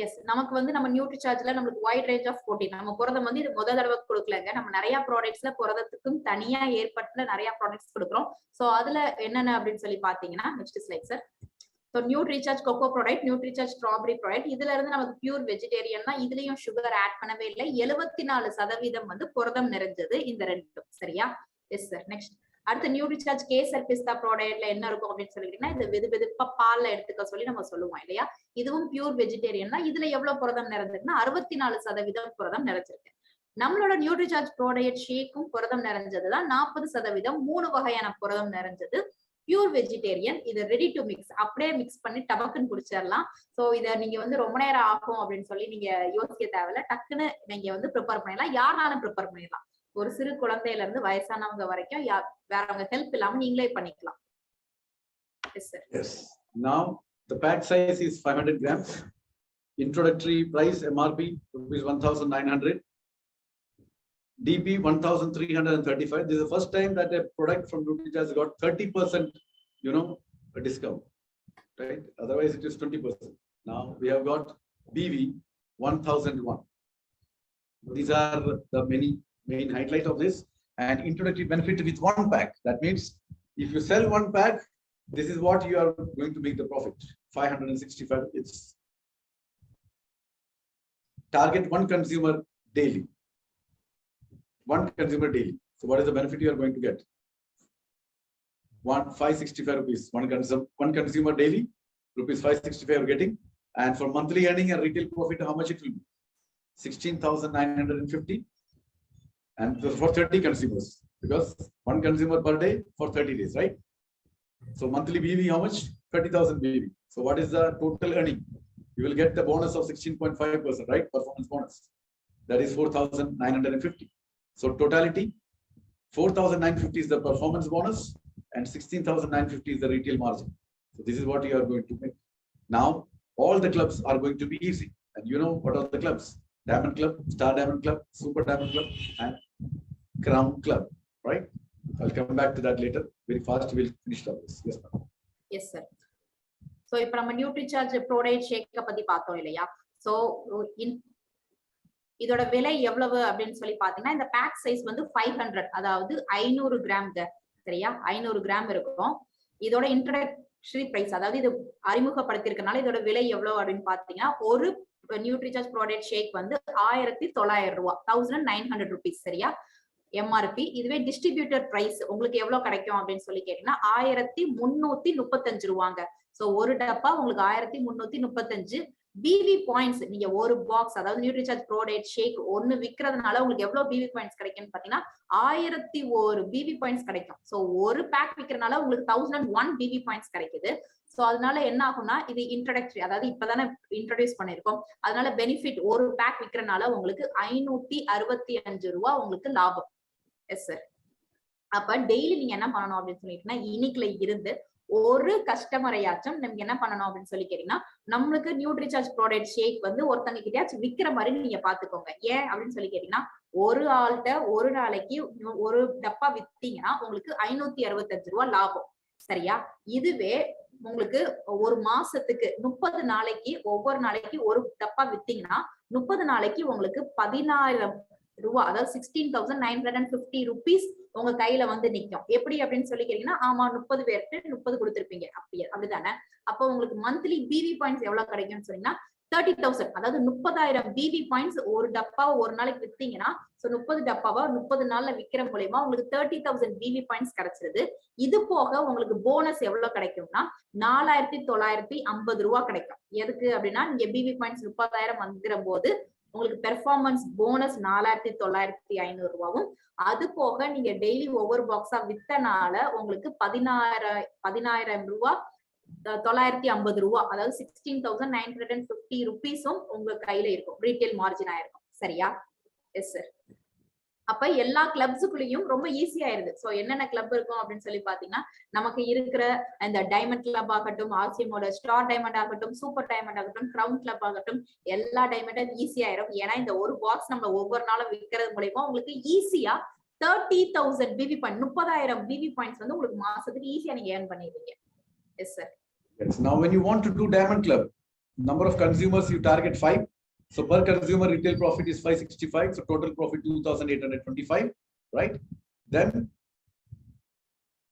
எஸ், நமக்கு வந்து நம்ம நியூட்ரிசார்ஜ்ல நமக்கு வைட் ரேஞ்ச் ஆஃப் புரோட்டீன், நம்ம புரதம் வந்து இது முதல் தடவை கொடுக்கலங்க. நம்ம நிறைய ப்ராடக்ட்ஸ்ல புரதத்துக்கும் தனியா ஏற்பட்டுல நிறைய ப்ராடக்ட்ஸ் கொடுக்குறோம். சோ அதுல என்னென்ன அப்படின்னு சொல்லி பாத்தீங்கன்னா, next slide sir. So Nutricharge cocoa product, Nutricharge strawberry product, இதுல இருந்து நமக்கு பியூர் வெஜிடேரியன் தான். இதுலயும் சுகர் ஆட் பண்ணவே இல்லை. 74% வந்து புரதம் நிறைஞ்சது இந்த ரெண்டும். சரியா? Yes sir. நெக்ஸ்ட் அடுத்து நியூட்ரிசார்ஜ் கேசர் பிஸ்தா ப்ராடக்ட்ல என்ன இருக்கும் அப்படின்னு சொல்லிட்டீங்கன்னா, இது வெது வெதுப்பா பால்ல எடுத்துக்க சொல்லி நம்ம சொல்லுவோம் இல்லையா? இதுவும் பியூர் வெஜிடேரியன் தான். இதுல எவ்வளவு புரதம் நிறைஞ்சிருக்குன்னா 64% புரதம் நிறைஞ்சிருக்கு. நம்மளோட நியூட்ரிசார்ஜ் ப்ராடக்ட் ஷேக்கும் புரதம் நிறைஞ்சதுதான் 40%. 3 வகையான புரதம் நிறைஞ்சது. Pure vegetarian. இது ரெடி டு மிக்ஸ், அப்படியே மிக்ஸ் பண்ணி டபக்குன்னு குடிச்சிடலாம். சோ இதை நீங்க வந்து ரொம்ப நேரம் ஆகும் அப்படின்னு சொல்லி நீங்க யோசிக்க தேவையில்ல. டக்குன்னு நீங்க வந்து ப்ரிப்பேர் பண்ணிடலாம். யாருனாலும் ப்ரிப்பேர் பண்ணிடலாம். ஒரு சிறு குழந்தையில இருந்து வயசானவங்க வரைக்கும் வேறவங்க ஹெல்ப் இல்லாம நீங்களே பண்ணிக்கலாம். S sir. Yes. Now the pack size is 500 grams. Introductory price MRP rupees 1,900. DP 1,335. This is the first time that a product from NutriCharge got 30%, a discount, right? Otherwise it is 20%. Now we have got BV 1,001. These are the main highlight of this. And introductory benefit with one pack. That means if you sell one pack, this is what you are going to make the profit. 565. It's target one consumer daily. One consumer daily. So what is the benefit you are going to get? 565 rupees. One consumer daily, rupees 565 you are getting. And for monthly earning and retail profit, how much it will be? 16,950. And for 30 consumers, because one consumer per day for 30 days, right? So monthly BV, how much? 30,000 BV. So what is the total earning? You will get the bonus of 16.5%, right? Performance bonus. That is 4,950. So totality, 4,950 is the performance bonus and 16,950 is the retail margin. So this is what you are going to make. Now, all the clubs are going to be easy. And you know what are the clubs? Diamond Club, Star Diamond Club, Super Diamond Club, and Crown Club, right? I'll come back to that later. Very fast, we'll finish all this. Yes, ma'am. Yes, sir. So, இப்போ நம்ம Nutricharge product ஷேக்க பத்தி பார்த்தோம் இல்லையா? So, இதோட விலை எவ்வளவு அப்படின்னு சொல்லி பாத்தீங்கன்னா, இந்த பேக் சைஸ் வந்து 500, அதாவது 500 கிராம்ங்க. சரியா? 500 கிராம் இருக்கும். இதோட இன்ட்ரோடக்டரி பிரைஸ், அதாவது இது அறிமுகப்படுத்திருக்கனால இதோட விலை எவ்வளவு அப்படின்னு பாத்தீங்கன்னா, ஒரு நியூட்ரிசார்ஜ் ப்ராடக்ட் ஷேக் வந்து 1,900 ரூபாய், 1,900 rupees. சரியா? எம்ஆர்பி. இதுவே டிஸ்ட்ரிபியூட்டர் பிரைஸ் உங்களுக்கு எவ்வளவு கிடைக்கும் அப்படின்னு சொல்லி கேட்டீங்கன்னா 1,335 ரூபாங்க. சோ ஒரு டப்பா உங்களுக்கு 1,335. பிவி பாயிண்ட்ஸ், நீங்க ஒரு பாக்ஸ், அதாவது நியூட்ரிசார்ஜ் ப்ராடக்ட் ஷேக் ஒன்னு விக்கிறதுனால உங்களுக்கு எவ்வளவு பிவி பாயிண்ட்ஸ் கிடைக்கும்னு பாத்தீங்கன்னா 1,001 பிவி பாயிண்ட்ஸ் கிடைக்கும். சோ ஒரு பேக் விக்கிறதுனால உங்களுக்கு 1,001 பிவி பாயிண்ட்ஸ் கிடைக்குது. சோ அதனால என்ன ஆகும்னா, இது இன்ட்ரோடக்டரி, அதாவது இப்பதானே இன்ட்ரோடியூஸ் பண்ணிருக்கோம். அதனால பெனிஃபிட், ஒரு பேக் விக்கிறதுனால உங்களுக்கு 565 ரூபாய் உங்களுக்கு லாபம். Yes sir. அப்ப டெய்லி நீங்க என்ன பண்ணணும் அப்படின்னு சொல்லிட்டீங்கன்னா, இன்னைக்குல இருந்து ஒரு கஸ்டமரையாச்சும் நீங்க என்ன பண்ணணும் அப்படின்னு சொல்லி கேட்டீங்கன்னா, நம்மளுக்கு நியூட்ரிசார்ஜ் ப்ராடக்ட் ஷேக் வந்து ஒருத்தங்க கிட்டயாச்சும் விக்கிற மாதிரி நீங்க பாத்துக்கோங்க. ஏன் அப்படின்னு சொல்லி கேட்டீங்கன்னா, ஒரு ஆள்கிட்ட ஒரு நாளைக்கு ஒரு டப்பா வித்தீங்கன்னா உங்களுக்கு 565 ரூபாய் லாபம். சரியா? இதுவே உங்களுக்கு ஒரு மாசத்துக்கு 30 நாளைக்கு, ஒவ்வொரு நாளைக்கு ஒரு டப்பா வித்தீங்கன்னா 30 நாளைக்கு உங்களுக்கு 16,000 ரூபாய், அதாவது 16,950 rupees உங்க கையில வந்து நிக்கும். எப்படி அப்படின்னு சொல்லி கேட்டீங்கன்னா, ஆமா 30 பேருக்கு 30 கொடுத்திருப்பீங்க அப்படிதானே. அப்போ உங்களுக்கு மந்த்லி பிவி பாயிண்ட்ஸ் எவ்வளவு கிடைக்கும்னு சொன்னீங்கன்னா 30,000, அதாவது 30,000 பிவி பாயிண்ட்ஸ் ஒரு டப்பாவை ஒரு நாளைக்கு வித்தீங்கன்னா 30 டப்பாவா 30 நாள்ல விக்கிற மூலமா உங்களுக்கு 30,000 பிவி பாயிண்ட்ஸ் கிடைச்சிருது. இது போக உங்களுக்கு போனஸ் எவ்வளவு கிடைக்கும்னா 4,950 ரூபாய் கிடைக்கும். எதுக்கு அப்படின்னா நீங்க பிவி பாயிண்ட்ஸ் 30,000 வந்துகிற போது உங்களுக்கு பெர்ஃபார்மன்ஸ் போனஸ் 4,950 ரூபாயும், அது போக நீங்க டெய்லி ஒவ்வொரு பாக்ஸா வித்தனால உங்களுக்கு 16,000 ரூபாய் 950 ரூபாய், அதாவது 16,950 ருபீஸும் உங்க கையில இருக்கும். ரீட்டைல் மார்ஜின் ஆயிருக்கும். சரியா? Yes sir. அப்ப எல்லா கிளப்ஸுக்குள்ளயும் ரொம்ப ஈஸியா ஆயிருது. சோ என்னென்ன கிளப் இருக்கும் அப்படின்னு சொல்லி பாத்தீங்கன்னா, நமக்கு இருக்கிற இந்த டைமண்ட் கிளப் ஆகட்டும், RCMோட ஸ்டார் டைமண்ட் ஆகட்டும், சூப்பர் டைமண்ட் ஆகட்டும், கிரவுன் கிளப் ஆகட்டும், எல்லா டைமண்டும் ஈஸியா ஆயிரும். ஏன்னா இந்த ஒரு பாக்ஸ் நம்ம ஒவ்வொரு நாளும் விற்கிறது மூலமா உங்களுக்கு ஈஸியா 30,000 பிவி பாயிண்ட் 30,000 பிவி பாயிண்ட்ஸ் வந்து உங்களுக்கு மாசத்துக்கு ஈஸியா நீங்க ஏர்ன் பண்ணிடுவீங்க. S sir. Yes. Now, when you want to do diamond club, number of consumers you target 5. So per consumer retail profit is 565. So total profit 2,825, right? Then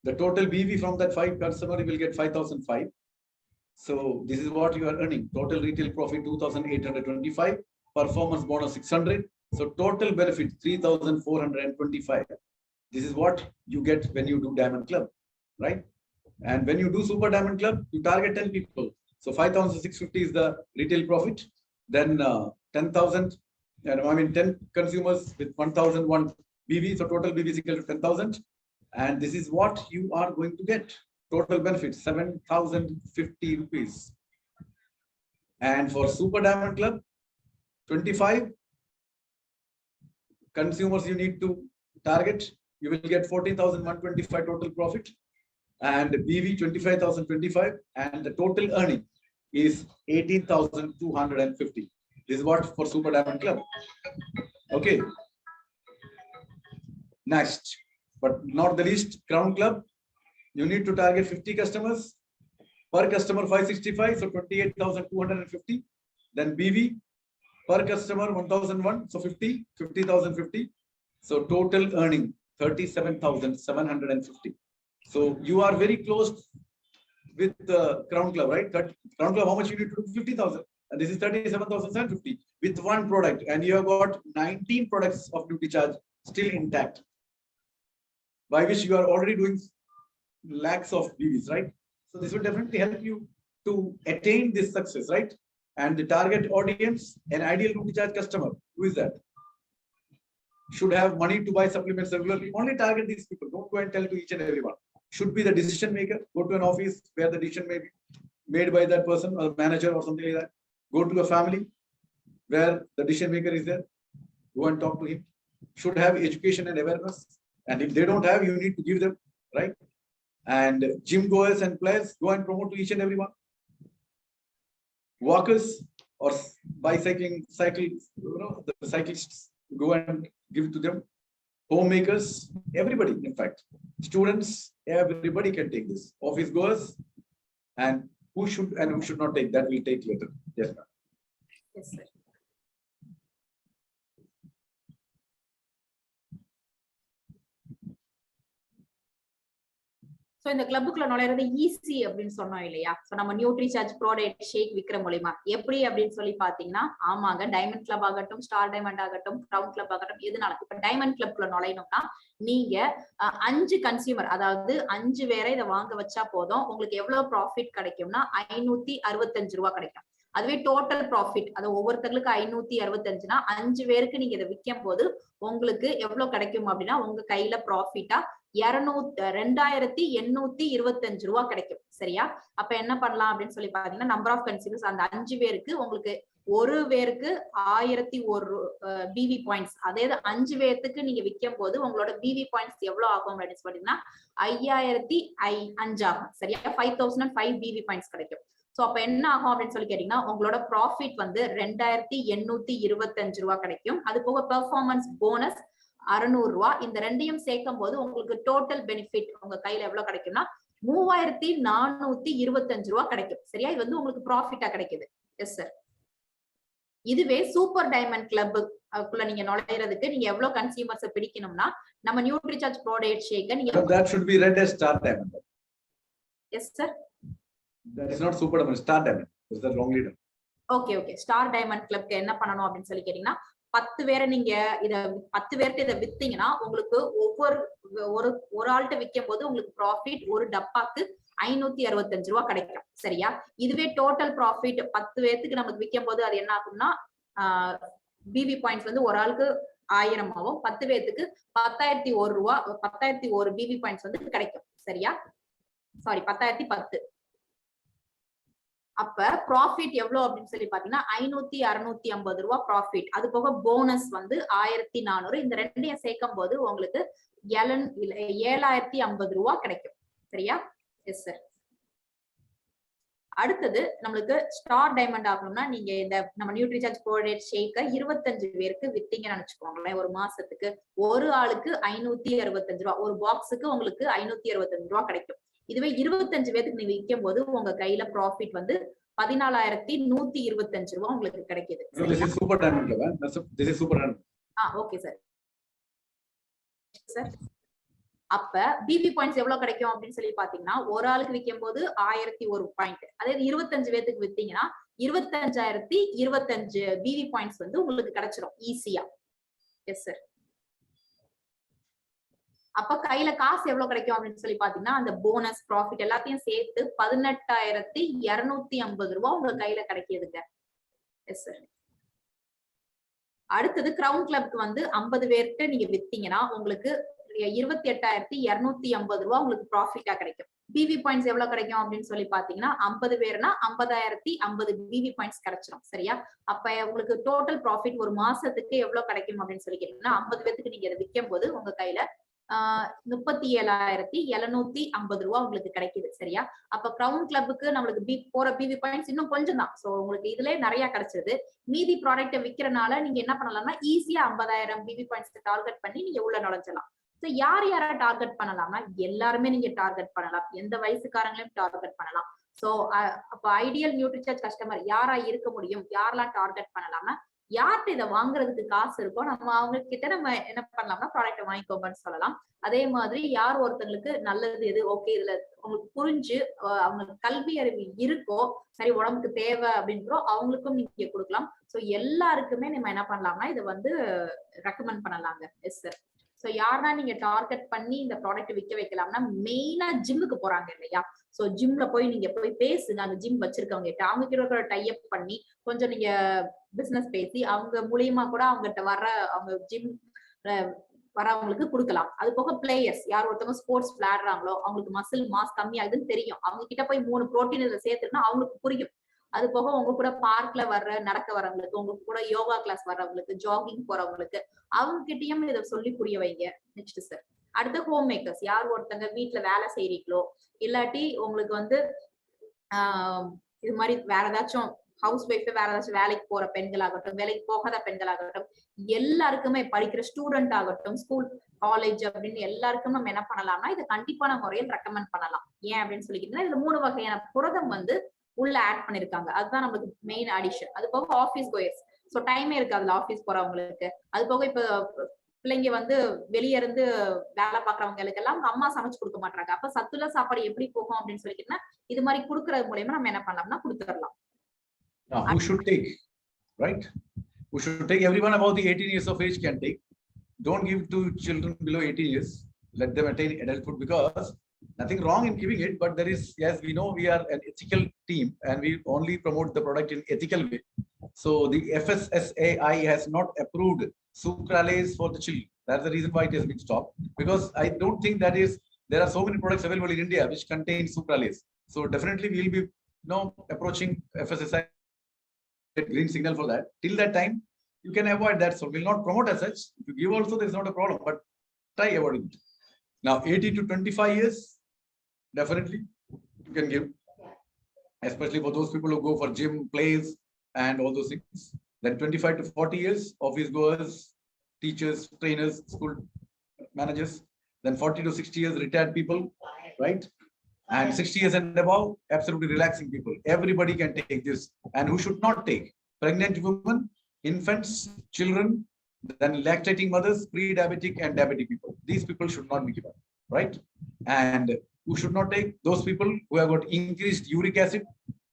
the total BV from that 5 customer you will get 5,005. So this is what you are earning. Total retail profit 2,825. Performance bonus 600. So total benefit 3,425. This is what you get when you do diamond club, right? And when you do super diamond club, you target 10 people. So 5,650 is the retail profit. Then 10,000, 10 consumers with 1,001 BV. So total BV is equal to 10,000. And this is what you are going to get. Total benefit 7,050 rupees. And for super diamond club, 25 consumers you need to target. You will get 14,125 total profit. And BV 25,025, and the total earning is 18,250. This is what for Super Diamond Club. Okay. Next, but not the least, Crown Club. You need to target 50 customers. Per customer 565, so 28,250. Then BV per customer 1,001, so 50,050. So total earning 37,750. So you are very close with the Crown Club, right? Crown Club, how much you need to do? 50,000. And this is 37,750 with one product. And you have got 19 products of duty charge still intact, by which you are already doing lakhs of BVs, right? So this will definitely help you to attain this success, right? And the target audience, an ideal duty charge customer, who is that? Should have money to buy supplements regularly. Only target these people. Don't go and tell to each and everyone. Should be the decision maker. Go to an office where the decision may be made by that person or manager or something like that. Go to a family where the decision maker is there. Go and talk to him. Should have education and awareness. And if they don't have, you need to give them, right? And gym goers and players, go and promote to each and everyone. Walkers or bicycling, the cyclists, go and give it to them. Homemakers, everybody, in fact, students, everybody can take this. Office goers, and who should and who should not take, that we'll take later. Yes, ma'am. Yes, sir. So இந்த கிளப்புக்குள்ள நுழையிறது easy அப்படின்னு சொன்னோம் இல்லையா? So நம்ம nutri charge product ஷேக் விக்கிற மூலமா எப்படி அப்படின்னு சொல்லி பாத்தீங்கன்னா, ஆமாங்க, டைமண்ட் கிளப் ஆகட்டும், ஸ்டார் டைமண்ட் ஆகட்டும், கிரவுன் கிளப் ஆகட்டும், எதுனால இப்ப டைமண்ட் கிளப்குள்ள நுழையணும்னா நீங்க 5 கன்சியூமர், அதாவது 5 பேரை இதை வாங்க வச்சா போதும். உங்களுக்கு எவ்வளவு ப்ராஃபிட் கிடைக்கும்னா 565 ரூபாய் கிடைக்கும். அதுவே டோட்டல் ப்ராஃபிட், அது ஒவ்வொருத்தங்களுக்கு 565னா 5 பேருக்கு நீங்க இதை விற்கும் போது உங்களுக்கு எவ்வளவு கிடைக்கும் அப்படின்னா உங்க கையில ப்ராஃபிட்டா 2,825 ரூபாய் கிடைக்கும். சரியா? அப்ப என்ன பண்ணலாம் அப்படின்னு சொல்லி பாத்தீங்கன்னா, நம்பர் ஆஃப் கன்சியூமர்ஸ் அந்த 5 பேருக்கு உங்களுக்கு ஒரு பேருக்கு 1001 பிவி பாயிண்ட்ஸ், அதாவது 5 பேருக்கு நீங்க விற்கும் போது உங்களோட பிவி பாயிண்ட்ஸ் எவ்வளவு ஆகும் அப்படின்னு பாத்தீங்கன்னா 5,005 ஆகும். சரியா? 5,005 பிவி பாயிண்ட்ஸ் கிடைக்கும். சோ அப்ப என்ன ஆகும் அப்படின்னு சொல்லி கேட்டீங்கன்னா உங்களோட ப்ராஃபிட் வந்து 2,825 ரூபாய் கிடைக்கும். அது போக பெர்ஃபார்மன்ஸ் போனஸ் 600 ரூபாய். இந்த ரெண்டையும் சேர்க்கும் போது உங்களுக்கு டோட்டல் பெனிஃபிட் உங்க கையில எவ்வளவு கிடைக்கும்னா 3,425 ரூபாய் கிடைக்கும். சரியா? இது வந்து உங்களுக்கு ப்ராஃபிட்டா கிடைக்குது. Yes sir. இதுவே சூப்பர் டைமண்ட் கிளப் குள்ள நீங்க நுழையிறதுக்கு நீங்க எவ்வளவு கன்சியூமர்ஸ் பிடிக்கணும்னா நம்ம நியூட்ரிசார்ஜ் ப்ரோடேட் ஷேக்க நீங்க that should be read as star diamond. Yes sir. That is not super diamond, star diamond. Is that wrongly done? Okay okay. Star diamond கிளப்க்கு என்ன பண்ணணும் அப்படின்னு சொல்லி கேட்டீங்கன்னா 10 பேரை நீங்க இத 10 பேர்ட்ட இதை வித்தீங்கன்னா உங்களுக்கு ஒரு ஆள்கிட்ட விற்கும் போது உங்களுக்கு ப்ராஃபிட் ஒரு டப்பாக்கு 565 ரூபாய் கிடைக்கும். சரியா? இதுவே டோட்டல் ப்ராஃபிட் 10 பேருக்கு நமக்கு விற்கும் போது அது என்ன ஆகும்னா பிபி பாயிண்ட்ஸ் வந்து ஒரு ஆளுக்கு 1000 ஆகும். 10 பேருக்கு 10,001 ரூபாய் 10,001 பிபி பாயிண்ட்ஸ் வந்து கிடைக்கும். சரியா? சாரி 10,010. அப்ப ப்ராஃபிட் எவ்வளவு அப்படின்னு சொல்லி பாத்தீங்கன்னா 500-650 ரூபாய் ப்ராஃபிட். அது போக போனஸ் வந்து 1400. இந்த ரெண்டையும் சேர்க்கும் போது உங்களுக்கு 7,050 ரூபாய் கிடைக்கும். சரியா? Yes sir. அடுத்தது நம்மளுக்கு ஸ்டார் டைமண்ட் ஆகணும்னா நீங்க இந்த நம்ம நியூட்ரிசார்ஜ் ப்ரோடேட் ஷேக்க 25 பேருக்கு வித்தீங்கன்னு நினைச்சுக்கோங்களேன். ஒரு மாசத்துக்கு ஒரு ஆளுக்கு 565 ரூபாய், ஒரு பாக்ஸுக்கு உங்களுக்கு 565 ரூபாய் கிடைக்கும். இதுவே 25 பேருக்கு நீங்க விற்கும் போது உங்க கையில ப்ராஃபிட் வந்து 14,125 ரூபாய் உங்களுக்கு கிடைக்குது. This is super diamond level. This is super diamond. Okay sir. Sir அப்ப பிபி பாயிண்ட்ஸ் எவ்வளவு கிடைக்கும் அப்படின்னு சொல்லி பாத்தீங்கன்னா ஒரு ஆளுக்கு விற்கும் போது 1001 பாயிண்ட். அதாவது 25 பேருக்கு வித்தீங்கன்னா 25,025 பிபி பாயிண்ட்ஸ் வந்து உங்களுக்கு கிடைச்சிடும் ஈஸியா. Yes sir. அப்ப கையில காசு எவ்வளவு கிடைக்கும் அப்படின்னு சொல்லி பாத்தீங்கன்னா அந்த போனஸ் ப்ராஃபிட் எல்லாத்தையும் சேர்த்து 18,250 ரூபாய் உங்க கையில கிடைக்குதுங்க. Yes sir. அடுத்தது கிரவுன் கிளப்க்கு வந்து 50 பேருக்கு நீங்க வித்தீங்கன்னா உங்களுக்கு 28,250 ரூபாய் உங்களுக்கு ப்ராஃபிட்டா கிடைக்கும். பிவி பாயிண்ட்ஸ் எவ்வளவு கிடைக்கும் அப்படின்னு சொல்லி பாத்தீங்கன்னா 50 பேர்னா 50,050 பிவி பாயிண்ட்ஸ் கிடைச்சிடும். சரியா? அப்ப உங்களுக்கு டோட்டல் ப்ராஃபிட் ஒரு மாசத்துக்கு எவ்வளவு கிடைக்கும் அப்படின்னு சொல்லி கேட்டீங்கன்னா 50 பேருக்கு நீங்க இதை விற்கும் போது உங்க கையில 37,750 ரூபாய் உங்களுக்கு கிடைக்குது. சரியா? அப்ப கிரவுன் கிளப்புக்கு நம்மளுக்கு போற பிவி பாயிண்ட்ஸ் இன்னும் கொஞ்சம் தான். சோ உங்களுக்கு இதுல நிறைய கிடைச்சது. மீதி ப்ராடக்ட்டை விக்கிறனால நீங்க என்ன பண்ணலாம்னா ஈஸியா 50,000 பிவி பாயிண்ட்ஸ் டார்கெட் பண்ணி நீங்க உள்ள நுழைஞ்சலாம். சோ யார டார்கெட் பண்ணலாம்னா எல்லாருமே நீங்க டார்கெட் பண்ணலாம். எந்த வயசுக்காரங்களையும் டார்கெட் பண்ணலாம். சோ அப்ப ஐடியல் நியூட்ரிசார்ஜ் கஸ்டமர் யாரா இருக்க முடியும், யாரெல்லாம் டார்கெட் பண்ணலாம்னா யார்கிட்ட இதை வாங்குறதுக்கு காசு இருக்கோ நம்ம அவங்க கிட்ட நம்ம என்ன பண்ணலாம்னா ப்ராடக்ட் வாங்கிக்கோங்கன்னு சொல்லலாம். அதே மாதிரி யார் ஒருத்தங்களுக்கு நல்லது எது ஓகே இதுல உங்களுக்கு புரிஞ்சு அவங்களுக்கு கல்வி அறிவு இருக்கோ, சரி உடம்புக்கு தேவை அப்படின்றோ அவங்களுக்கும் நீங்க கொடுக்கலாம். சோ எல்லாருக்குமே நம்ம என்ன பண்ணலாம்னா இதை வந்து ரெக்கமெண்ட் பண்ணலாங்க. Yes sir. சோ யாரா நீங்க டார்கெட் பண்ணி இந்த ப்ராடக்ட் விற்க வைக்கலாம்னா மெயினா ஜிம்முக்கு போறாங்க இல்லையா? சோ ஜிம்ல போய் நீங்க போய் பேசுங்க அந்த ஜிம் வச்சிருக்கவங்க கிட்ட. அவங்க கிட்ட டை அப் பண்ணி கொஞ்சம் நீங்க பிசினஸ் பேசி அவங்க மூலியமா கூட அவங்ககிட்ட அவங்க ஜிம் வரவங்களுக்கு கொடுக்கலாம். அது போக பிளேயர்ஸ் யார் ஒருத்தவங்க ஸ்போர்ட்ஸ் விளையாடுறாங்களோ அவங்களுக்கு மசில் மாஸ் கம்மியாகுதுன்னு தெரியும். அவங்க கிட்ட போய் 3 புரோட்டீன் இதுல சேர்த்துனா அவங்களுக்கு புரியும். அது போக உங்க கூட பார்க்ல நடக்க வரவங்களுக்கு, உங்க கூட யோகா கிளாஸ் வர்றவங்களுக்கு, ஜாகிங் போறவங்களுக்கு அவங்க கிட்டயும் இதை சொல்லி புரிய வைங்க. Next sir. அடுத்து ஹோம் மேக்கர்ஸ் யார் ஒருத்தங்க வீட்டுல வேலை செய்றீங்களோ இல்லாட்டி உங்களுக்கு வந்து இது மாதிரி வேற ஏதாச்சும் ஹவுஸ் ஒய்ஃப் வேற ஏதாச்சும் வேலைக்கு போற பெண்களாகட்டும், வேலைக்கு போகாத பெண்களாகட்டும், எல்லாருக்குமே படிக்கிற ஸ்டூடெண்ட் ஆகட்டும், ஸ்கூல் காலேஜ் அப்படின்னு எல்லாருக்கும் நம்ம என்ன பண்ணலாம்னா இதை கண்டிப்பான முறையில் ரெக்கமெண்ட் பண்ணலாம். ஏன் அப்படின்னு சொல்லிக்கிட்டீங்கன்னா இதுல 3 வகையான புரதம் வந்து உள்ள ஆட் பண்ணிருக்காங்க. அதுதான் நமக்கு மெயின் அடிஷன். அது போக ஆபீஸ் கோயர்ஸ், சோ டைமே இருக்கு அதுல ஆபீஸ் போறவங்களுக்கு. அது போக இப்ப பிள்ளைங்க வந்து வெளியே இருந்து வேலை பாக்குறவங்களுக்கு எல்லாம் அம்மா சமைச்சு கொடுக்க மாட்டாங்க. அப்ப சத்துள்ள சாப்பாடு எப்படி போகும் அப்படின்னு சொல்லிக்கிட்டீங்கன்னா இது மாதிரி குடுக்கறது மூலமா நம்ம என்ன பண்ணலாம்னா கொடுத்துடலாம். Now, who should take, right? Who should take? Everyone above the 18 years of age can take. Don't give to children below 18 years. Let them attain adulthood because nothing wrong in giving it, but there is, yes, we know we are an ethical team and we only promote the product in ethical way. So the FSSAI has not approved sucralose for the children. That's the reason why it has been stopped. Because I don't think that is, there are so many products available in India which contain sucralose. So definitely we will be approaching FSSAI green signal for that. Till that time, you can avoid that. So we'll not promote as such. If you give also, there's not a problem, but try avoiding it. Now, 18 to 25 years, definitely you can give, especially for those people who go for gym, plays, and all those things. Then 25 to 40 years, office goers, teachers, trainers, school managers. Then 40 to 60 years, retired people, right? And 60 years and above, absolutely relaxing people. Everybody can take this. And who should not take? pregnant women, infants, children, then lactating mothers, pre-diabetic and diabetic people. These people should not be given, right? And who should not take? Those people who have got increased uric acid,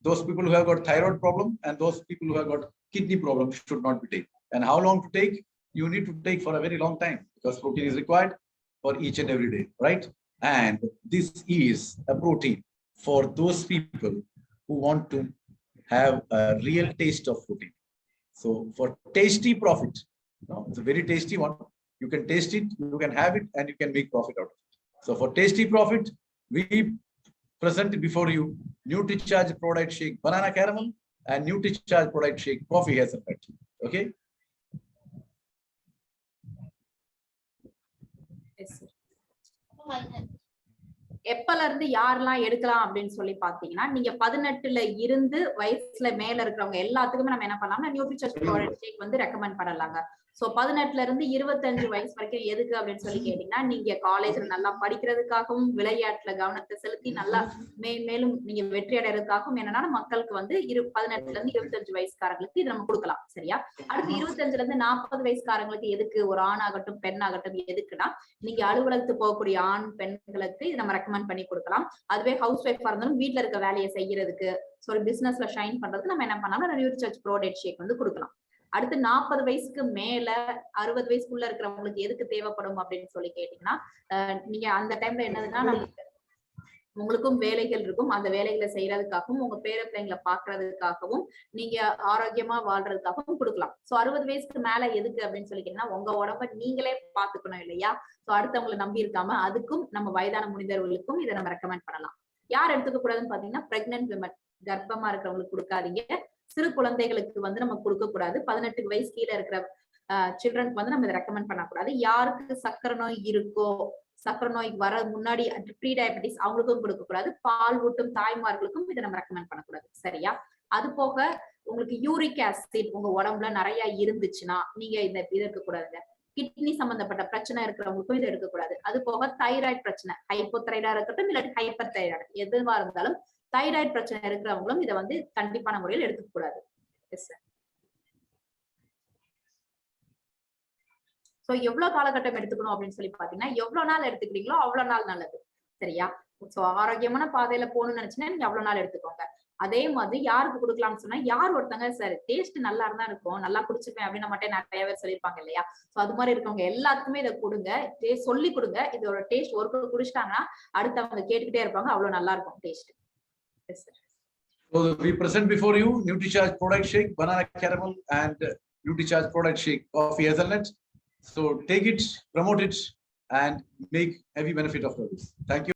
those people who have got thyroid problem, and those people who have got kidney problem should not be taken. And how long to take? You need to take for a very long time, because protein is required for each and every day, right? And this is a protein for those people who want to have a real taste of protein. So for tasty profit, it's a very tasty one. You can taste it, you can have it, and you can make profit out of it. So for tasty profit, we present before you NutriCharge product shake banana caramel and NutriCharge product shake coffee hazelnut. Okay. Yes, sir. எப்பல இருந்து யாரெல்லாம் எடுக்கலாம் அப்படின்னு சொல்லி பாத்தீங்கன்னா, நீங்க 18ல இருந்து வயசுல மேல இருக்கிறவங்க எல்லாத்துக்குமே நம்ம என்ன பண்ணலாம்னா நியூட்ரிசார்ஜ் ப்ராடக்ட் ஷேக் வந்து ரெக்கமெண்ட் பண்ணலாங்க. சோ 18ல இருந்து 25 வயசு வரைக்கும் எதுக்கு அப்படின்னு சொல்லி கேட்டீங்கன்னா, நீங்க காலேஜ்ல நல்லா படிக்கிறதுக்காகவும் விளையாட்டுல கவனத்தை செலுத்தி நல்லா மேலும் நீங்க வெற்றி அடைறதுக்காகவும் என்னன்னா மக்களுக்கு வந்து 18ல இருந்து 25 வயசுக்காரங்களுக்கு இது நம்ம கொடுக்கலாம். சரியா? அடுத்து 25ல இருந்து 40 வயசுக்காரங்களுக்கு எதுக்கு, ஒரு ஆணாகட்டும் பெண்ணாகட்டும் எதுக்குன்னா, நீங்க அலுவலகத்துக்கு போகக்கூடிய ஆண் பெண்களுக்கு இது நம்ம ரெக்கமெண்ட் பண்ணி கொடுக்கலாம். அதுவே ஹவுஸ் ஒய்ஃபா இருந்தாலும் வீட்டுல இருக்க வேலையை செய்யறதுக்கு, ஒரு பிசினஸ்ல ஷைன் பண்றதுக்கு நம்ம என்ன பண்ணலாம், நியூட்ரிசார்ஜ் ப்ராடக்ட் ஷேக் வந்து கொடுக்கலாம். அடுத்து 40 வயசுக்கு மேல 60 வயசுக்குள்ள இருக்கிறவங்களுக்கு எதுக்கு தேவைப்படும் அப்படின்னு சொல்லி கேட்டீங்கன்னா, நீங்க அந்த டைம்ல என்னதுன்னா உங்களுக்கும் வேலைகள் இருக்கும், அந்த வேலைகளை செய்யறதுக்காகவும் உங்க பேர பிள்ளைங்களை பாக்குறதுக்காகவும் நீங்க ஆரோக்கியமா வாழ்றதுக்காகவும் கொடுக்கலாம். சோ 60 வயசுக்கு மேல எதுக்கு அப்படின்னு சொல்லி கேட்டீங்கன்னா, உங்க உடம்ப நீங்களே பாத்துக்கணும் இல்லையா? சோ அடுத்தவங்களை நம்பி இருக்காம அதுக்கும் நம்ம வயதான முனிதர்களுக்கும் இதை நம்ம ரெக்கமெண்ட் பண்ணலாம். யார் எடுத்துக்க கூடாதுன்னு பாத்தீங்கன்னா, பிரெக்னன்ட் விமன், கர்ப்பமா இருக்கிறவங்களுக்கு கொடுக்காதீங்க. சிறு குழந்தைகளுக்கு வந்து நம்ம கொடுக்க கூடாது. 18 வயசு கீழே இருக்கிற சில்ட்ரனுக்கு வந்து நம்ம இதை ரெக்கமெண்ட் பண்ணக்கூடாது. யாருக்கு சக்கரை நோய் இருக்கோ, சக்கரை நோய் வர முன்னாடி ப்ரீ டயபெட்டிஸ் அவங்களுக்கும் கொடுக்க கூடாது. பால் ஊட்டும் தாய்மார்களுக்கும் இதை நம்ம ரெக்கமெண்ட் பண்ணக்கூடாது. சரியா? அது போக உங்களுக்கு யூரிக் ஆசிட் உங்க உடம்புல நிறைய இருந்துச்சுன்னா நீங்க இதை இருக்கக்கூடாதுங்க. கிட்னி சம்பந்தப்பட்ட பிரச்சனை இருக்கிறவங்களுக்கும் இதை எடுக்கக்கூடாது. அது போக தைராய்டு பிரச்சனை, ஹைப்போதைராய்டா இருக்கட்டும் இல்லாட்டி ஹைப்பர் தைராய்டு எதுவா இருந்தாலும் தைராய்டு பிரச்சனை இருக்கிறவங்களும் இதை வந்து கண்டிப்பான முறையில் எடுத்துக்க கூடாது. சோ எவ்வளவு காலகட்டம் எடுத்துக்கணும் அப்படின்னு சொல்லி பாத்தீங்கன்னா, எவ்வளவு நாள் எடுத்துக்கிறீங்களோ அவ்வளவு நாள் நல்லது. சரியா? சோ ஆரோக்கியமான பாதையில போகணும்னு நினைச்சீங்கன்னா நீங்க அவ்வளவு நாள் எடுத்துக்கோங்க. அதே மாதிரி யாருக்கு கொடுக்கலாம்னு சொன்னா, யார் ஒருத்தங்க சார் டேஸ்ட் நல்லா இருந்தா இருக்கும், நல்லா குடிச்சுப்பேன் அப்படின்னு மட்டும் நிறைய பேர் சொல்லியிருப்பாங்க இல்லையா? சோ அது மாதிரி இருக்கவங்க எல்லாத்துக்குமே இதை கொடுங்க, சொல்லி கொடுங்க. இதோட டேஸ்ட் ஒரு குடிச்சிட்டாங்கன்னா அடுத்தவங்க கேட்டுக்கிட்டே இருப்பாங்க, அவ்வளவு நல்லா இருக்கும் taste. Yes, sir. So we present before you NutriCharge product shake banana caramel and NutriCharge product shake coffee hazelnut. So take it, promote it, and make heavy benefit of this. Thank you.